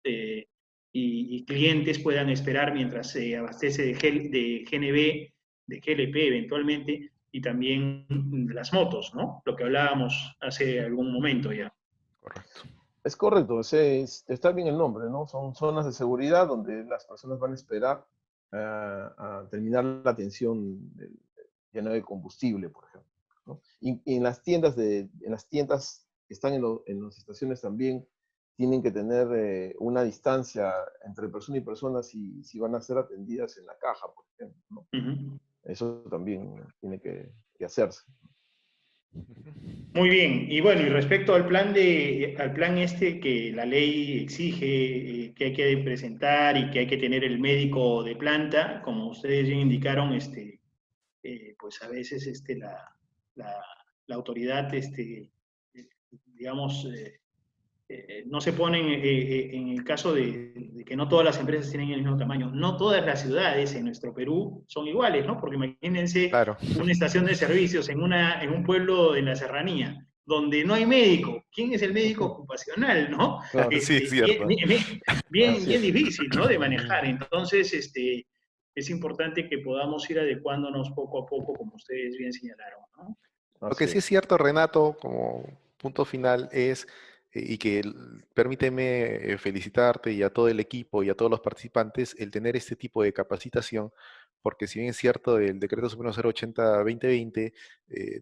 y clientes puedan esperar mientras se abastece de GNB, de GLP eventualmente, y también las motos, ¿no? Lo que hablábamos hace algún momento ya. Correcto. Es correcto, está bien el nombre, ¿no? Son zonas de seguridad donde las personas van a esperar a terminar la atención del lleno de combustible, por ejemplo, ¿no? Y en las tiendas que están en las estaciones también tienen que tener una distancia entre persona y persona si van a ser atendidas en la caja, por ejemplo, ¿no? Uh -huh. Eso también tiene que hacerse. Muy bien, y bueno, y respecto al plan este que la ley exige, que hay que presentar y que hay que tener el médico de planta, como ustedes bien indicaron, pues a veces la, la autoridad, digamos, no se ponen en el caso de que no todas las empresas tienen el mismo tamaño. No todas las ciudades en nuestro Perú son iguales, ¿no? Porque imagínense Claro. una estación de servicios en un pueblo en la serranía, donde no hay médico. ¿Quién es el médico ocupacional, no? Claro. Sí, es cierto. Bien Así es. difícil, ¿no? De manejar. Entonces, es importante que podamos ir adecuándonos poco a poco, como ustedes bien señalaron, ¿no? Lo que Así sí es es. cierto, Renato, como punto final es, y que permíteme felicitarte y a todo el equipo y a todos los participantes, el tener este tipo de capacitación, porque si bien es cierto, el decreto supremo 080-2020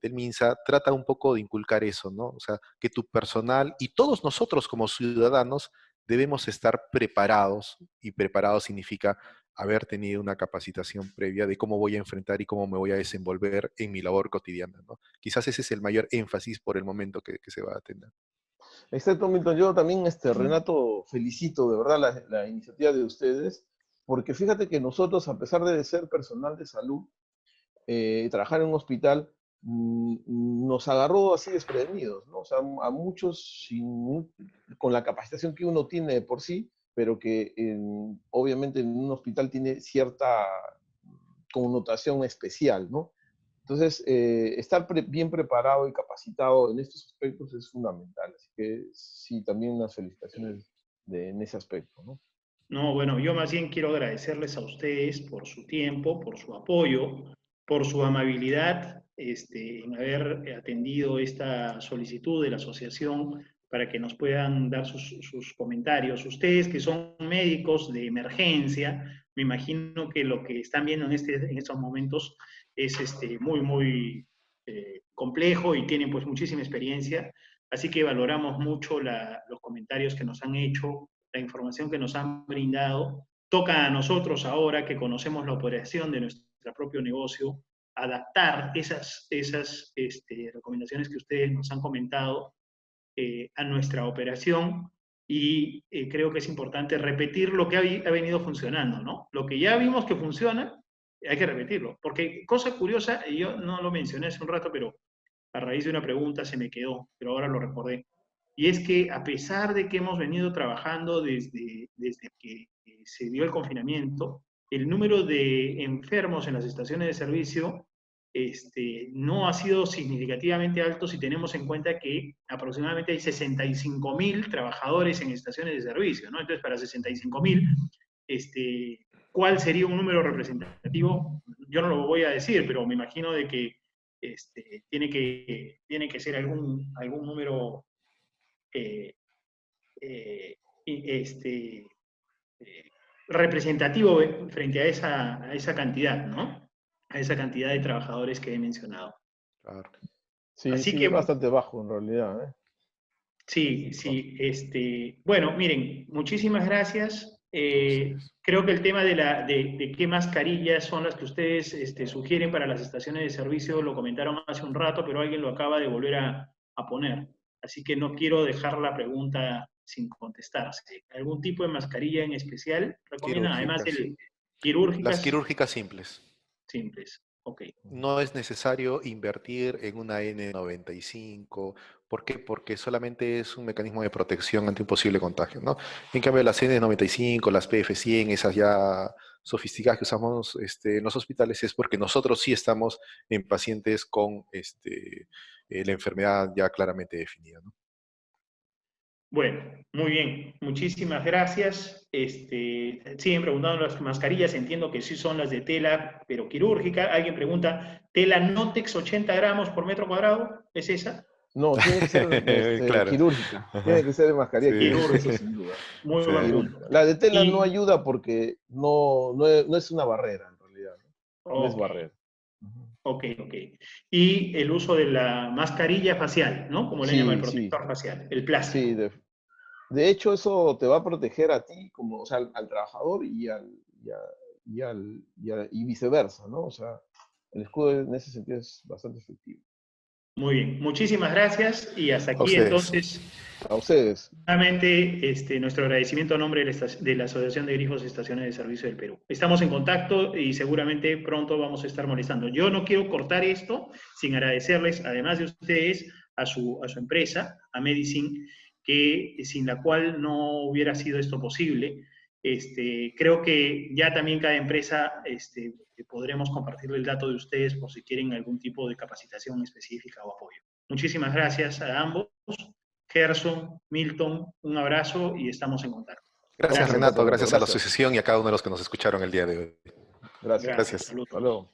del MINSA trata un poco de inculcar eso, ¿no? O sea, que tu personal y todos nosotros como ciudadanos debemos estar preparados, y preparados significa haber tenido una capacitación previa de cómo voy a enfrentar y cómo me voy a desenvolver en mi labor cotidiana, ¿no? Quizás ese es el mayor énfasis por el momento que se va a atender. Exacto, Milton. Yo también, Renato, felicito de verdad la iniciativa de ustedes, porque fíjate que nosotros, a pesar de ser personal de salud, trabajar en un hospital, nos agarró así desprevenidos, ¿no? O sea, a muchos con la capacitación que uno tiene de por sí, pero que obviamente en un hospital tiene cierta connotación especial, ¿no? Entonces, estar bien preparado y capacitado en estos aspectos es fundamental. Así que sí, también unas felicitaciones en ese aspecto, ¿no? No, bueno, yo más bien quiero agradecerles a ustedes por su tiempo, por su apoyo, por su amabilidad en haber atendido esta solicitud de la asociación para que nos puedan dar sus comentarios. Ustedes que son médicos de emergencia, me imagino que lo que están viendo en estos momentos es muy complejo y tienen pues muchísima experiencia. Así que valoramos mucho los comentarios que nos han hecho, la información que nos han brindado. Toca a nosotros ahora que conocemos la operación de nuestro propio negocio, adaptar esas recomendaciones que ustedes nos han comentado a nuestra operación y creo que es importante repetir lo que ha venido funcionando, ¿no? Lo que ya vimos que funciona, hay que repetirlo. Porque cosa curiosa, y yo no lo mencioné hace un rato, pero a raíz de una pregunta se me quedó, pero ahora lo recordé. Y es que a pesar de que hemos venido trabajando desde que se dio el confinamiento, el número de enfermos en las estaciones de servicio no ha sido significativamente alto si tenemos en cuenta que aproximadamente hay 65.000 trabajadores en estaciones de servicio, ¿no? Entonces, para 65.000, ¿cuál sería un número representativo? Yo no lo voy a decir, pero me imagino de que tiene que ser algún número representativo frente a esa cantidad, ¿no? A esa cantidad de trabajadores que he mencionado. Claro. Sí, Así sí, que, es bastante bajo en realidad, ¿eh? sí, sí. Bueno, miren, muchísimas gracias. Ustedes. Creo que el tema de qué mascarillas son las que ustedes sugieren para las estaciones de servicio lo comentaron hace un rato, pero alguien lo acaba de volver a poner. Así que no quiero dejar la pregunta sin contestarse. ¿Algún tipo de mascarilla en especial recomiendan? Además Quirúrgicas. de Las quirúrgicas quirúrgicas simples. simples. Ok. No es necesario invertir en una N95. ¿Por qué? Porque solamente es un mecanismo de protección ante un posible contagio, ¿no? En cambio, las N95, las PF100, esas ya sofisticadas que usamos en los hospitales, es porque nosotros sí estamos en pacientes con la enfermedad ya claramente definida, ¿no? Bueno, muy bien. Muchísimas gracias. Siguen preguntando las mascarillas. Entiendo que sí son las de tela, pero quirúrgica. Alguien pregunta, ¿tela Notex 80 gramos por metro cuadrado? ¿Es esa? No, tiene que ser Claro. quirúrgica. Ajá. Tiene que ser de mascarilla Sí. quirúrgica, eso Quirúrgica. sin duda. Muy Sí. buen punto. Quirúrgica. La de tela no Y, ayuda porque no es una barrera en realidad. No es ok, barrera. Ujú. ok. Y el uso de la mascarilla facial, ¿no? Como le llama el Sí, sí, protector facial, el sí. plástico. De hecho, eso te va a proteger a ti, como, o sea, al trabajador y viceversa, ¿no? O sea, el escudo en ese sentido es bastante efectivo. Muy bien. Muchísimas gracias. Y hasta A aquí ustedes. entonces. A ustedes. Nuevamente, nuestro agradecimiento a nombre de la Asociación de Grifos y Estaciones de Servicio del Perú. Estamos en contacto y seguramente pronto vamos a estar molestando. Yo no quiero cortar esto sin agradecerles, además de ustedes, a su empresa, a Medicine, que sin la cual no hubiera sido esto posible. Creo que ya también cada empresa podremos compartirle el dato de ustedes por si quieren algún tipo de capacitación específica o apoyo. Muchísimas gracias a ambos. Gerson, Milton, un abrazo y estamos en contacto. Gracias, Estamos en Renato. contacto. Gracias a la Gracias. asociación y a cada uno de los que nos escucharon el día de hoy. Gracias. Gracias. Gracias. Saludos. Hasta luego.